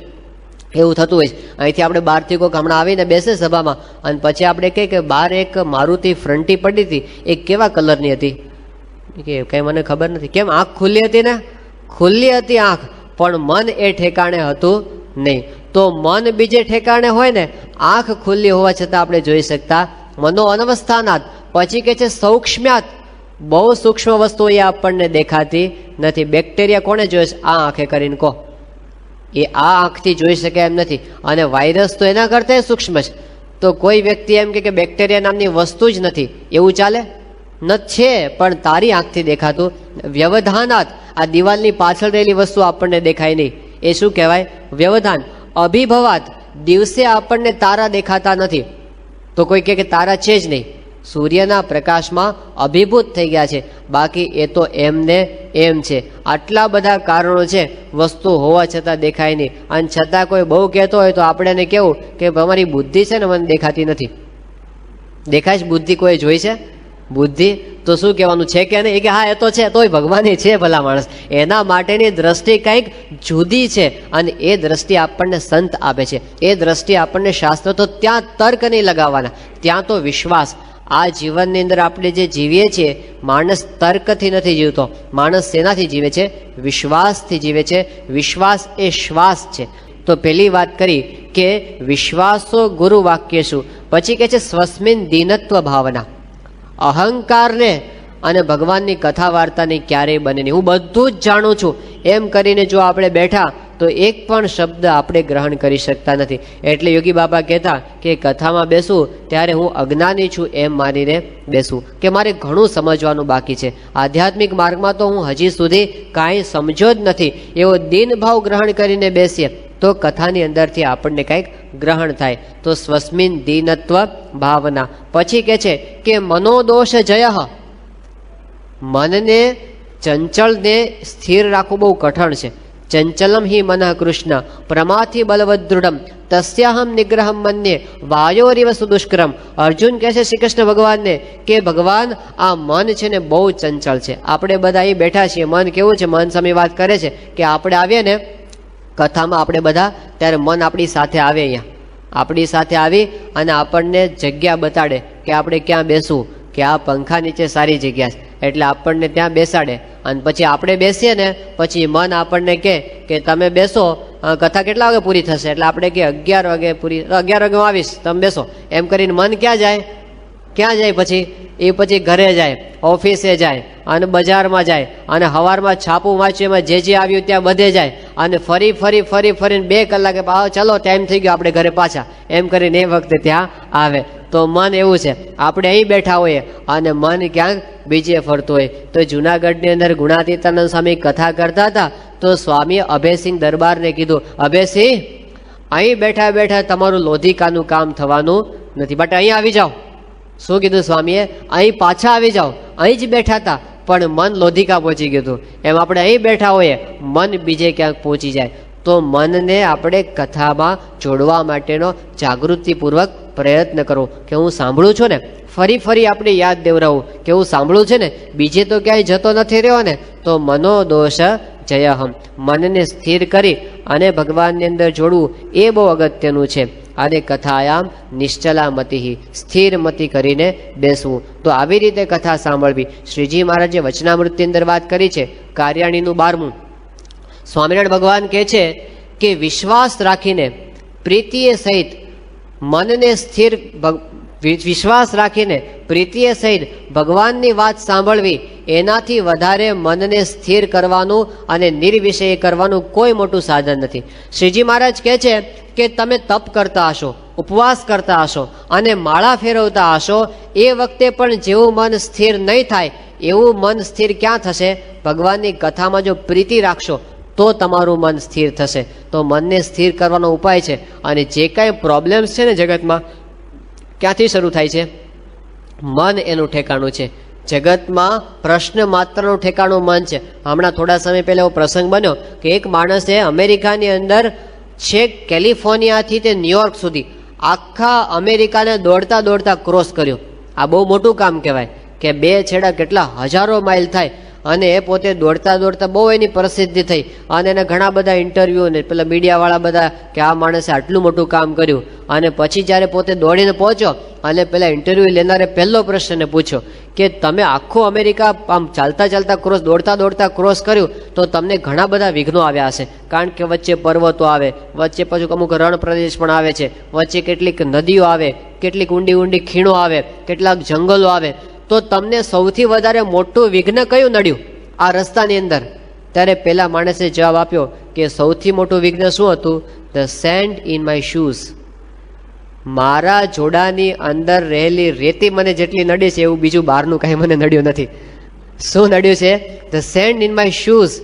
એવું થતું હોય છે. અહીંથી આપણે બહારથી કોઈક હમણાં આવીને બેસે સભામાં અને પછી આપણે કહીએ કે બહાર એક મારુતિ ફ્રન્ટી પડી હતી, એ કેવા કલરની હતી કે કંઈ મને ખબર નથી. કેમ? આંખ ખુલ્લી હતી ને? ખુલ્લી હતી આંખ, પણ મન એ ઠેકાણે હતું નહીં. તો મન બીજે ઠેકાણે હોય ને, આંખ ખુલ્લી હોવા છતાં આપણે જોઈ શકતા. મનો અનવસ્થાનાત, પછી કે છે સૌક્ષ્મ્યાત, બહુ સૂક્ષ્મ વસ્તુઓ એ આપણને દેખાતી નથી. બેક્ટેરિયા કોને જોઈશે? આ આંખે કરીને કહો. એ આ આંખથી જોઈ શકે એમ નથી. અને વાયરસ તો એના કરતાં સૂક્ષ્મ છે. તો કોઈ વ્યક્તિ એમ કે બેક્ટેરિયા નામની વસ્તુ જ નથી, એવું ચાલે? ન છે, પણ તારી આંખથી દેખાતું. વ્યવધાનાત, આ દિવાલની પાછળ રહેલી વસ્તુ આપણને દેખાય નહીં, એ શું કહેવાય? વ્યવધાન. અભિભવાત, દિવસે આપણને તારા દેખાતા નથી, તો કોઈ કહે કે તારા છે જ નહીં, સૂર્યના પ્રકાશમાં અભિભૂત થઈ ગયા છે, બાકી એ તો એમને એમ છે. આટલા બધા કારણો છે, વસ્તુ હોવા છતાં દેખાય નહીં. અને છતાં કોઈ બહુ કહેતો હોય તો આપણે એને કેવું કે અમારી બુદ્ધિ છે ને મને દેખાતી નથી. દેખાય છે બુદ્ધિ? કોઈ જોઈ છે બુદ્ધિ? તો શું કહેવાનું છે કે નહીં? કે હા એ તો છે, તોય ભગવાન છે ભલા માણસ. એના માટેની દ્રષ્ટિ કંઈક જુદી છે, અને એ દ્રષ્ટિ આપણને સંત આપે છે. એ દ્રષ્ટિ આપણને શાસ્ત્ર, તો ત્યાં તર્ક નહીં લગાવવાના, ત્યાં તો વિશ્વાસ. આ જીવનની અંદર આપણે જે જીવીએ છીએ, માણસ તર્કથી નથી જીવતો. માણસ શેનાથી જીવે છે? વિશ્વાસથી જીવે છે. વિશ્વાસ એ શ્વાસ છે. તો પહેલી વાત કરી કે વિશ્વાસો ગુરુ વાક્ય શું. પછી કહે છે સ્વસ્મિન દીનત્વ ભાવના. અહંકારને અને ભગવાનની કથા વાર્તાની ક્યારેય બને નહીં. હું બધું જ જાણું છું એમ કરીને જો આપણે બેઠા તો એક પણ શબ્દ આપણે ગ્રહણ કરી શકતા નથી. એટલે યોગી બાબા કહેતા કે કથામાં બેસું ત્યારે હું અજ્ઞાની છું એમ માનીને બેસું, કે મારે ઘણું સમજવાનું બાકી છે. આધ્યાત્મિક માર્ગમાં તો હું હજી સુધી કાંઈ સમજો જ નથી, એવો દીનભાવ ગ્રહણ કરીને બેસીએ તો કથાની અંદરથી આપણને કંઈક ગ્રહણ થાય. તો સ્વસ્મિન દીનત્વ ભાવના. પછી કહે છે કે મનોદોષ જય. મનને ચંચળને સ્થિર રાખવું બહુ કઠણ છે. ચંચલમ હિ મનઃ કૃષ્ણ પ્રમાથી બલવદૃઢમ તસ્યાહમ નિગ્રહમ મન્યે વાયોરિવ સુદુષ્કરમ. અર્જુન કહે છે શ્રી કૃષ્ણ ભગવાનને કે ભગવાન આ મન છે ને બહુ ચંચળ છે. આપણે બધા અહીં બેઠા છીએ, મન કેવું છે? મન સામે વાત કરે છે કે આપણે આવીએ ને કથામાં આપણે બધા, ત્યારે મન આપણી સાથે આવે, અહીંયા આપણી સાથે આવી અને આપણને જગ્યા બતાડે કે આપણે ક્યાં બેસવું, કે આ પંખા નીચે સારી જગ્યા છે, એટલે આપણને ત્યાં બેસાડે. અને પછી આપણે બેસીએ ને પછી મન આપણને કહે કે તમે બેસો, કથા કેટલા વાગે પૂરી થશે? એટલે આપણે કે 11 વાગે પૂરી, 11 વાગે હું આવીશ, તમે બેસો. એમ કરીને મન ક્યાં જાય? ક્યાં જાય? પછી એ પછી ઘરે જાય, ઓફિસે જાય, અને બજારમાં જાય, અને સવારમાં છાપું વાંચ્યું એમાં જે આવ્યું ત્યાં બધે જાય, અને ફરીને 2 કલાકે ચલો ટાઈમ થઈ ગયો આપણે ઘરે પાછા, એમ કરીને એ વખતે ત્યાં આવે. તો મન એવું છે, આપણે અહીં બેઠા હોઈએ અને મન ક્યાંક બીજે ફરતું હોય. તો જુનાગઢની અંદર ગુણાતીતાનંદ સ્વામી કથા કરતા હતા, તો સ્વામીએ અભયસિંહ દરબારને કીધું, અભયસિંહ અહીં બેઠા બેઠા તમારું લોધિકાનું કામ થવાનું નથી, બટ અહીં આવી જાઓ. શું કીધું સ્વામીએ? અહીં પાછા આવી જાઓ. અહીં જ બેઠા હતા પણ મન લોધિકા પહોંચી ગયું હતું. એમ આપણે અહીં બેઠા હોઈએ, મન બીજે ક્યાંક પહોંચી જાય. તો મનને આપણે કથામાં જોડવા માટેનો જાગૃતિપૂર્વક પ્રયત્ન કરવો, કે હું સાંભળું છું ને, ફરી આપણે યાદ દેવરાવું કે હું સાંભળું છે ને, બીજે તો ક્યાંય જતો નથી રહ્યો ને. તો મનોદોષ જયહમ. મનને સ્થિર કરી અને ભગવાનની અંદર જોડવું એ બહુ અગત્યનું છે. અને કથાયામ નિશ્ચલા મતિ, સ્થિર મતિ કરીને બેસવું. તો આવી રીતે કથા સાંભળવી. શ્રીજી મહારાજે વચનામૃતની અંદર વાત કરી છે, કાર્યાણીનું 12મું. સ્વામિનારાયણ ભગવાન કહે છે કે વિશ્વાસ રાખીને પ્રીતિએ સહિત મનને સ્થિર, વિશ્વાસ રાખીને પ્રીતિએ સહિત ભગવાનની વાત સાંભળવી, એનાથી વધારે મનને સ્થિર કરવાનું અને નિર્વિષય કરવાનું કોઈ મોટું સાધન નથી. શ્રીજી મહારાજ કહે છે કે તમે તપ કરતા હશો, ઉપવાસ કરતા હશો અને માળા ફેરવતા હશો, એ વખતે પણ જેવું મન સ્થિર નહીં થાય એવું મન સ્થિર ક્યાં થશે? ભગવાનની કથામાં જો પ્રીતિ રાખશો તો તમારું મન સ્થિર થશે. તો મનને સ્થિર કરવાનો ઉપાય છે. અને જે કાંઈ પ્રોબ્લેમ્સ છે ને જગતમાં, ક્યાંથી શરૂ થાય છે? મન એનું ઠેકાણું છે. જગતમાં પ્રશ્ન માત્રનું ઠેકાણું મન છે. હમણાં થોડા સમય પહેલા એવો પ્રસંગ બન્યો કે એક માણસે અમેરિકાની અંદર છેક કેલિફોર્નિયાથી તે ન્યુયોર્ક સુધી આખા અમેરિકાને દોડતા દોડતા ક્રોસ કર્યો. આ બહુ મોટું કામ કહેવાય કે 2 છેડા કેટલા હજારો માઇલ થાય. અને એ પોતે દોડતા દોડતા બહુ એની પ્રસિદ્ધિ થઈ, અને એને ઘણા બધા ઇન્ટરવ્યૂ ને પેલા મીડિયાવાળા બધા કે આ માણસે આટલું મોટું કામ કર્યું. અને પછી જ્યારે પોતે દોડીને પહોંચ્યો અને પેલા ઇન્ટરવ્યૂ લેનારે પહેલો પ્રશ્ન પૂછ્યો કે તમે આખું અમેરિકા આમ ચાલતા ચાલતા ક્રોસ, દોડતા દોડતા ક્રોસ કર્યું, તો તમને ઘણા બધા વિઘ્નો આવ્યા હશે, કારણ કે વચ્ચે પર્વતો આવે, વચ્ચે પાછું અમુક રણ પ્રદેશ પણ આવે છે, વચ્ચે કેટલીક નદીઓ આવે, કેટલીક ઊંડી ઊંડી ખીણો આવે, કેટલાક જંગલો આવે. તો તમને સૌથી વધારે મોટું વિઘ્ન કયું નડ્યું આ રસ્તાની અંદર? ત્યારે પેલા માણસે જવાબ આપ્યો કે સૌથી મોટું વિઘ્ન શું હતું? The sand in my shoes. મારા જોડાની અંદર રહેલી રેતી મને જેટલી નડી છે એવું બીજું બહારનું કાંઈ મને નડ્યું નથી. શું નડ્યું છે? The sand in my shoes.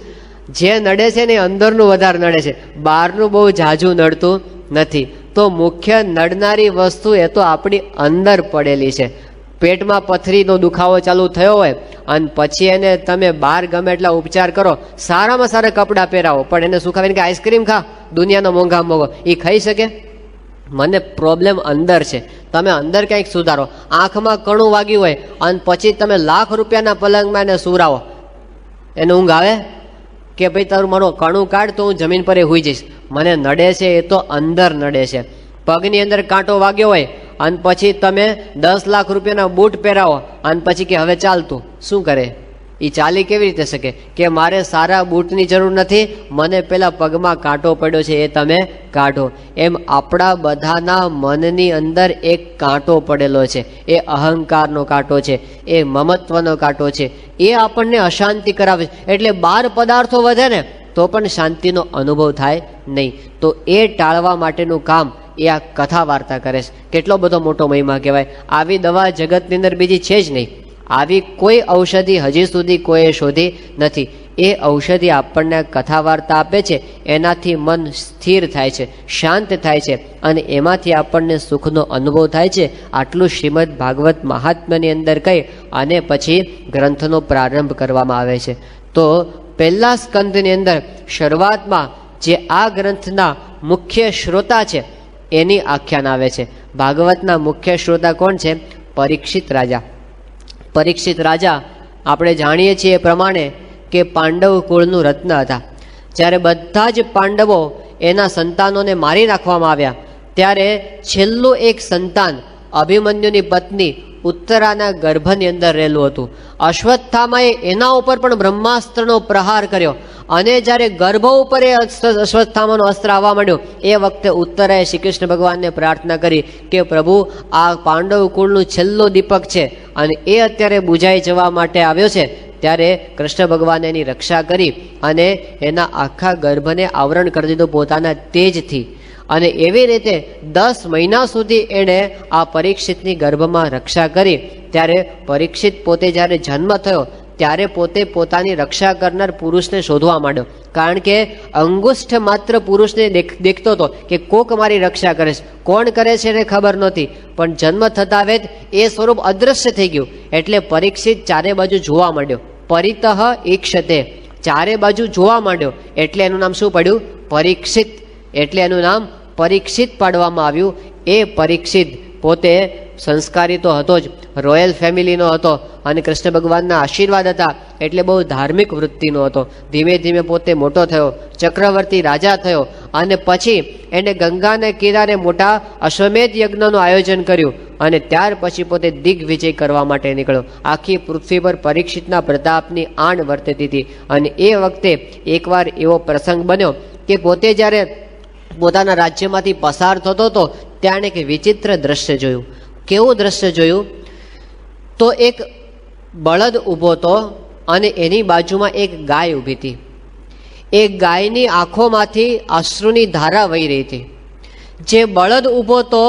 જે નડે છે ને અંદરનું વધારે નડે છે, બહારનું બહુ ઝાઝું નડતું નથી. તો મુખ્ય નડનારી વસ્તુ એ તો આપણી અંદર પડેલી છે. પેટમાં પથરીનો દુખાવો ચાલુ થયો હોય અને પછી એને તમે બહાર ગમે એટલા ઉપચાર કરો, સારામાં સારા કપડાં પહેરાવો, પણ એને સુખાવીને કે આઈસ્ક્રીમ ખા, દુનિયાનો મોંઘા મોંઘો, એ ખાઈ શકે? મને પ્રોબ્લેમ અંદર છે. તમે અંદર કંઈક સુધારો. આંખમાં કણું વાગ્યું હોય અને પછી તમે લાખ રૂપિયાના પલંગમાં એને સુરાવો, એને ઊંઘ આવે કે ભાઈ તારું મારો કણું કાઢ તો હું જમીન પર હુઈ જઈશ? મને નડે છે એ તો અંદર નડે છે. પગની અંદર કાંટો વાગ્યો હોય અને પછી તમે 10 લાખ રૂપિયાના બૂટ પહેરાવો અને પછી કે હવે ચાલતું, શું કરે? એ ચાલી કેવી રીતે શકે? કે મારે સારા બૂટની જરૂર નથી, મને પેલા પગમાં કાંટો પડ્યો છે એ તમે કાઢો. એમ આપણા બધાના મનની અંદર એક કાંટો પડેલો છે. એ અહંકારનો કાંટો છે, એ મમત્વનો કાંટો છે. એ આપણને અશાંતિ કરાવે છે. એટલે 12 પદાર્થો વધે ને તો પણ શાંતિનો અનુભવ થાય નહીં. તો એ ટાળવા માટેનું કામ એ આ કથા વાર્તા કરે છે. કેટલો બધો મોટો મહિમા કહેવાય. આવી દવા જગતની અંદર બીજી છે જ નહીં. આવી કોઈ ઔષધિ હજી સુધી કોઈએ શોધી નથી. એ ઔષધિ આપણને કથા વાર્તા આપે છે, એનાથી મન સ્થિર થાય છે, શાંત થાય છે અને એમાંથી આપણને સુખનો અનુભવ થાય છે. આટલું શ્રીમદ ભાગવત મહાત્મ્યની અંદર કહી અને પછી ગ્રંથનો પ્રારંભ કરવામાં આવે છે. તો પહેલા સ્કંદની અંદર શરૂઆતમાં જે આ ગ્રંથના મુખ્ય શ્રોતા છે એની આખ્યાન આવે છે. ભાગવતના મુખ્ય શ્રોતા કોણ છે? પરીક્ષિત રાજા. પરીક્ષિત રાજા આપણે જાણીએ છીએ એ પ્રમાણે કે પાંડવ કુળનું રત્ન હતા. જ્યારે બધા જ પાંડવો એના સંતાનોને મારી નાખવામાં આવ્યા ત્યારે છેલ્લું એક સંતાન અભિમન્યુની પત્ની ઉત્તરાના ગર્ભની અંદર રહેલું હતું. અશ્વત્થામાએ એના ઉપર પણ બ્રહ્માસ્ત્રનો પ્રહાર કર્યો અને જ્યારે ગર્ભ ઉપર એ અશ્વત્થામાનો અસ્ત્ર આવવા માંડ્યો એ વખતે ઉત્તરાએ શ્રી કૃષ્ણ ભગવાનને પ્રાર્થના કરી કે પ્રભુ, આ પાંડવ કુળનું છેલ્લો દીપક છે અને એ અત્યારે બુઝાઈ જવા માટે આવ્યો છે. ત્યારે કૃષ્ણ ભગવાને એની રક્ષા કરી અને એના આખા ગર્ભને આવરણ કરી દીધું પોતાના તેજથી. અને એવી રીતે 10 મહિના સુધી એણે આ પરીક્ષિતની ગર્ભમાં રક્ષા કરી. ત્યારે પરીક્ષિત પોતે જ્યારે જન્મ થયો ત્યારે પોતે પોતાની રક્ષા કરનાર પુરુષને શોધવા માંડ્યો. કારણ કે અંગુષ્ઠ માત્ર પુરુષને દેખતો હતો કે કોક મારી રક્ષા કરે છે, કોણ કરે છે એને ખબર નહોતી. પણ જન્મ થતા વેદ એ સ્વરૂપ અદૃશ્ય થઈ ગયું. એટલે પરીક્ષિત ચારે બાજુ જોવા માંડ્યો. પરિતઃ ઈક્ષતે, ચારે બાજુ જોવા માંડ્યો એટલે એનું નામ શું પડ્યું? પરીક્ષિત. એટલે એનું નામ પરીક્ષિત પાડવામાં આવ્યું. એ પરીક્ષિત પોતે સંસ્કારી તો હતો જ, રોયલ ફેમિલીનો હતો અને કૃષ્ણ ભગવાનના આશીર્વાદ હતા એટલે બહુ ધાર્મિક વૃત્તિનો હતો. ધીમે ધીમે પોતે મોટો થયો, ચક્રવર્તી રાજા થયો અને પછી એને ગંગાને કિનારે મોટા અશ્વમેધ યજ્ઞનું આયોજન કર્યું અને ત્યાર પછી પોતે દિગ્વિજય કરવા માટે નીકળ્યો. આખી પૃથ્વી પર પરીક્ષિતના પ્રતાપની આણ વર્તતી હતી. અને એ વખતે એકવાર એવો પ્રસંગ બન્યો કે પોતે જ્યારે પોતાના રાજ્યમાંથી પસાર થતો હતો ત્યાં એક વિચિત્ર દ્રશ્ય જોયું. કેવું દ્રશ્ય જોયું? તો એક બળદ ઊભો હતો અને એની બાજુમાં એક ગાય ઊભી હતી. એ ગાયની આંખોમાંથી અશ્રુની ધારા વહી રહી હતી. જે બળદ ઊભો હતો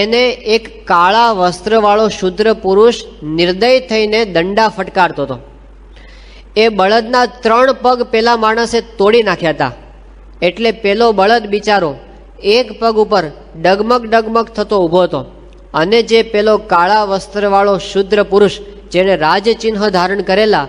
એને એક કાળા વસ્ત્રવાળો શુદ્ર પુરુષ નિર્દય થઈને દંડા ફટકારતો હતો. એ બળદના 3 પગ પેલા માણસે તોડી નાખ્યા હતા. એટલે પેલો બળદ બિચારો એક પગ ઉપર ડગમગ ડગમગ થતો ઊભો હતો અને જે પેલો કાળા વસ્ત્રવાળો શુદ્ર પુરુષ જેણે રાજચિહ્ન ધારણ કરેલા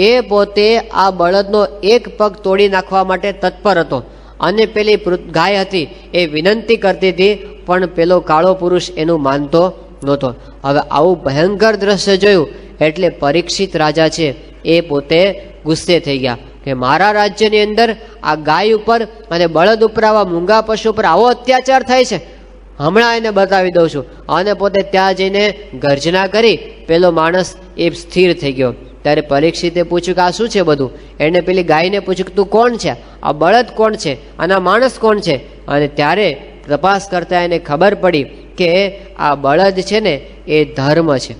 એ પોતે આ બળદનો એક પગ તોડી નાખવા માટે તત્પર હતો. અને પેલી ગાય હતી એ વિનંતી કરતી હતી પણ પેલો કાળો પુરુષ એનું માનતો નહોતો. હવે આવું ભયંકર દ્રશ્ય જોયું એટલે પરીક્ષિત રાજા છે એ પોતે ગુસ્સે થઈ ગયા કે મારા રાજ્યની અંદર આ ગાય ઉપર અને બળદ ઉપર આવા મૂંગા પશુ ઉપર આવો અત્યાચાર થાય છે, હમણાં એને બતાવી દઉં છું. અને પોતે ત્યાં જઈને ગર્જના કરી પેલો માણસ એ સ્થિર થઈ ગયો. ત્યારે પરીક્ષિતે પૂછ્યું કે આ શું છે બધું? એને પેલી ગાયને પૂછ્યું કે તું કોણ છે, આ બળદ કોણ છે, અને આ માણસ કોણ છે? અને ત્યારે તપાસ કરતા એને ખબર પડી કે આ બળદ છે ને એ ધર્મ છે.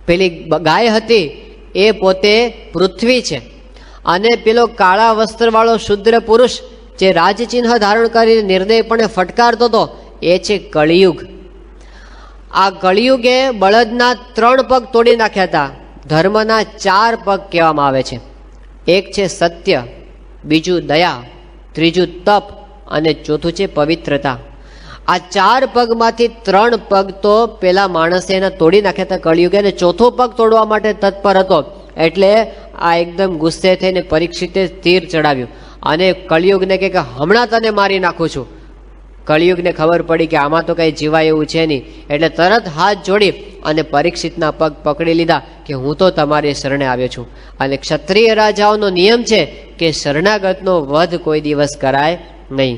પેલી ગાય હતી એ પોતે પૃથ્વી છે અને પેલો કાળા વસ્ત્રવાળો શુદ્ર પુરુષ જે રાજચિહ્ન ધારણ કરીને નિર્દયપણે ફટકારતો હતો એ છે કળિયુગ. આ કળિયુગે બળદના 3 પગ તોડી નાખ્યા હતા. ધર્મના 4 પગ કહેવામાં આવે છે. એક છે સત્ય, બીજું દયા, ત્રીજું તપ અને ચોથું છે પવિત્રતા. આ 4 પગમાંથી 3 પગ તો પેલા માણસે એના તોડી નાખ્યા હતા કળિયુગે, અને ચોથો પગ તોડવા માટે તત્પર હતો. એટલે આ એકદમ ગુસ્સે થઈને પરીક્ષિતે તીર ચડાવ્યું અને કળિયુગને કહે કે હમણાં તને મારી નાખું છું. કળિયુગને ખબર પડી કે આમાં તો કંઈ જીવાય એવું છે નહીં, એટલે તરત હાથ જોડી અને પરીક્ષિતના પગ પકડી લીધા કે હું તો તમારી શરણે આવ્યો છું. અને ક્ષત્રિય રાજાઓનો નિયમ છે કે શરણાગતનો વધ કોઈ દિવસ કરાય નહીં.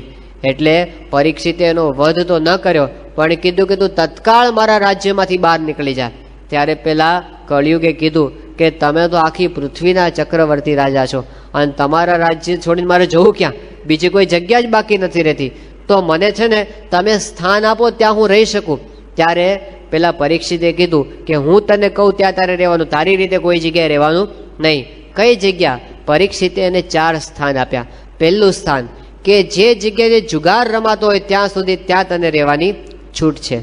એટલે પરીક્ષિતે એનો વધ તો ન કર્યો, પણ કીધું કે તું તત્કાળ મારા રાજ્યમાંથી બહાર નીકળી જા. ત્યારે પેલા કળિયુગે કીધું કે તમે તો આખી પૃથ્વીના ચક્રવર્તી રાજા છો અને તમારા રાજ્ય છોડીને મારે જવું ક્યાં? બીજી કોઈ જગ્યા જ બાકી નથી રહેતી. તો મને છે ને તમે સ્થાન આપો ત્યાં હું રહી શકું. ત્યારે પેલા પરીક્ષિતે કીધું કે હું તને કહું ત્યાં તારે રહેવાનું, તારી રીતે કોઈ જગ્યાએ રહેવાનું નહીં. કઈ જગ્યા? પરીક્ષિતે એને 4 સ્થાન આપ્યા. પહેલું સ્થાન કે જે જગ્યાએ જુગાર રમાતો હોય ત્યાં સુધી ત્યાં તને રહેવાની છૂટ છે.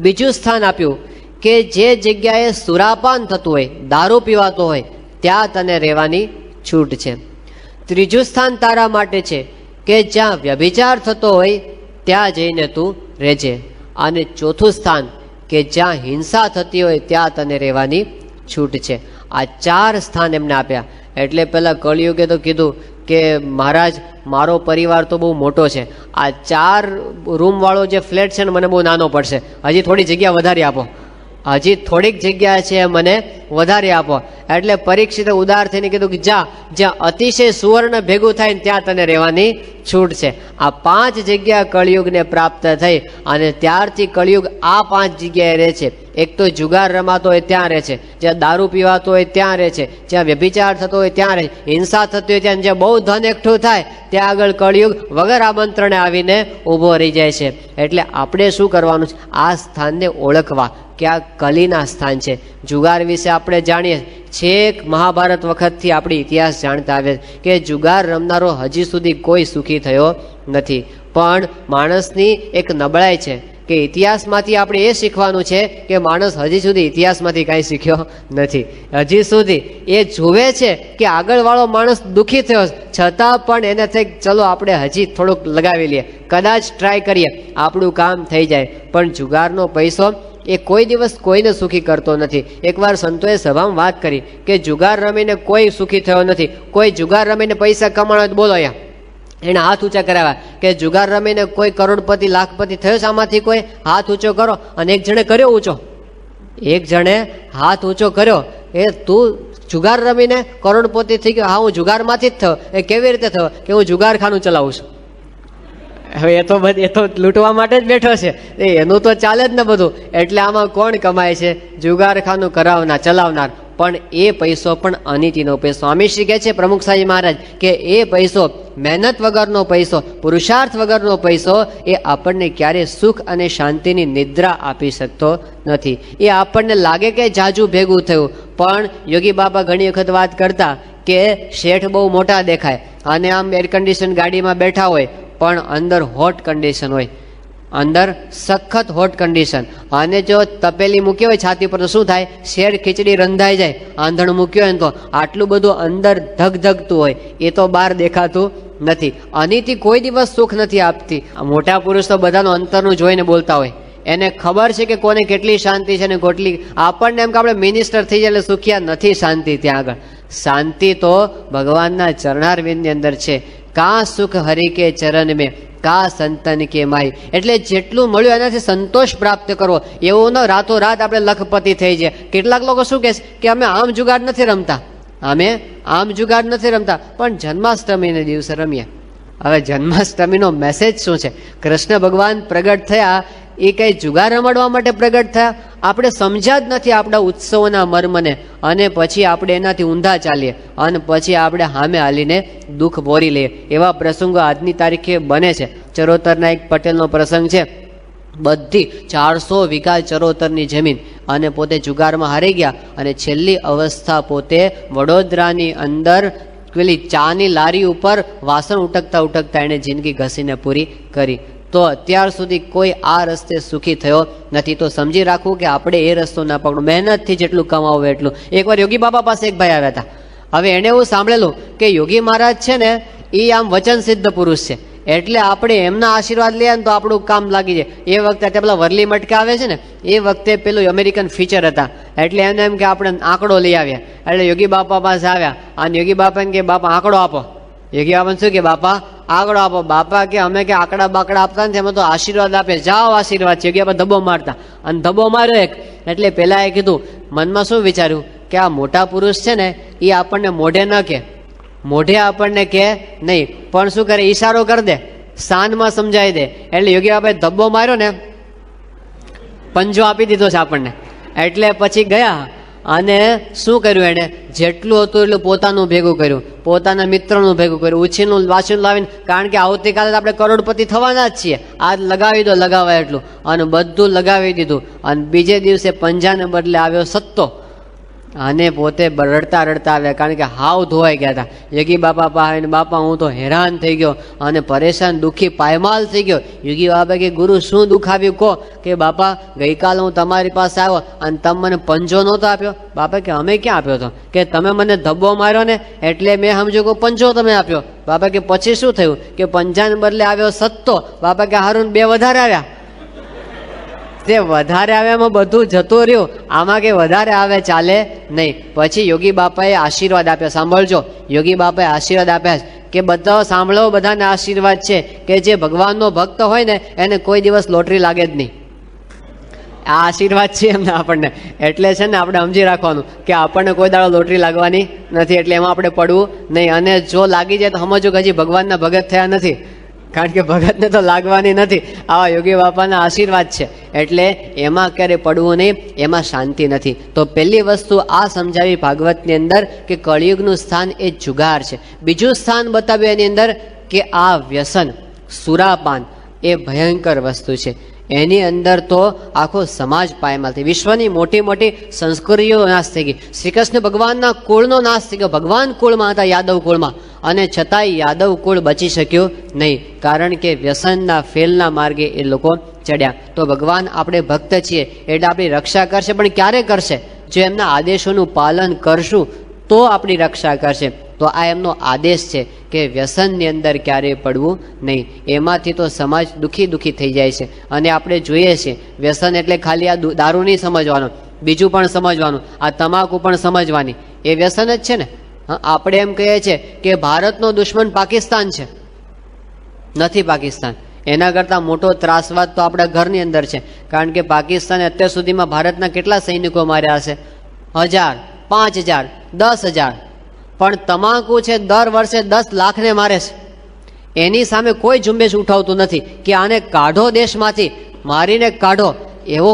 બીજું સ્થાન આપ્યું કે જે જગ્યાએ સુરાપાન થતું હોય, દારૂ પીવાતો હોય ત્યાં તને રહેવાની છૂટ છે. ત્રીજું સ્થાન તારા માટે છે કે જ્યાં વ્યભિચાર થતો હોય ત્યાં જઈને તું રહેજે. અને ચોથું સ્થાન કે જ્યાં હિંસા થતી હોય ત્યાં તને રહેવાની છૂટ છે. આ 4 સ્થાન એમને આપ્યા. એટલે પેલા કળિયુગે તો કીધું કે મહારાજ મારો પરિવાર તો બહુ મોટો છે, આ 4 રૂમવાળો જે ફ્લેટ છે ને મને બહુ નાનો પડશે, હજી થોડી જગ્યા વધારી આપો, હજી થોડીક જગ્યા છે મને વધારે આપો. એટલે પરીક્ષિતે ઉદાર થઈને કીધું કે જા, જ્યાં અતિશય સુવર્ણ ભેગું થાય ને ત્યાં તને રહેવાની છૂટ છે. આ 5 જગ્યા કળિયુગને પ્રાપ્ત થઈ અને ત્યારથી કળિયુગ આ 5 જગ્યાએ રહે છે. એક તો જુગાર રમાતો હોય ત્યાં રહે છે, જ્યાં દારૂ પીવાતો હોય ત્યાં રહે છે, જ્યાં વ્યભિચાર થતો હોય ત્યાં રહે, હિંસા થતી હોય ત્યાં, જ્યાં બહુ ધન એકઠું થાય ત્યાં આગળ કળિયુગ વગર આમંત્રણે આવીને ઊભો રહી જાય છે. એટલે આપણે શું કરવાનું છે? આ સ્થાનને ઓળખવા કે આ કલીના સ્થાન છે. જુગાર વિશે આપણે જાણીએ, છેક મહાભારત વખતથી આપણી ઇતિહાસ જાણતા આવે કે જુગાર રમનારો હજી સુધી કોઈ સુખી થયો નથી. પણ માણસની એક નબળાઈ છે કે ઇતિહાસમાંથી આપણે એ શીખવાનું છે કે માણસ હજી સુધી ઇતિહાસમાંથી કાંઈ શીખ્યો નથી. હજી સુધી એ જુએ છે કે આગળવાળો માણસ દુઃખી થયો, છતાં પણ એને થઈ ચલો આપણે હજી થોડુંક લગાવી લઈએ, કદાચ ટ્રાય કરીએ, આપણું કામ થઈ જાય. પણ જુગારનો પૈસો એ કોઈ દિવસ કોઈને સુખી કરતો નથી. એકવાર સંતોએ સભામાં વાત કરી કે જુગાર રમીને કોઈ સુખી થયો નથી. કોઈ જુગાર રમીને પૈસા કમાણો તો બોલો અહીંયા. એને હાથ ઊંચા કરાવ્યા કે જુગાર રમીને કોઈ કરોડપતિ લાખપતિ થયો છે આમાંથી? કોઈ હાથ ઊંચો કરો. અને એક જણે કર્યો ઊંચો, એક જણે હાથ ઊંચો કર્યો, એ તું જુગાર રમીને કરોડપતિ થઈ ગયો? હા, હું જુગારમાંથી જ થયો. એ કેવી રીતે થયો? કે હું જુગારખાનું ચલાવું છું. હવે એ તો લૂંટવા માટે જ બેઠો છે, એનું તો ચાલે જ ને બધું. એટલે આમાં કોણ કમાય છે? જુગારખાનું કરાવનાર, ચલાવનાર. પણ એ પૈસો પણ અનિતિનો પૈસો. સ્વામીશ્રી કહે છે પ્રમુખ સાહેબ મહારાજ કે એ પૈસો મહેનત વગરનો પૈસો, પુરુષાર્થ વગરનો પૈસો એ આપણને ક્યારે સુખ અને શાંતિની નિદ્રા આપી શકતો નથી. એ આપણને લાગે કે જાજુ ભેગું થયું, પણ યોગી બાબા ઘણી વખત વાત કરતા કે શેઠ બહુ મોટા દેખાય અને આમ એર કન્ડિશન ગાડીમાં બેઠા હોય પણ અંદર હોટ કન્ડિશન હોય, અંદર સખત હોટ કન્ડિશન. અને જો તપેલી મૂકી હોય છાતી પર તો શું થાય? શેર ખીચડી રંધાઈ જાય. આંધણ મૂક્યો હોય ને તો આટલું બધું અંદર ધગધગતું હોય, એ તો બહાર દેખાતું નથી. અનિતિ કોઈ દિવસ સુખ નથી આપતી. મોટા પુરુષ તો બધાનું અંતરનું જોઈને બોલતા હોય, એને ખબર છે કે કોને કેટલી શાંતિ છે ને કેટલી. આપણને એમ કે આપણે મિનિસ્ટર થઈ જાય એટલે સુખિયા નથી. શાંતિ ત્યાં આગળ, શાંતિ તો ભગવાનના ચરણારવિંદની અંદર છે. કા સુખ હરિ કે ચરણ મેં, કા સંતન કે માય. એટલે જેટલું મળ્યું એનાથી સંતોષ પ્રાપ્ત કરવો. એવું ન રાતોરાત આપણે લખપતિ થઈ જાય. કેટલાક લોકો શું કહે છે કે અમે આમ જુગાર નથી રમતા, અમે આમ જુગાર નથી રમતા, પણ જન્માષ્ટમીને દિવસે રમીએ. હવે જન્માષ્ટમીનો મેસેજ શું છે? કૃષ્ણ ભગવાન પ્રગટ થયા એ કઈ જુગાર રમાડવા માટે પ્રગટ થયા? આપણે સમજ્યા જ નથી આપણા ઉત્સવોના મર્મને, અને પછી આપણે એનાથી ઊંધા ચાલીએ અને પછી આપણે સામે હાલીને દુઃખ બોરી લઈએ. એવા પ્રસંગો આજની તારીખે બને છે. ચરોતરના એક પટેલનો પ્રસંગ છે, બધી 400 વીઘા ચરોતરની જમીન, અને પોતે જુગારમાં હારી ગયા અને છેલ્લી અવસ્થા પોતે વડોદરાની અંદર પેલી ચાની લારી ઉપર વાસણ ઉટકતા ઉટકતા એણે જિંદગી ઘસીને પૂરી કરી. તો અત્યાર સુધી કોઈ આ રસ્તે સુખી થયો નથી. તો સમજી રાખવું કે આપણે એ રસ્તો ના પકડો. મહેનતથી જેટલું કમાવું એટલું. એકવાર યોગી બાબા પાસે એક ભાઈ આવ્યા હતા. હવે એણે એવું સાંભળેલું કે યોગી મહારાજ છે ને એ આમ વચન સિદ્ધ પુરુષ છે, એટલે આપણે એમના આશીર્વાદ લઈએ ને તો આપણું કામ લાગી જાય. એ વખતે પેલા વરલી મટકા આવે છે ને, એ વખતે પેલું અમેરિકન ફીચર હતા, એટલે એમને એમ કે આપણે આંકડો લઈ આવ્યા. એટલે યોગી બાપા પાસે આવ્યા અને યોગી બાપાને કે બાપા આંકડો આપો. યોગી બાપાને શું કે બાપા આંકડો આપો. બાપા કે અમે કે આંકડા બાકડા આપતા ને એમાં તો આશીર્વાદ આપે, જાઓ આશીર્વાદ છે. યોગી બાપા ધબ્બો મારતા અને ધબ્બો માર્યો એક. એટલે પેલા એ કીધું, મનમાં શું વિચાર્યું કે આ મોટા પુરુષ છે ને એ આપણને મોઢે ન કે, મોઢે આપણને કે નહીં, પણ શું કરે ઈશારો કરી દે, સાનમાં સમજાવી દે. એટલે યોગી બાબાએ ધબ્બો માર્યો ને, પંજો આપી દીધો છે આપણને. એટલે પછી ગયા અને શું કર્યું એણે, જેટલું હતું એટલું પોતાનું ભેગું કર્યું, પોતાના મિત્રોનું ભેગું કર્યું, ઉછીનું વાછીનું લાવીને, કારણ કે આવતીકાલે આપણે કરોડપતિ થવાના જ છીએ, આજ લગાવી દો લગાવાય એટલું, અને બધું લગાવી દીધું. અને બીજે દિવસે પંજાને બદલે આવ્યો સત્તો, અને પોતે રડતા રડતા આવ્યા, કારણ કે હાવ ધોવાઈ ગયા હતા. યોગી બાપા પાસે, બાપા હું તો હેરાન થઈ ગયો અને પરેશાન દુઃખી પાયમાલ થઈ ગયો. યોગી બાપા કે ગુરુ શું દુઃખ આવ્યું કહો. કે બાપા ગઈકાલે હું તમારી પાસે આવ્યો અને તમે મને પંજો નહોતો આપ્યો. બાપા કે અમે ક્યાં આપ્યો હતો? કે તમે મને ધબ્બો માર્યો ને એટલે મેં સમજો કે પંજો તમે આપ્યો. બાપા કે પછી શું થયું? કે પંજાને બદલે આવ્યો સત્તો. બાપા કે હારું બે વધારે આવ્યા. તે વધારે આવે એમાં બધું જતું રહ્યું, આમાં કે વધારે આવે ચાલે નહીં. પછી યોગી બાપાએ આશીર્વાદ આપ્યા. સાંભળજો, યોગી બાપાએ આશીર્વાદ આપ્યા કે બધા સાંભળો, બધાને આશીર્વાદ છે કે જે ભગવાનનો ભક્ત હોય ને એને કોઈ દિવસ લોટરી લાગે જ નહીં. આ આશીર્વાદ છે એમને આપણને. એટલે છે ને આપણે સમજી રાખવાનું કે આપણને કોઈ દાડો લોટરી લાગવાની નથી, એટલે એમાં આપણે પડવું નહીં. અને જો લાગી જાય તો સમજો કે હજી ભગવાનના ભગત થયા નથી, કારણ કે ભગતને તો લાગવાની નથી. આવા યોગી બાપાના આશીર્વાદ છે, એટલે એમાં ક્યારે પડવું નહીં, એમાં શાંતિ નથી. તો પહેલી વસ્તુ આ સમજાવી ભાગવતની અંદર કે કળિયુગનું સ્થાન એ જુગાર છે. બીજું સ્થાન બતાવ્યું એની અંદર કે આ વ્યસન સુરાપાન એ ભયંકર વસ્તુ છે. એની અંદર તો આખો સમાજ પાયમાલ થઈ, વિશ્વની મોટી મોટી સંસ્કૃતિઓ નાશ થઈ ગઈ. શ્રી કૃષ્ણ ભગવાનના કુળનો નાશ થઈ ગયો. ભગવાન કુળમાં હતા, યાદવ કુળમાં, અને છતાંય યાદવ કુળ બચી શક્યું નહીં, કારણ કે વ્યસનના ફેલના માર્ગે એ લોકો ચડ્યા. તો ભગવાન આપણે ભક્ત છીએ એટલે આપણી રક્ષા કરશે, પણ ક્યારે કરશે? જો એમના આદેશોનું પાલન કરશું તો આપણી રક્ષા કરશે. તો આ એમનો આદેશ છે કે વ્યસનની અંદર ક્યારેય પડવું નહીં. એમાંથી તો સમાજ દુઃખી થઈ જાય છે. અને આપણે જોઈએ છીએ વ્યસન એટલે ખાલી આ દારૂ નહીં સમજવાનું, બીજું પણ સમજવાનું, આ તમાકુ પણ સમજવાની, એ વ્યસન જ છે ને. આપણે એમ કહીએ છીએ કે ભારતનો દુશ્મન પાકિસ્તાન છે, નથી પાકિસ્તાન. એના કરતાં મોટો ત્રાસવાદ તો આપણા ઘરની અંદર છે, કારણ કે પાકિસ્તાને અત્યાર સુધીમાં ભારતના કેટલા સૈનિકો માર્યા હશે? 1000, 5000, 10,000. પણ તમાકુ છે દર વર્ષે 10 લાખને મારે છે. એની સામે કોઈ ઝુંબેશ ઉઠાવતું નથી કે આને કાઢો દેશમાંથી, મારીને કાઢો, એવો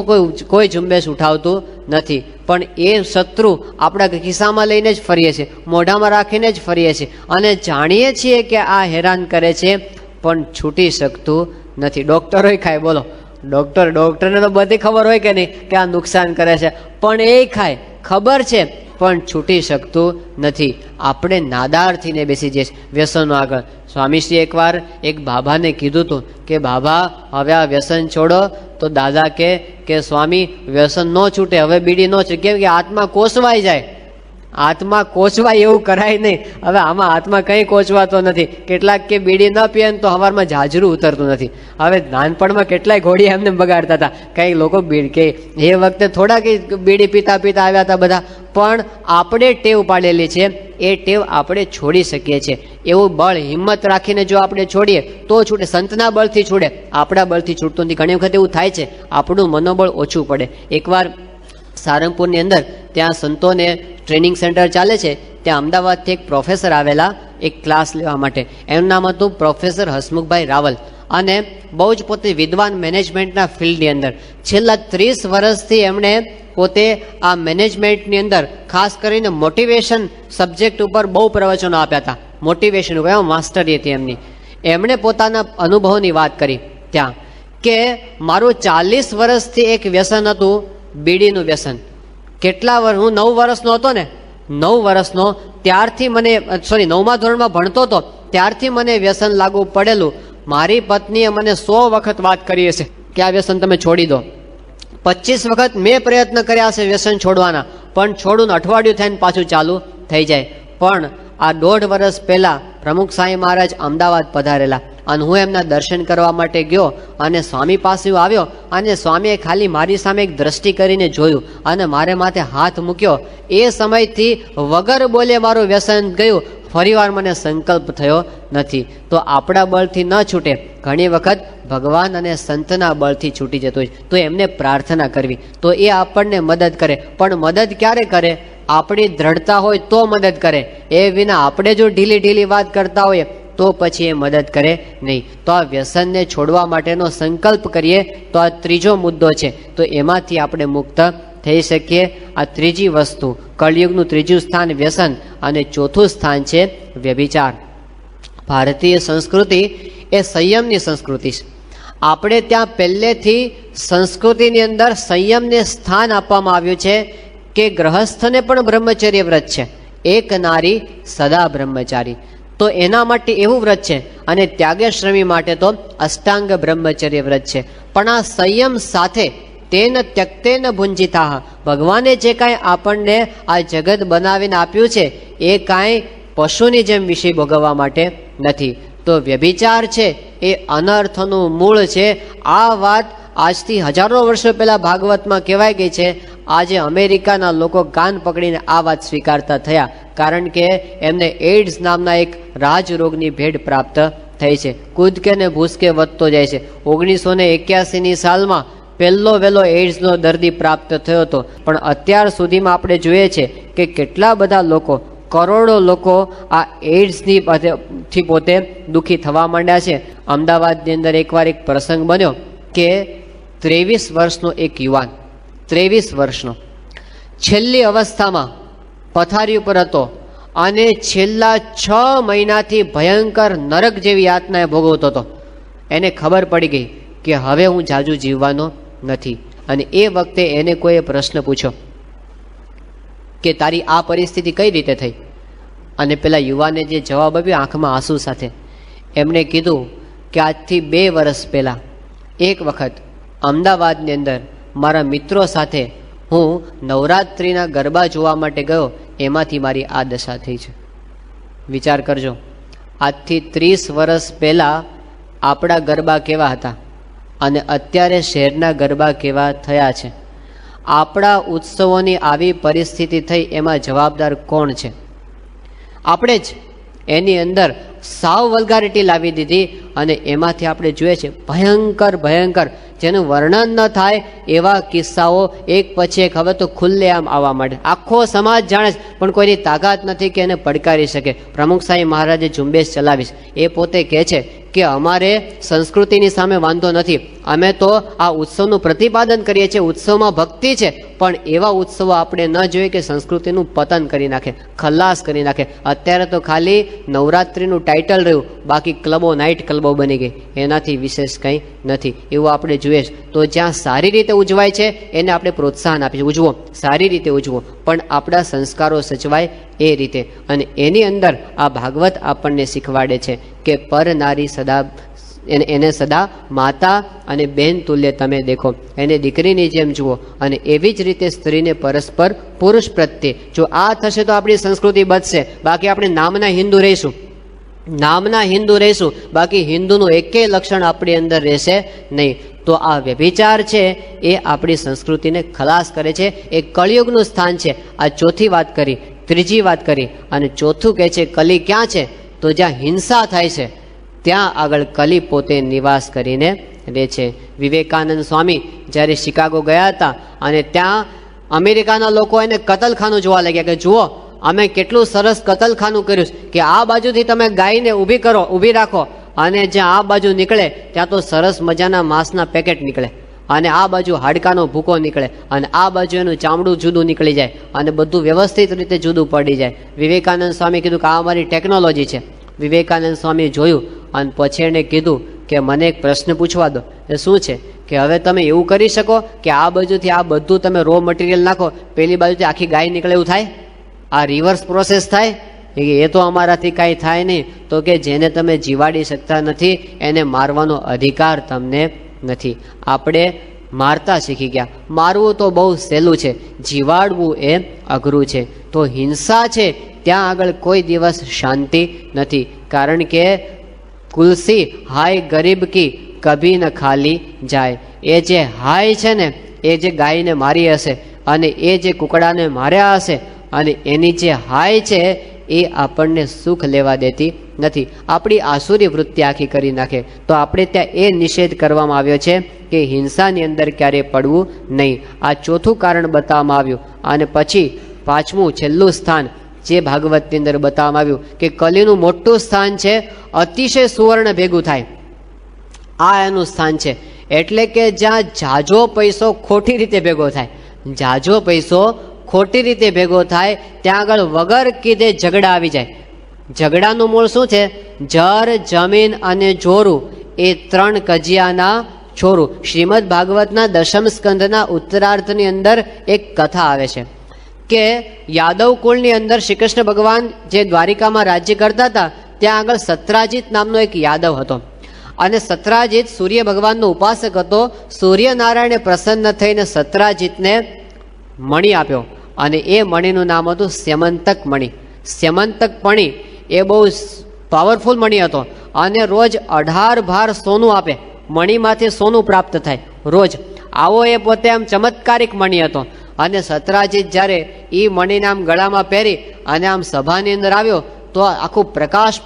કોઈ ઝુંબેશ ઉઠાવતું નથી. પણ એ શત્રુ આપણા ખિસ્સામાં લઈને જ ફરીએ છીએ, મોઢામાં રાખીને જ ફરીએ છીએ, અને જાણીએ છીએ કે આ હેરાન કરે છે, પણ છૂટી શકતું નથી. ડૉક્ટરોય ખાય, બોલો, ડૉક્ટરને તો બધી ખબર હોય કે નહીં કે આ નુકસાન કરે છે, પણ એ ખાય, ખબર છે, પણ છૂટી શકતું નથી. આપણે નાદાર થઈને બેસી જઈએ વ્યસનો આગળ. સ્વામીશ્રી એકવાર એક બાબાને કીધું હતું કે બાબા હવે આ વ્યસન છોડો. તો દાદા કે સ્વામી વ્યસન ન છૂટે, હવે બીડી ન છૂટે, કેમ કે આત્મા કોસવાઈ જાય. આત્મા કોચવાય એવું કરાય નહીં. હવે આમાં આત્મા કંઈ કોચવાતો નથી. કેટલાક કે બીડી ન પીએ તો સવારમાં જાજરું ઉતરતું નથી. હવે નાનપણમાં કેટલાય ઘોડિયા એમને બગાડતા હતા. કંઈક લોકો કે એ વખતે થોડા કંઈ બીડી પીતા આવ્યા હતા બધા, પણ આપણે ટેવ પાડેલી છે, એ ટેવ આપણે છોડી શકીએ છીએ. એવું બળ હિંમત રાખીને જો આપણે છોડીએ તો છૂટે. સંતના બળથી છૂટે, આપણા બળથી છૂટતું નથી. ઘણી વખત એવું થાય છે, આપણું મનોબળ ઓછું પડે. એકવાર સારંગપુરની અંદર ત્યાં સંતોને ટ્રેનિંગ સેન્ટર ચાલે છે, ત્યાં અમદાવાદથી એક પ્રોફેસર આવેલા એક ક્લાસ લેવા માટે. એનું નામ હતું પ્રોફેસર હસમુખભાઈ રાવલ, અને બહુ જ પોતે વિદ્વાન મેનેજમેન્ટના ફિલ્ડની અંદર છેલ્લા 30 વર્ષથી એમણે પોતે આ મેનેજમેન્ટની અંદર ખાસ કરીને મોટિવેશન સબ્જેક્ટ ઉપર બહુ પ્રવચનો આપ્યા હતા. મોટિવેશન ઉપર માસ્ટરી હતી એમની. એમણે પોતાના અનુભવની વાત કરી ત્યાં કે મારું 40 વર્ષથી એક વ્યસન હતું, બીડીનું વ્યસન. કેટલા વર્ષ, હું 9 વર્ષનો હતો ને, 9 વર્ષનો ત્યારથી મને, 9મા ધોરણમાં ભણતો હતો ત્યારથી મને વ્યસન લાગુ પડેલું. મારી પત્નીએ મને 100 વખત વાત કરી હશે કે આ વ્યસન તમે છોડી દો. 25 વખત મેં પ્રયત્ન કર્યા હશે વ્યસન છોડવાના, પણ છોડું અઠવાડિયું થઈને પાછું ચાલુ થઈ જાય. પણ આ 1.5 વર્ષ પહેલા પ્રમુખ સાંઈ મહારાજ અમદાવાદ પધારેલા અને હું એમના દર્શન કરવા માટે ગયો અને સ્વામી પાસે આવ્યો અને સ્વામીએ ખાલી મારી સામે એક દ્રષ્ટિ કરીને જોયું અને મારે માથે હાથ મૂક્યો. એ સમયથી વગર બોલે મારું વ્યસન ગયું. ફરીવાર મને સંકલ્પ થયો નથી. તો આપણા બળથી ન છૂટે, ઘણી વખત ભગવાન અને સંતના બળથી છૂટી જતું હોય તો એમને પ્રાર્થના કરવી, તો એ આપણને મદદ કરે. પણ મદદ ક્યારે કરે? આપણી દ્રઢતા હોય તો મદદ કરે. એ વિના આપણે જો ઢીલી વાત કરતા હોઈએ તો પછી એ મદદ કરે નહીં. તો આ વ્યસનને છોડવા માટેનો સંકલ્પ કરીએ તો આ ત્રીજો મુદ્દો છે, તો એમાંથી આપણે મુક્ત થઈ શકીએ. આ ત્રીજી વસ્તુ, કળિયુગનું ત્રીજું સ્થાન વ્યસન અને ચોથું સ્થાન છે વ્યભિચાર. ભારતીય સંસ્કૃતિ એ સંયમની સંસ્કૃતિ છે. આપણે ત્યાં પહેલેથી સંસ્કૃતિની અંદર સંયમને સ્થાન આપવામાં આવ્યું છે કે ગ્રહસ્થને પણ બ્રહ્મચર્ય વ્રત છે, એક નારી સદા બ્રહ્મચારી. તો એના માટે એવું વ્રત છે અને ત્યાગેશ્રમી માટે તો અષ્ટાંગ બ્રહ્મચર્ય વ્રત છે. પણ આ સંયમ સાથે તેન ત્યક્તેન ભુંજિતા, ભગવાને જે કાંઈ આપણને આ જગત બનાવીને આપ્યું છે એ કાંઈ પશુની જેમ વિષય ભોગવવા માટે નથી. તો વ્યભિચાર છે એ અનર્થનું મૂળ છે. આ વાત આજથી હજારો વર્ષો પહેલા ભાગવતમાં કહેવાય ગઈ છે. આજે અમેરિકાના લોકો કાન પકડીને આ વાત સ્વીકારતા થયા, કારણ કે એમને એઇડ્સ નામના એક રાજરોગની ભેટ પ્રાપ્ત થઈ છે. કૂદકે ને ભૂસકે વધતો જાય છે. 1981ની સાલમાં પહેલો વહેલો એઇડ્સનો દર્દી પ્રાપ્ત થયો હતો. પણ અત્યાર સુધીમાં આપણે જોઈએ છે કે કેટલા બધા લોકો, કરોડો લોકો આ એઇડ્સની થી પોતે દુઃખી થવા માંડ્યા છે. અમદાવાદની અંદર એકવાર એક પ્રસંગ બન્યો કે 23 વર્ષનો એક યુવાન, 23 વર્ષનો, છેલ્લી અવસ્થામાં પથારી ઉપર હતો અને છેલ્લા 6 મહિનાથી ભયંકર નરક જેવી યાતનાએ ભોગવતો હતો. એને ખબર પડી ગઈ કે હવે હું જાજુ જીવવાનો નથી. અને એ વખતે એને કોઈએ પ્રશ્ન પૂછ્યો કે તારી આ પરિસ્થિતિ કઈ રીતે થઈ? અને પેલા યુવાને જે જવાબ આપ્યો આંખમાં આંસુ સાથે, એમણે કીધું કે આજથી 2 વર્ષ પહેલાં એક વખત અમદાવાદની અંદર મારા મિત્રો સાથે હું નવરાત્રિના ગરબા જોવા માટે ગયો, એમાંથી મારી આ દશા થઈ છે. વિચાર કરજો, આજથી 30 વર્ષ પહેલાં આપણા ગરબા કેવા હતા અને અત્યારે શહેરના ગરબા કેવા થયા છે. આપણા ઉત્સવોની આવી પરિસ્થિતિ થઈ, એમાં જવાબદાર કોણ છે? આપણે જ. એની અંદર સાવ વલ્ગારિટી લાવી દીધી અને એમાંથી આપણે જોઈએ છે ભયંકર જેનું વર્ણન ન થાય એવા કિસ્સાઓ એક પછી એક હવે તો ખુલ્લેઆમ આવવા માંડે. આખો સમાજ જાણે છે પણ કોઈની તાકાત નથી કે એને પડકારી શકે. પ્રમુખ સાંઈ મહારાજે ઝુંબેશ ચલાવીશ. એ પોતે કહે છે કે અમારે સંસ્કૃતિની સામે વાંધો નથી, અમે તો આ ઉત્સવનું પ્રતિપાદન કરીએ છીએ, ઉત્સવમાં ભક્તિ છે, પણ એવા ઉત્સવો આપણે ન જોઈએ કે સંસ્કૃતિનું પતન કરી નાખે, ખલ્લાસ કરી નાખે. અત્યારે તો ખાલી નવરાત્રિનું ટાઇટલ રહ્યું, બાકી ક્લબો નાઇટ ક્લબો બની ગઈ, એનાથી વિશેષ કંઈ નથી. એવું આપણે જોઈએ. તો જ્યાં સારી રીતે ઉજવાય છે એને આપણે પ્રોત્સાહન આપીએ, ઉજવો, સારી રીતે ઉજવો, પણ આપણા સંસ્કારો સચવાય એ રીતે. અને એની અંદર આ ભાગવત આપણને શીખવાડે છે કે પર નારી સદા, એને સદા માતા અને બહેન તુલ્ય તમે દેખો, એને દીકરીની જેમ જુઓ. અને એવી જ રીતે સ્ત્રીને પરસ્પર પુરુષ પ્રત્યે. જો આ થશે તો આપણી સંસ્કૃતિ બચશે. બાકી આપણે નામના હિન્દુ રહીશું, બાકી હિન્દુનું એકેય લક્ષણ આપણી અંદર રહેશે નહીં. તો આ વ્યભિચાર છે એ આપણી સંસ્કૃતિને ખલાસ કરે છે. એ કળિયુગનું સ્થાન છે. આ ચોથી વાત કરી, ત્રીજી વાત કરી, અને ચોથું કહે છે કલી ક્યાં છે? તો જ્યાં હિંસા થાય છે ત્યાં આગળ કલી પોતે નિવાસ કરીને રહે છે. વિવેકાનંદ સ્વામી જ્યારે શિકાગો ગયા હતા અને ત્યાં અમેરિકાના લોકો એને કતલખાનું જોવા લાગ્યા કે જુઓ અમે કેટલું સરસ કતલખાનું કર્યું કે આ બાજુથી તમે ગાયને ઊભી રાખો અને જ્યાં આ બાજુ નીકળે ત્યાં તો સરસ મજાના માંસના પેકેટ નીકળે, અને આ બાજુ હાડકાનો ભૂકો નીકળે, અને આ બાજુ એનું ચામડું જુદું નીકળી જાય, અને બધું વ્યવસ્થિત રીતે જુદું પડી જાય. વિવેકાનંદ સ્વામી કીધું કે આ અમારી ટેકનોલોજી છે. વિવેકાનંદ સ્વામી જોયું અને પછી એણે કીધું કે મને એક પ્રશ્ન પૂછવા દો. એ શું છે? કે હવે તમે એવું કરી શકો કે આ બાજુથી આ બધું તમે રો મટીરિયલ નાખો, પેલી બાજુથી આખી ગાય નીકળે, એવું થાય? આ રિવર્સ પ્રોસેસ થાય? એ તો અમારાથી કાંઈ થાય નહીં. તો કે જેને તમે જીવાડી શકતા નથી એને મારવાનો અધિકાર તમને નથી. આપણે મારતા શીખી ગયા. મારવું તો બહુ સહેલું છે, જીવાડવું એ અઘરું છે. તો હિંસા છે ત્યાં આગળ કોઈ દિવસ શાંતિ નથી. કારણ કે તુલસી હાય ગરીબ કી કભી ન ખાલી જાય. એ જે હાય છે ને એ જે ગાયને મારી હશે અને એ જે કુકડાને માર્યા હશે અને એની જે હાય છે એ આપણને સુખ લેવા દેતી નથી. આપણી આસુરી વૃત્તિ આખી કરી નાખે. તો આપણે ત્યાં એ નિષેધ કરવામાં આવ્યો છે કે હિંસાની અંદર ક્યારેય પડવું નહીં. આ ચોથું કારણ બતાવવામાં આવ્યું. અને પછી પાંચમું છેલ્લું સ્થાન જે ભાગવતની અંદર બતાવવામાં આવ્યું કે કલીનું મોટું સ્થાન છે, અતિશય સુવર્ણ ભેગું થાય, આ એનું સ્થાન છે. એટલે કે જ્યાં જાજો પૈસો ખોટી રીતે ભેગો થાય, જાજો પૈસો ખોટી રીતે ભેગો થાય ત્યાં આગળ વગર કીધે ઝઘડા આવી જાય. ઝઘડાનું મૂળ શું છે? જર, જમીન અને જોરું એ ત્રણ કજિયાના છોરું. શ્રીમદ ભાગવતના દશમ સ્કંદના ઉત્તરાર્ધની અંદર એક કથા આવે છે કે યાદવ કુળની અંદર શ્રી કૃષ્ણ ભગવાન જે દ્વારિકામાં રાજ્ય કરતા હતા ત્યાં આગળ સત્રાજીત નામનો એક યાદવ હતો. અને સત્રાજીત સૂર્ય ભગવાનનો ઉપાસક હતો. સૂર્યનારાયણે પ્રસન્ન થઈને સત્રાજીતને મણિ આપ્યો અને એ મણિનું નામ હતું સ્યમંતક મણિ. સ્યમંતક મણિ એ બહુ પાવરફુલ મણિ હતો અને રોજ 18 ભાર સોનું આપે. મણિમાંથી સોનું પ્રાપ્ત થાય રોજ. આવો એ પોતે આમ ચમત્કારિક મણિ હતો. અને સત્રાજીત જ્યારે એ મણિને આમ ગળામાં પહેરી અને આમ સભાની અંદર આવ્યો તો આખું પ્રકાશ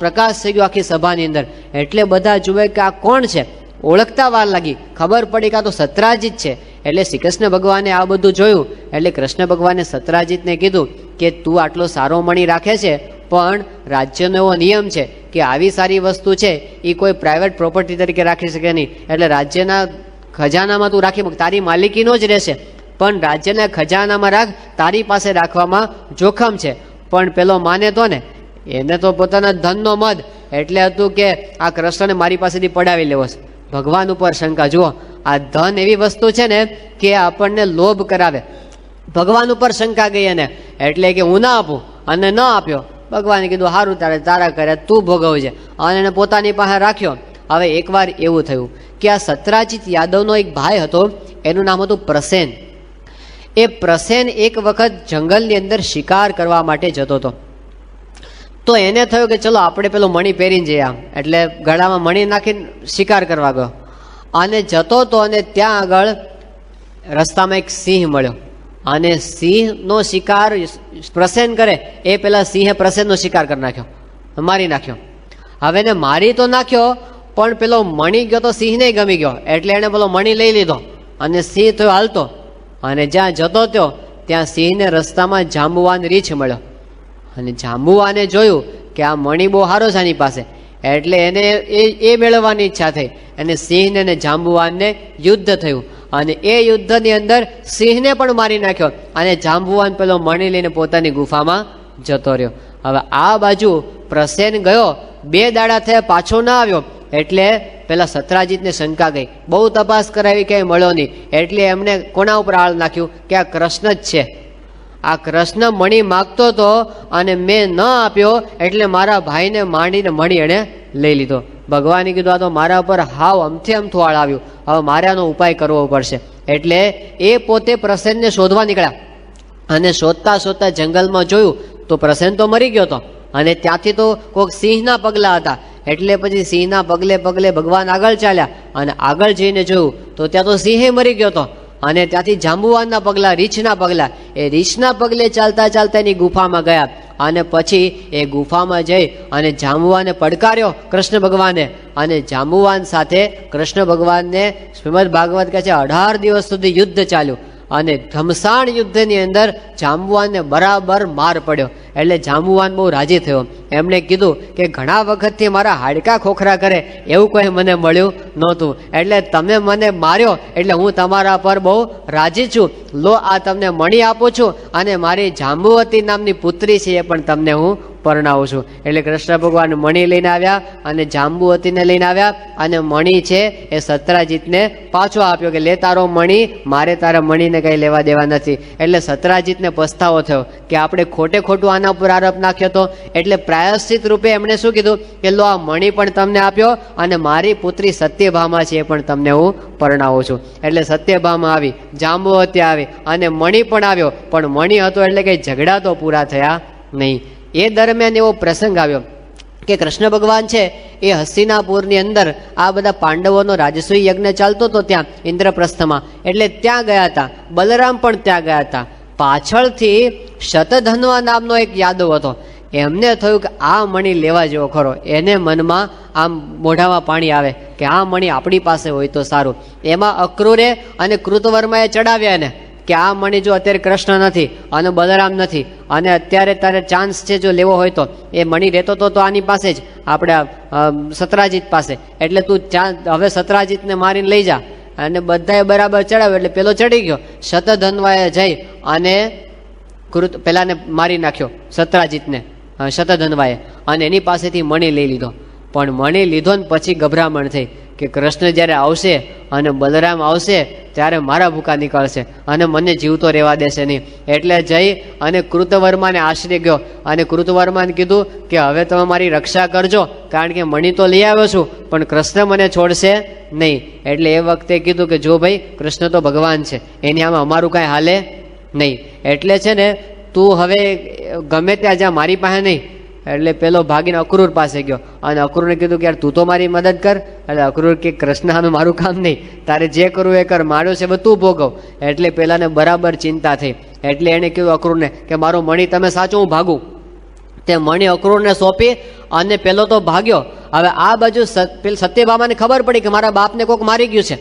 થઈ ગયું આખી સભાની અંદર. એટલે બધા જુએ કે આ કોણ છે, ઓળખતા વાર લાગી. ખબર પડી કે આ તો સત્રાજીત છે. એટલે શ્રી કૃષ્ણ ભગવાને આ બધું જોયું એટલે કૃષ્ણ ભગવાને સત્રાજીતને કીધું કે તું આટલો સારો મણિ રાખે છે પણ રાજ્યનો એવો નિયમ છે કે આવી સારી વસ્તુ છે એ કોઈ પ્રાઇવેટ પ્રોપર્ટી તરીકે રાખી શકે નહીં. એટલે રાજ્યના ખજાનામાં તું રાખી મૂક, તારી માલિકીનો જ રહેશે, પણ રાજ્યના ખજાનામાં રાખ, તારી પાસે રાખવામાં જોખમ છે. પણ પેલો માને તો ને, એને તો પોતાના ધનનો મદ. એટલે હતું કે આ કૃષ્ણને મારી પાસેથી પડાવી લેવો છે. ભગવાન ઉપર શંકા. જુઓ, આ ધન એવી વસ્તુ છે ને કે આપણને લોભ કરાવે. ભગવાન ઉપર શંકા ગઈ એને, એટલે કે હું ના આપું અને ન આપ્યો. ભગવાને કીધું સારું, તારા કરે તું ભોગવજે, અને એને પોતાની પાસે રાખ્યો. હવે એકવાર એવું થયું કે આ સત્રાજીત યાદવનો એક ભાઈ હતો, એનું નામ હતું પ્રસેન. એ પ્રસેન એક વખત જંગલની અંદર શિકાર કરવા માટે જતો હતો. તો એને થયું કે ચલો આપણે પેલો મણિ પહેરીને જઈએ આમ. એટલે ગળામાં મણિ નાખીને શિકાર કરવા ગયો અને જતો હતો. અને ત્યાં આગળ રસ્તામાં એક સિંહ મળ્યો અને સિંહનો શિકાર પ્રસેન કરે એ પેલા સિંહે પ્રસેનનો શિકાર કરી નાખ્યો, મારી નાખ્યો. હવે એને મારી તો નાખ્યો પણ પેલો મણિ ગયો તો સિંહને ગમી ગયો. એટલે એને પેલો મણિ લઈ લીધો અને સિંહ થયો હાલતો. અને જ્યાં જતો હતો ત્યાં સિંહને રસ્તામાં જાંબુવાન રીંછ મળ્યો. અને જાંબુવાને જોયું કે આ મણિ બહુ સારો છે આની પાસે, એટલે એને એ મેળવવાની ઈચ્છા થઈ. અને સિંહને અને જાંબુવાનને યુદ્ધ થયું અને એ યુદ્ધની અંદર સિંહને પણ મારી નાખ્યો અને જાંબુવાન પેલો મણિ લઈને પોતાની ગુફામાં જતો રહ્યો. હવે આ બાજુ પ્રસેન ગયો, 2 દાડા થયા પાછો ના આવ્યો. એટલે પેલા સત્રાજીતને શંકા ગઈ, બહુ તપાસ કરાવી ક્યાંય મળ્યો નહીં. એટલે એમને કોના ઉપર આળ નાખ્યું કે આ કૃષ્ણ જ છે. આ કૃષ્ણ મણિ માગતો હતો અને મેં ન આપ્યો એટલે મારા ભાઈને માંડીને મણિ એણે લઈ લીધો. ભગવાને કીધું આ તો મારા ઉપર હાવ અમથી અમથું આળ આવ્યું, હવે મારે આનો ઉપાય કરવો પડશે. એટલે એ પોતે પ્રસેનને શોધવા નીકળ્યા અને શોધતા જંગલમાં જોયું તો પ્રસેન તો મરી ગયો હતો. અને ત્યાંથી તો કોઈક સિંહના પગલા હતા. એટલે પછી સિંહના પગલે ભગવાન આગળ ચાલ્યા અને આગળ જઈને જોયું તો ત્યાં તો સિંહે મરી ગયો હતો. અને ત્યાંથી જાંબુવાનના પગલા, રીંછના પગલા, એ રીંછના પગલે ચાલતા એની ગુફામાં ગયા. અને પછી એ ગુફામાં જઈ અને જાંબુવાને પડકાર્યો કૃષ્ણ ભગવાને. અને જાંબુવાન સાથે કૃષ્ણ ભગવાનને શ્રીમદ ભાગવત કહે છે 18 દિવસ સુધી યુદ્ધ ચાલ્યું. અને ઘમસાણ યુદ્ધની અંદર જાંબુવાનને બરાબર માર પડ્યો. એટલે જાંબુવાન બહુ રાજી થયો. એમણે કીધું કે ઘણા વખતથી મારા હાડકા ખોખરા કરે એવું કોઈ મને મળ્યું નહોતું, એટલે તમે મને માર્યો એટલે હું તમારા પર બહુ રાજી છું. લો આ તમને મણિ આપું છું અને મારી જાંબુવતી નામની પુત્રી છે એ પણ તમને હું પરણાવું છું. એટલે કૃષ્ણ ભગવાન મણી લઈને આવ્યા અને જાંબુવતીને લઈને આવ્યા અને મણી છે એ સત્રાજીતને પાછો આપ્યો કે લે તારો મણી, મારે તારા મણીને કંઈ લેવા દેવા નથી. એટલે સત્રાજીતને પસ્તાવો થયો કે આપણે ખોટે ખોટું આના ઉપર આરોપ નાખ્યો હતો. એટલે પ્રાયશ્ચિત રૂપે એમણે શું કીધું કે લો આ મણી પણ તમને આપ્યો અને મારી પુત્રી સત્યભામા છે એ પણ તમને હું પરણાવું છું. એટલે સત્યભામા આવી, જાંબુવતી આવી અને મણી પણ આવ્યો. પણ મણી હતો એટલે કંઈ ઝઘડા તો પૂરા થયા નહીં. એ દરમિયાન એવો પ્રસંગ આવ્યો કે કૃષ્ણ ભગવાન છે એ હસ્તિનાપુરની અંદર આ બધા પાંડવોનો રાજસૂય યજ્ઞ ચાલતો હતો ત્યાં ઇન્દ્રપ્રસ્થમાં. એટલે ત્યાં ગયા હતા, બલરામ પણ ત્યાં ગયા હતા. પાછળથી શતધન્વા નામનો એક યાદવ હતો. એમને થયું કે આ મણી લેવા જેવો ખરો. એને મનમાં આમ મોઢામાં પાણી આવે કે આ મણી આપણી પાસે હોય તો સારું. એમાં અક્રૂરે અને કૃતવર્માએ ચડાવ્યા એને કે આ મણી જો અત્યારે કૃષ્ણ નથી અને બલરામ નથી અને અત્યારે તારે ચાન્સ છે જો લેવો હોય તો એ મણી રહેતો તો આની પાસે જ આપણે સત્રાજીત પાસે. એટલે તું હવે સત્રાજીતને મારીને લઈ જા. અને બધાએ બરાબર ચડાવ્યો એટલે પેલો ચડી ગયો. શતધન્વાએ જઈ અને પેલાને મારી નાખ્યો સત્રાજીતને, શતધન્વાએ, અને એની પાસેથી મણી લઈ લીધો. પણ મણી લીધો ને પછી ગભરામણ થઈ કે કૃષ્ણ જ્યારે આવશે અને બલરામ આવશે ત્યારે મારા ભૂકા નીકળશે અને મને જીવતો રહેવા દેશે નહીં. એટલે જઈ અને કૃતવર્માને આશરે ગયો અને કૃતવર્માને કીધું કે હવે તમે મારી રક્ષા કરજો, કારણ કે મણી તો લઈ આવ્યો છું પણ કૃષ્ણ મને છોડશે નહીં. એટલે એ વખતે કીધું કે જો ભાઈ કૃષ્ણ તો ભગવાન છે, એની આમાં અમારું કાંઈ હાલે નહીં. એટલે છે ને તું હવે ગમે ત્યાં જ્યાં મારી પાસે નહીં. એટલે પેલો ભાગીને અક્રૂર પાસે ગયો અને અક્રૂરને કીધું કે યાર તું તો મારી મદદ કર. એટલે અક્રૂર કે કૃષ્ણ સામે મારું કામ નહીં, તારે જે કરવું એ કર, માર્યો છે બધું ભોગવ. એટલે પેલાને બરાબર ચિંતા થઈ. એટલે એણે કીધું અક્રૂરને કે મારો મણી તમે સાચો, હું ભાગું. તે મણી અક્રૂરને સોંપી અને પેલો તો ભાગ્યો. હવે આ બાજુ સત્યભામાને ખબર પડી કે મારા બાપને કોઈક મારી ગયું છે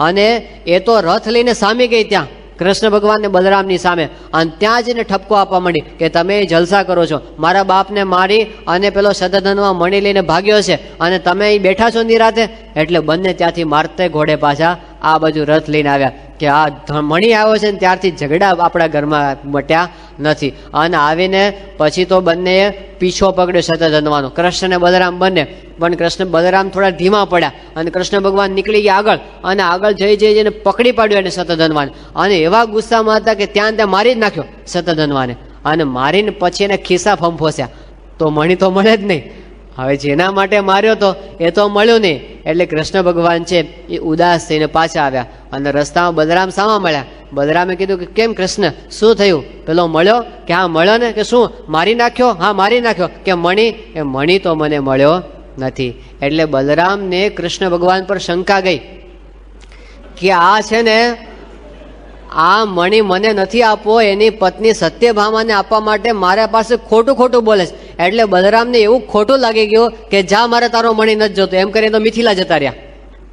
અને એ તો રથ લઈને સામી ગઈ ત્યાં કૃષ્ણ ભગવાન ને બલરામની સામે. અને ત્યાં જઈને ઠપકો આપવા માંડી કે તમે જલસા કરો છો, મારા બાપને મારી અને પેલો શતધન્વા મણી લઈને ભાગ્યો છે અને તમે અહીં બેઠા છો નિરાતે. એટલે બંને ત્યાંથી મારતે ઘોડે પાછા આ બાજુ રથ લઈને આવ્યા કે આ મણી આવ્યો છે ને ત્યારથી ઝઘડા આપણા ઘરમાં મટ્યા નથી. અને આવીને પછી તો બંનેએ પીછો પકડ્યો શતધન્વાનો, કૃષ્ણ ને બલરામ બંને. પણ કૃષ્ણ બલરામ થોડા ધીમા પડ્યા અને કૃષ્ણ ભગવાન નીકળી ગયા આગળ અને આગળ જઈને પકડી પાડ્યો એને શતધન્વાને. અને એવા ગુસ્સામાં હતા કે ત્યાં મારી જ નાખ્યો શતધન્વાને. અને મારીને પછી એને ખિસ્સા ફંફોસ્યા તો મણી તો મળે જ નહીં. હવે જેના માટે માર્યો તો એ તો મળ્યો નહીં. એટલે કૃષ્ણ ભગવાન છે એ ઉદાસ થઈને પાછા આવ્યા અને રસ્તામાં બલરામ સામા મળ્યા. બલરામે કીધું કે કેમ કૃષ્ણ, શું થયું? પેલો મળ્યો કે હા મળ્યો ને, કે શું મારી નાખ્યો? હા મારી નાખ્યો. કે મણી? એ મણી તો મને મળ્યો નથી. એટલે બલરામને કૃષ્ણ ભગવાન પર શંકા ગઈ કે આ છે ને આ મણી મને નથી આપવો, એની પત્ની સત્યભામાને આપવા માટે મારા પાસે ખોટું ખોટું બોલે છે. એટલે બલરામને એવું ખોટું લાગી ગયું કે જા મારે તારો મણી નથી જોતો, એમ કરીને તો મિથિલા જતા રહ્યા.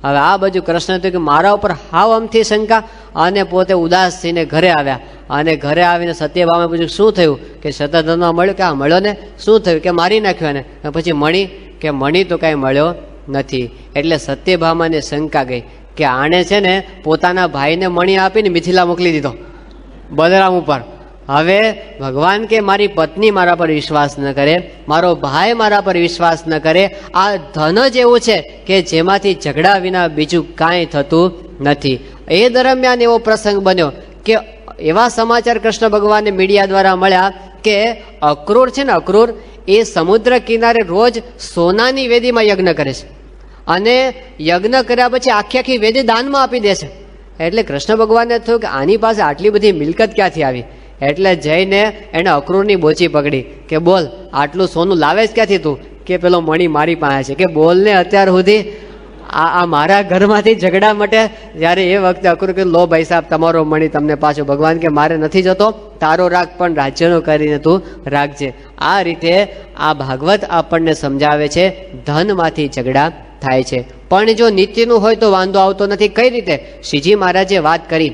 હવે આ બાજુ કૃષ્ણ તો કે મારા ઉપર હાવ આમથી શંકા, અને પોતે ઉદાસ થઈને ઘરે આવ્યા. અને ઘરે આવીને સત્યભામે પૂછ્યું શું થયું? કે શતધન્વા મળ્યો. કે હા મળ્યો ને. શું થયું? કે મારી નાખ્યો એને. પછી મણી? કે મણી તો કાંઈ મળ્યો નથી. એટલે સત્યભામાને શંકા ગઈ કે આણે છે ને પોતાના ભાઈને મણી આપીને મિથિલા મોકલી દીધો બલરામ ઉપર. હવે ભગવાન કે મારી પત્ની મારા પર વિશ્વાસ ન કરે, મારો ભાઈ મારા પર વિશ્વાસ ન કરે, આ ધન જ એવું છે કે જેમાંથી ઝઘડા વિના બીજું કાંઈ થતું નથી. એ દરમિયાન એવો પ્રસંગ બન્યો કે એવા સમાચાર કૃષ્ણ ભગવાનને મીડિયા દ્વારા મળ્યા કે અક્રૂર છે ને, અક્રૂર એ સમુદ્ર કિનારે રોજ સોનાની વેદીમાં યજ્ઞ કરે છે અને યજ્ઞ કર્યા પછી આખી આખી વેદી દાનમાં આપી દે છે. એટલે કૃષ્ણ ભગવાનને થયું કે આની પાસે આટલી બધી મિલકત ક્યાંથી આવી? એટલે જઈને એને અક્રૂરની બોચી પકડી કે બોલ આટલું સોનું લાવે જ ક્યાંથી તું? કે પેલો મણી મારી પાસે છે. કે બોલ ને અત્યાર સુધી આ મારા ઘરમાંથી ઝઘડા મટે. જ્યારે એ વખતે અક્રૂર કે લો ભાઈ સાહેબ તમારો મણી તમને પાછો. ભગવાન કે મારે નથી જતો, તારો રાગ પણ રાજ્યનો કરીને તું રાખજે. આ રીતે આ ભાગવત આપણને સમજાવે છે ધનમાંથી ઝઘડા થાય છે. પણ જો નિત્યનું હોય તો વાંધો આવતો નથી. કઈ રીતે? શ્રીજી મહારાજે વાત કરી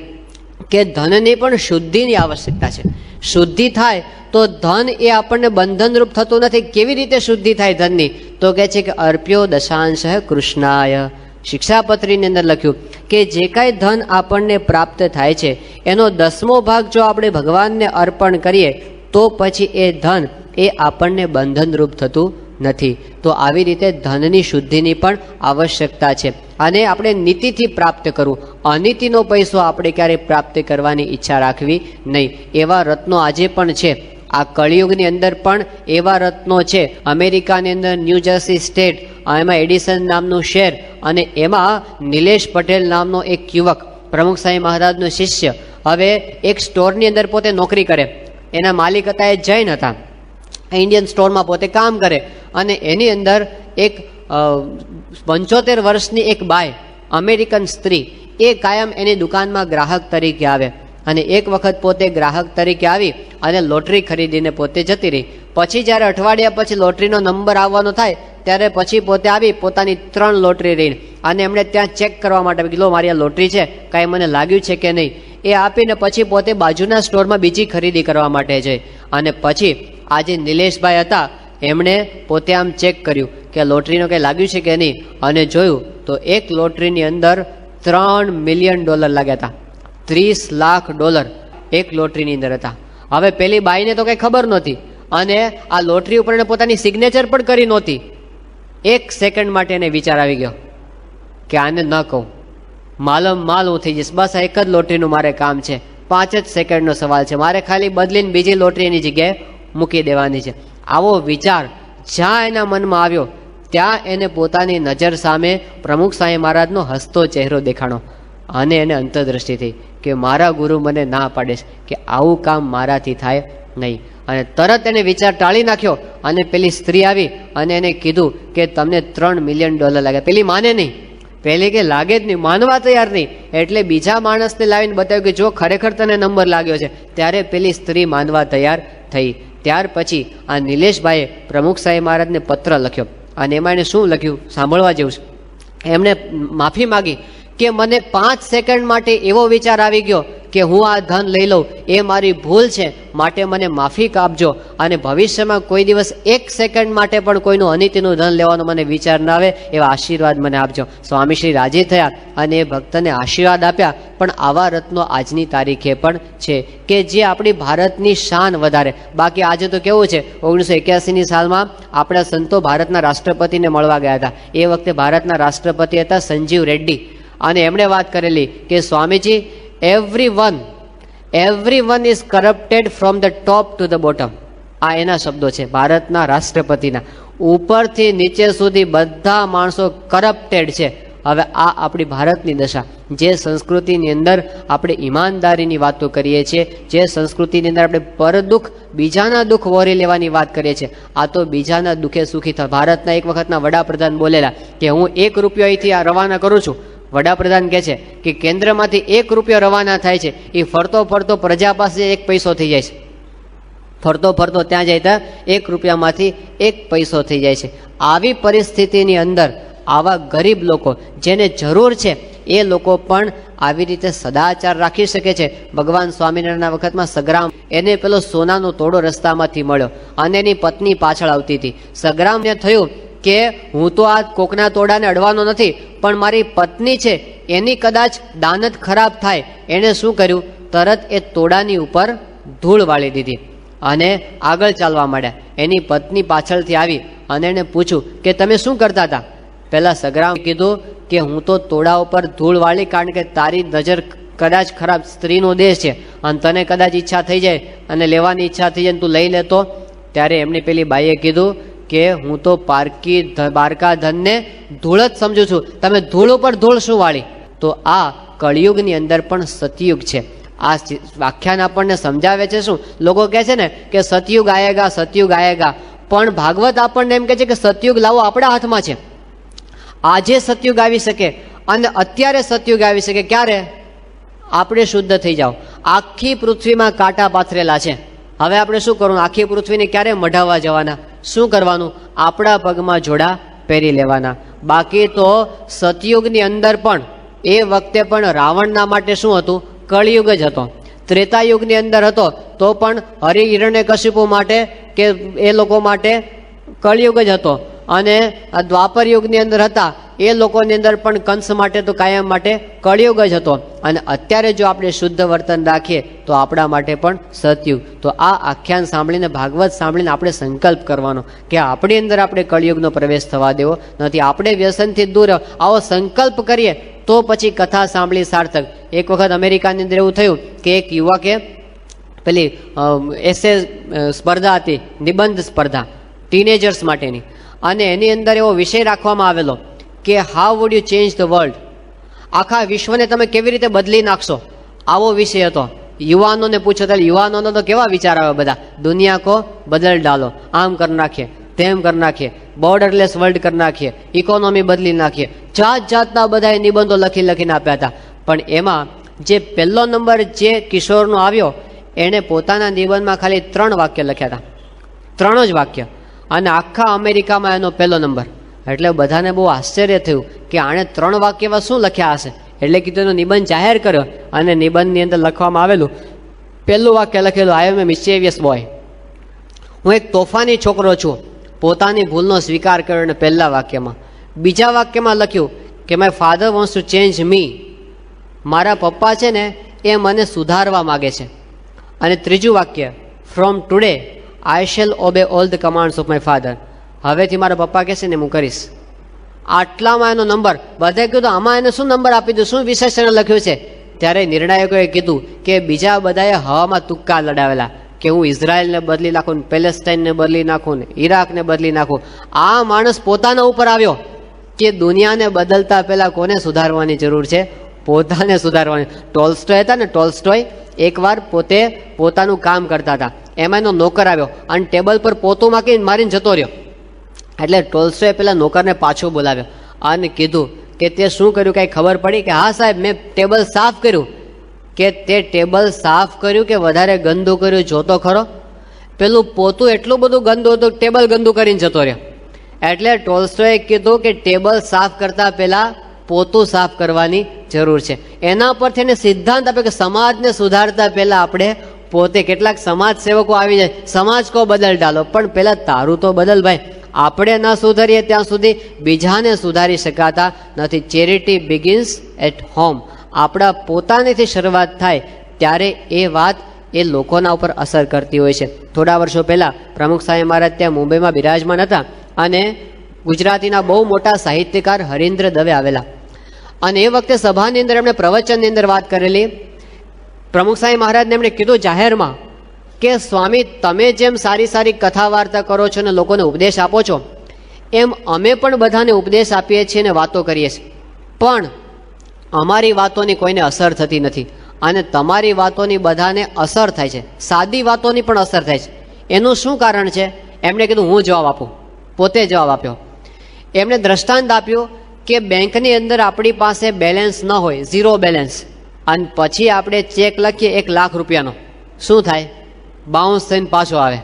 કે ધનની પણ શુદ્ધિની આવશ્યકતા છે. શુદ્ધિ થાય તો ધન એ આપણને બંધનરૂપ થતું નથી. કેવી રીતે શુદ્ધિ થાય ધનની? તો કહે છે કે અર્પ્યો દશાંશ કૃષ્ણાય. શિક્ષાપત્રીની અંદર લખ્યું કે જે કાંઈ ધન આપણને પ્રાપ્ત થાય છે એનો 10મો ભાગ જો આપણે ભગવાનને અર્પણ કરીએ તો પછી એ ધન એ આપણને બંધનરૂપ થતું નથી. તો આવી રીતે ધનની શુદ્ધિની પણ આવશ્યકતા છે અને આપણે નીતિથી પ્રાપ્ત કરવું. અનીતિનો પૈસો આપણે ક્યારેય પ્રાપ્ત કરવાની ઈચ્છા રાખવી નહીં. એવા રત્નો આજે પણ છે. આ કળિયુગની અંદર પણ એવા રત્નો છે. અમેરિકાની અંદર ન્યૂ જર્સી સ્ટેટ, એમાં એડિસન નામનું શહેર અને એમાં નિલેશ પટેલ નામનો એક યુવક, પ્રમુખ સ્વામી મહારાજનો શિષ્ય, હવે એક સ્ટોરની અંદર પોતે નોકરી કરે. એના માલિક હતા એ જૈન હતા. ઇન્ડિયન સ્ટોરમાં પોતે કામ કરે અને એની અંદર એક 75 વર્ષની એક બાઈ, અમેરિકન સ્ત્રી, એ કાયમ એની દુકાનમાં ગ્રાહક તરીકે આવે અને એક વખત પોતે ગ્રાહક તરીકે આવી અને લોટરી ખરીદીને પોતે જતી રહી. પછી જ્યારે અઠવાડિયા પછી લોટરીનો નંબર આવવાનો થાય ત્યારે પછી પોતે આવી પોતાની 3 લોટરી રહીને અને એમણે ત્યાં ચેક કરવા માટે કીધું, મારી આ લોટરી છે, કાંઈ મને લાગ્યું છે કે નહીં. એ આપીને પછી પોતે બાજુના સ્ટોરમાં બીજી ખરીદી કરવા માટે જઈ અને પછી આ જે નિલેશભાઈ હતા એમણે પોતે આમ ચેક કર્યું કે લોટરીનું કંઈ લાગ્યું છે કે નહીં અને જોયું તો એક લોટરીની અંદર $3 મિલિયન લાગ્યા હતા. $30 લાખ એક લોટરીની અંદર હતા. હવે પેલી બાઈને તો કંઈ ખબર નહોતી અને આ લોટરી ઉપર એને પોતાની સિગ્નેચર પણ કરી નહોતી. 1 સેકન્ડ માટે એને વિચાર આવી ગયો કે આને ન કહું, માલમ માલ હું થઈ જઈશ, બસ આ એક જ લોટરીનું મારે કામ છે, 5 જ સેકન્ડનો સવાલ છે, મારે ખાલી બદલીને બીજી લોટરી એની જગ્યાએ મૂકી દેવાની છે. આવો વિચાર જ્યાં એના મનમાં આવ્યો ત્યાં એને પોતાની નજર સામે પ્રમુખ સ્વામી મહારાજનો હસતો ચહેરો દેખાણો અને એને અંતરદ્રષ્ટિ થઈ કે મારા ગુરુ મને ના પાડે છે કે આવું કામ મારાથી થાય નહીં. અને તરત એને વિચાર ટાળી નાખ્યો અને પેલી સ્ત્રી આવી અને એને કીધું કે તમને $3 મિલિયન લાગ્યા. પેલી માને નહીં, પેલી કે લાગે જ નહીં, માનવા તૈયાર નહીં. એટલે બીજા માણસને લાવીને બતાવ્યું કે જો ખરેખર તને નંબર લાગ્યો છે. ત્યારે પેલી સ્ત્રી માનવા તૈયાર થઈ. ત્યાર પછી આ નિલેશભાઈએ પ્રમુખ સ્વામી મહારાજને પત્ર લખ્યો અને એમાં એને શું લખ્યું સાંભળવા જેવું છે. એમણે માફી માગી કે મને 5 સેકન્ડ માટે એવો વિચાર આવી ગયો કે હું આ ધન લઈ લઉં, એ મારી ભૂલ છે, માટે મને માફી આપજો અને ભવિષ્યમાં કોઈ દિવસ 1 સેકન્ડ માટે પણ કોઈનું અનિતિનું ધન લેવાનો મને વિચાર ના આવે એવા આશીર્વાદ મને આપજો. સ્વામીશ્રી રાજી થયા અને એ ભક્તને આશીર્વાદ આપ્યા. પણ આવા રત્નો આજની તારીખે પણ છે કે જે આપણી ભારતની શાન વધારે. બાકી આજે તો કેવું છે, 1981ની સાલમાં આપણા સંતો ભારતના રાષ્ટ્રપતિને મળવા ગયા હતા. એ વખતે ભારતના રાષ્ટ્રપતિ હતા સંજીવ રેડ્ડી અને એમણે વાત કરેલી કે Swamiji, everyone is corrupted from the top to the bottom. આ એના શબ્દો છે ભારતના રાષ્ટ્રપતિના. ઉપરથી નીચે સુધી બધા માણસો કરપ્ટેડ છે. હવે આ આપણી ભારતની દશા. જે સંસ્કૃતિની અંદર આપણે ઈમાનદારીની વાતો કરીએ છીએ, જે સંસ્કૃતિની અંદર આપણે પર દુઃખ, બીજાના દુઃખ વહોરી લેવાની વાત કરીએ છીએ, આ તો બીજાના દુઃખે સુખી થાય. ભારતના એક વખતના વડાપ્રધાન બોલેલા કે હું ₹1 અહીંથી આ રવાના કરું છું. વડાપ્રધાન કહે છે કે કેન્દ્રમાંથી ₹1 રવાના થાય છે, એ ફરતો ફરતો પ્રજા પાસે 1 પૈસો થઈ જાય છે. ફરતો ફરતો ત્યાં જાય ત્યાં ₹1માંથી 1 પૈસો થઈ જાય છે. આવી પરિસ્થિતિની અંદર આવા ગરીબ લોકો જેને જરૂર છે એ લોકો પણ આવી રીતે સદાચાર રાખી શકે છે. ભગવાન સ્વામિનારાયણના વખતમાં સગ્રામ, એને પેલો સોનાનો તોડો રસ્તામાંથી મળ્યો અને એની પત્ની પાછળ આવતી હતી. સગ્રામને થયું કે હું તો આ કોકના તોડાને અડવાનો નથી, પણ મારી પત્ની છે એની કદાચ દાનત ખરાબ થાય. એણે શું કર્યું, તરત એ તોડાની ઉપર ધૂળ વાળી દીધી અને આગળ ચાલવા માંડ્યા. એની પત્ની પાછળથી આવી અને એને પૂછ્યું કે તમે શું કરતા હતા? પહેલા સગ્રામ કીધું કે હું તો તોડા ઉપર ધૂળ વાળી, કારણ કે તારી નજર કદાચ ખરાબ, સ્ત્રીનો દેશ છે અને તને કદાચ ઈચ્છા થઈ જાય અને લેવાની ઈચ્છા થઈ જાય તું લઈ લેતો. ત્યારે એમની પેલી બાઈએ કીધું કે હું તો પારકા ધનને ધૂળ જ સમજુ છું, તમે ધૂળ ઉપર ધૂળ શું વાળી? તો આ કળિયુગની અંદર પણ સતયુગ છે. આ વ્યાખ્યાન આપણને સમજાવે છે શું? લોકો કહે છે ને કે સતયુગ આયેગા, સતયુગ આયેગા, પણ ભાગવત આપણને એમ કહે છે કે સતયુગ લાવો આપણા હાથમાં છે. આજે સતયુગ આવી શકે અને અત્યારે સતયુગ આવી શકે. ક્યારે? આપણે શુદ્ધ થઈ જાઓ. આખી પૃથ્વીમાં કાંટા પાથરેલા છે. હવે આપણે શું કરવું? આખી પૃથ્વીને ક્યારે મઢાવવા જવાના? શું કરવાનું? આપણા પગમાં જોડા પહેરી લેવાના. બાકી તો સતયુગની અંદર પણ એ વખતે પણ રાવણના માટે શું હતું? કળિયુગ જ હતો. ત્રેતાયુગની અંદર હતો તો પણ હિરણ્યકશિપુ માટે કે એ લોકો માટે કળિયુગ જ હતો. અને આ દ્વાપર યુગની અંદર હતા એ લોકોની અંદર પણ કંસ માટે તો કાયમ માટે કળિયુગ જ હતો, અને અત્યારે જો આપણે શુદ્ધ વર્તન રાખીએ તો આપણા માટે પણ સતયુગ. તો આ આખ્યાન સાંભળીને, ભાગવત સાંભળીને આપણે સંકલ્પ કરવાનો કે આપણી અંદર આપણે કળિયુગનો પ્રવેશ થવા દેવો નથી. આપણે વ્યસનથી દૂર આવો સંકલ્પ કરીએ તો પછી કથા સાંભળી સાર્થક. એક વખત અમેરિકાની અંદર એવું થયું કે એક યુવકે પેલી એસે સ્પર્ધા હતી, નિબંધ સ્પર્ધા ટીનેજર્સ માટેની, અને એની અંદર એવો વિષય રાખવામાં આવેલો કે how would you change the world, આખા વિશ્વને તમે કેવી રીતે બદલી નાખશો, આવો વિષય હતો. યુવાનોને પૂછો ત્યારે યુવાનોનો તો કેવા વિચાર આવે બધા, દુનિયા કો બદલ ડાલો, આમ કરી નાખીએ, તેમ કરી નાખીએ, બોર્ડરલેસ વર્લ્ડ કરી નાખીએ, ઇકોનોમી બદલી નાખીએ, જાત જાતના બધા નિબંધો લખીને આપ્યા હતા. પણ એમાં જે પહેલો નંબર જે કિશોરનો આવ્યો એણે પોતાના નિબંધમાં ખાલી 3 વાક્ય લખ્યા હતા, 3 જ વાક્ય, અને આખા અમેરિકામાં એનો પહેલો નંબર. એટલે બધાને બહુ આશ્ચર્ય થયું કે આણે 3 વાક્યમાં શું લખ્યા હશે. એટલે કીધું એનો નિબંધ જાહેર કર્યો, અને નિબંધની અંદર લખવામાં આવેલું, પહેલું વાક્ય લખેલું, આઈ એમ એ મિસ્ચેવિયસ બોય, હું એક તોફાની છોકરો છું, પોતાની ભૂલનો સ્વીકાર કર્યો અને પહેલા વાક્યમાં. બીજા વાક્યમાં લખ્યું કે my father wants to change me, મારા પપ્પા છે ને એ મને સુધારવા માગે છે. અને ત્રીજું વાક્ય, from today I shell obey all the commands of my father, હવેથી મારા પપ્પા કહેશે ને હું કરીશ. આટલામાં એનો નંબર. બધે કીધું આમાં એને શું નંબર આપી દીધું, શું વિશેષણ લખ્યું છે. ત્યારે નિર્ણાયકોએ કીધું કે બીજા બધાએ હવામાં તુક્કા લડાવેલા કે હું ઇઝરાયલને બદલી નાખું ને, પેલેસ્ટાઇનને બદલી નાખું ને, ઈરાકને બદલી નાખું. આ માણસ પોતાના ઉપર આવ્યો કે દુનિયાને બદલતા પહેલા કોને સુધારવાની જરૂર છે, પોતાને સુધારવાની. ટોલ્સ્ટોય હતા ને, ટોલ્સ્ટોય એકવાર પોતે પોતાનું કામ કરતા હતા, એમાં એનો નોકર આવ્યો અને ટેબલ પર પોતું મારીને જતો રહ્યો. એટલે ટોલ્સ્ટોએ પેલા નોકરને પાછો બોલાવ્યો અને કીધું કે તે શું કર્યું, કાંઈ ખબર પડી? કે હા સાહેબ, મેં ટેબલ સાફ કર્યું. કે તે ટેબલ સાફ કર્યું કે વધારે ગંદુ કર્યું જોતો ખરો. પેલું પોતું એટલું બધું ગંદુ હતું, ટેબલ ગંદુ કરીને જતો રહ્યો. એટલે ટોલ્સ્ટોએ કીધું કે ટેબલ સાફ કરતા પહેલા પોતું સાફ કરવાની જરૂર છે. એના પરથી એને સિદ્ધાંત આપ્યો કે સમાજને સુધારતા પહેલા આપણે પોતે, કેટલાક સમાજ સેવકો આવી જાય, સમાજ કો બદલ ડાલો, પણ પહેલા તારું તો બદલ ભાઈ. આપણે ના સુધારીએ ત્યાં સુધી બીજાને સુધારી શકાતા નથી. Charity begins at home. આપણા પોતાનેથી શરૂઆત થાય ત્યારે એ વાત એ લોકોના ઉપર અસર કરતી હોય છે. થોડા વર્ષો પહેલાં પ્રમુખ સ્વામી મહારાજ ત્યાં મુંબઈમાં બિરાજમાન હતા, અને ગુજરાતીના બહુ મોટા સાહિત્યકાર હરીન્દ્ર દવે આવેલા, અને એ વખતે સભાની અંદર એમણે પ્રવચનની અંદર વાત કરેલી. પ્રમુખ સ્વામી મહારાજને એમણે કીધું જાહેરમાં કે સ્વામી, તમે જેમ સારી સારી કથા વાર્તા કરો છો અને લોકોને ઉપદેશ આપો છો, એમ અમે પણ બધાને ઉપદેશ આપીએ છીએ અને વાતો કરીએ છીએ, પણ અમારી વાતોની કોઈને અસર થતી નથી, અને તમારી વાતોની બધાને અસર થાય છે, સાદી વાતોની પણ અસર થાય છે. એનું શું કારણ છે? એમણે કીધું હું જવાબ આપું. પોતે જવાબ આપ્યો. એમણે દ્રષ્ટાંત આપ્યું કે બેંકની અંદર આપણી પાસે બેલેન્સ ન હોય, 0 બેલેન્સ, અને પછી આપણે ચેક લખીએ 1 લાખ રૂપિયાનો, શું થાય? બાઉન્સ થઈને પાછો આવે,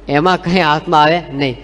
એમાં કંઈ હાથમાં આવે નહીં.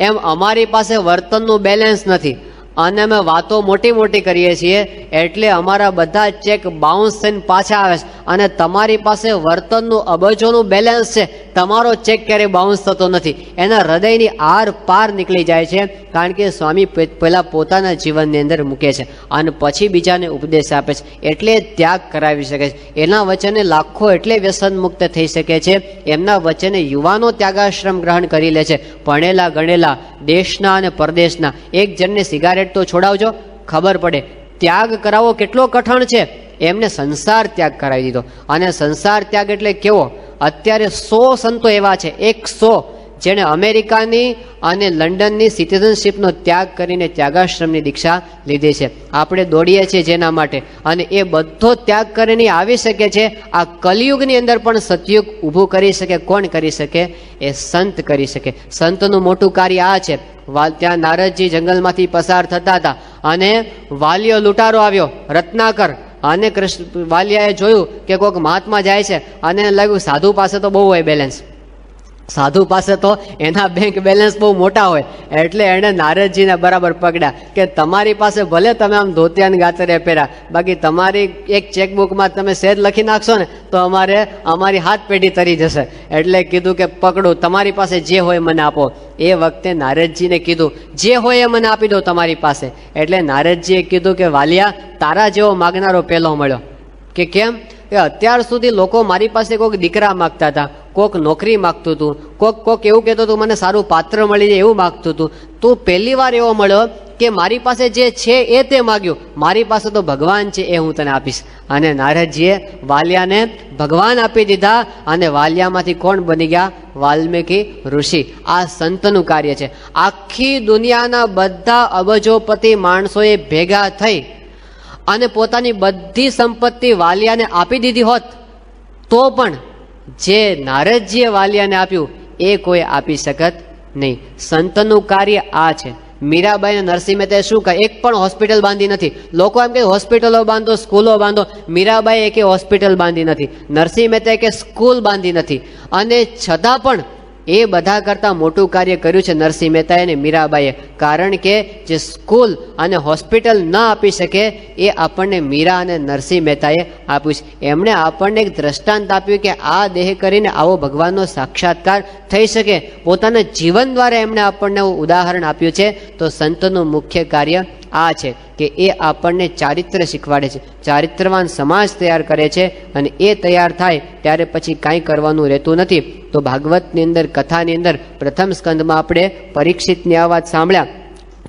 એમ અમારી પાસે વર્તનનું બેલેન્સ નથી, અને અમે વાતો મોટી મોટી કરીએ છીએ, એટલે અમારા બધા ચેક બાઉન્સ થઈને પાછા આવે છે. અને તમારી પાસે વર્તનનું અબજોનું બેલેન્સ છે, તમારો ચેક ક્યારેય બાઉન્સ થતો નથી. એના હૃદયની આર પાર નીકળી જાય છે, કારણ કે સ્વામી પહેલાં પોતાના જીવનની અંદર મૂકે છે અને પછી બીજાને ઉપદેશ આપે છે, એટલે ત્યાગ કરાવી શકે છે. એના વચને લાખો એટલે વ્યસન મુક્ત થઈ શકે છે. એમના વચને યુવાનો ત્યાગાશ્રમ ગ્રહણ કરી લે છે. ભણેલા ગણેલા દેશના અને પરદેશના. એક જણને સિગારેટ તો છોડાવજો, ખબર પડે. ત્યાગ કરાવવો કેટલો કઠણ છે. એમને સંસાર ત્યાગ કરાવી દીધો. અને સંસાર ત્યાગ એટલે કેવો? અત્યારે 100 સંતો એવા છે, 100, જેણે અમેરિકાની અને લંડનની સિટીઝનશીપનો ત્યાગ કરીને ત્યાગાશ્રમની દીક્ષા લીધી છે. આપણે દોડીએ છીએ જેના માટે, અને એ બધો ત્યાગ કરીને આવી શકે છે. આ કલિયુગની અંદર પણ સતયુગ ઊભું કરી શકે. કોણ કરી શકે? એ સંત કરી શકે. સંતનું મોટું કાર્ય આ છે. ત્યાં નારદજી જંગલમાંથી પસાર થતા હતા, અને વાલિયો લૂંટારો આવ્યો, રત્નાકર, અને વાલિયાએ જોયું કે કોઈક મહાત્મા જાય છે, અને લાગ્યું સાધુ પાસે તો બહુ હોય બેલેન્સ, સાધુ પાસે તો એના બેંક બેલેન્સ બહુ મોટા હોય. એટલે એણે નારદજીને બરાબર પકડ્યા કે તમારી પાસે ભલે તમે આમ ધોતિયાને ગાતરે પહેર્યા, બાકી તમારી એક ચેકબુકમાં તમે શેર લખી નાખશો ને તો અમારી હાથ પેઢી તરી જશે. એટલે કીધું કે પકડું, તમારી પાસે જે હોય મને આપો. એ વખતે નારદજીને કીધું જે હોય એ મને આપી દો તમારી પાસે. એટલે નારદજીએ કીધું કે વાલિયા, તારા જેવો માગનારો પહેલો મળ્યો. કે કેમ? કે અત્યાર સુધી લોકો મારી પાસે કોઈક દીકરા માગતા હતા, કોઈક નોકરી માગતું હતું, કોઈક એવું કહેતું હતું મને સારું પાત્ર મળી જાય એવું માગતું હતું. તું પહેલી વાર એવો મળ્યો કે મારી પાસે જે છે એ તે માગ્યું. મારી પાસે તો ભગવાન છે, એ હું તને આપીશ. અને નારદજીએ વાલિયાને ભગવાન આપી દીધા અને વાલિયામાંથી કોણ બની ગયા? વાલ્મીકી ઋષિ. આ સંતનું કાર્ય છે. આખી દુનિયાના બધા અબજોપતિ માણસોએ ભેગા થઈ અને પોતાની બધી સંપત્તિ વાલિયાને આપી દીધી હોત તો પણ જે નારદજીએ વાલિયાને આપ્યું એ કોઈ આપી શકત નહીં. સંતનું કાર્ય આ છે. મીરાબાઈ અને નરસિંહ મહેતાએ શું કહે? એક પણ હોસ્પિટલ બાંધી નથી. લોકો એમ કે હોસ્પિટલો બાંધો, સ્કૂલો બાંધો. મીરાબાઈ કે હોસ્પિટલ બાંધી નથી, નરસિંહ મહેતાએ કે સ્કૂલ બાંધી નથી. અને છતાં પણ એ બધા કરતાં મોટું કાર્ય કર્યું છે નરસિંહ મહેતાએ અને મીરાબાઈએ. કારણ કે જે સ્કૂલ અને હોસ્પિટલ ન આપી શકે એ આપણને મીરા અને નરસિંહ મહેતાએ આપ્યું છે. એમણે આપણને એક દ્રષ્ટાંત આપ્યું કે આ દેહ કરીને આવો ભગવાનનો સાક્ષાત્કાર થઈ શકે. પોતાના જીવન દ્વારા એમણે આપણને ઉદાહરણ આપ્યું છે. તો સંતનું મુખ્ય કાર્ય આ છે કે એ આપણને ચારિત્ર શીખવાડે છે, ચારિત્રવાન સમાજ તૈયાર કરે છે. અને એ તૈયાર થાય ત્યારે પછી કાંઈ કરવાનું રહેતું નથી. તો ભાગવતની અંદર, કથાની અંદર પ્રથમ સ્કંદમાં આપણે પરીક્ષિતની આ વાત સાંભળ્યા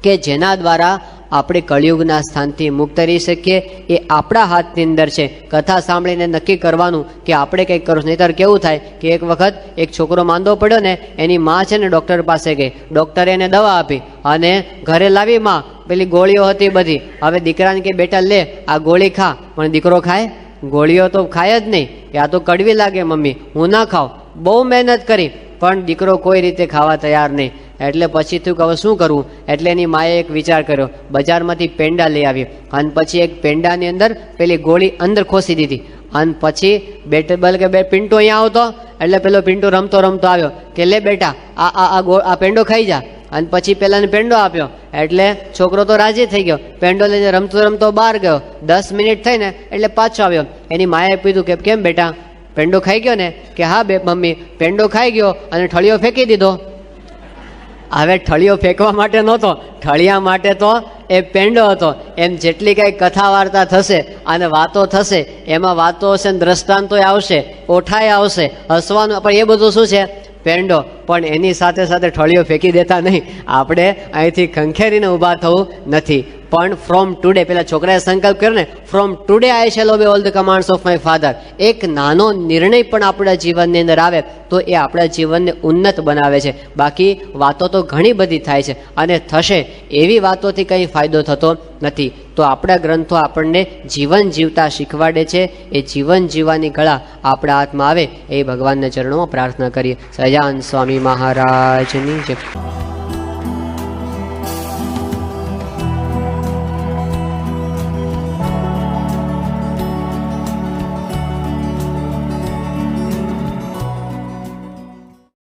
કે જેના દ્વારા આપણે કળિયુગના સ્થાનથી મુક્ત રહી શકીએ એ આપણા હાથની અંદર છે. કથા સાંભળીને નક્કી કરવાનું કે આપણે કંઈક કરવું. નહીંતર કેવું થાય કે એક વખત એક છોકરો માંદો પડ્યો ને, એની માં છે ને ડૉક્ટર પાસે ગઈ, ડૉક્ટરે એને દવા આપી અને ઘરે લાવી માં પેલી ગોળીઓ હતી બધી. હવે દીકરાને કે બેટા લે આ ગોળી ખા, પણ દીકરો ખાય? ગોળીઓ તો ખાય જ નહીં. કે આ તો કડવી લાગે મમ્મી, હું ના ખાઉં. બહુ મહેનત કરી પણ દીકરો કોઈ રીતે ખાવા તૈયાર નહીં. એટલે પછી થયું કે હવે શું કરવું? એટલે એની માએ એક વિચાર કર્યો, બજારમાંથી પેંડા લઈ આવી અને પછી એક પેંડાની અંદર પેલી ગોળી અંદર ખોસી દીધી. અને પછી બેટેબલ કે બે પિન્ટુ અહીંયા આવતો, એટલે પેલો પિન્ટુ રમતો રમતો આવ્યો કે લે બેટા આ પેંડો ખાઈ જા. અને પછી પેલાને પેંડો આપ્યો. એટલે છોકરો તો રાજી થઈ ગયો, પેંડો લઈને રમતો રમતો બહાર ગયો. 10 મિનિટ થઈ ને એટલે પાછો આવ્યો. એની માએ કીધું કે કેમ બેટા પેંડો ખાઈ ગયો ને? કે હા બે મમ્મી, પેંડો ખાઈ ગયો અને ઠળિયો ફેંકી દીધો. હવે ઠળિયો ફેંકવા માટે નહોતો, ઠળિયા માટે તો એ પેંડો હતો. એમ જેટલી કાંઈ કથા વાર્તા થશે અને વાતો થશે એમાં વાતો હશે, દ્રષ્ટાંતો આવશે, ઓઠાય આવશે, હસવાનું, પણ એ બધું શું છે? પેંડો. પણ એની સાથે સાથે ઠળિયો ફેંકી દેતા નહીં. આપણે અહીંથી ખંખેરીને ઊભા થવું નથી. પણ ફ્રોમ ટુડે, પેલા છોકરાએ સંકલ્પ કર્યો ને, from today I shell obey all the commands of my father. એક નાનો નિર્ણય પણ આપણા જીવનની અંદર આવે તો એ આપણા જીવનને ઉન્નત બનાવે છે. બાકી વાતો તો ઘણી બધી થાય છે અને થશે, એવી વાતોથી કંઈ ફાયદો થતો નથી. તો આપણા ગ્રંથો આપણને જીવન જીવતા શીખવાડે છે. એ જીવન જીવવાની કળા આપણા હાથમાં આવે એ ભગવાનના ચરણોમાં પ્રાર્થના કરીએ. સહજાનંદ સ્વામી મહારાજની જય.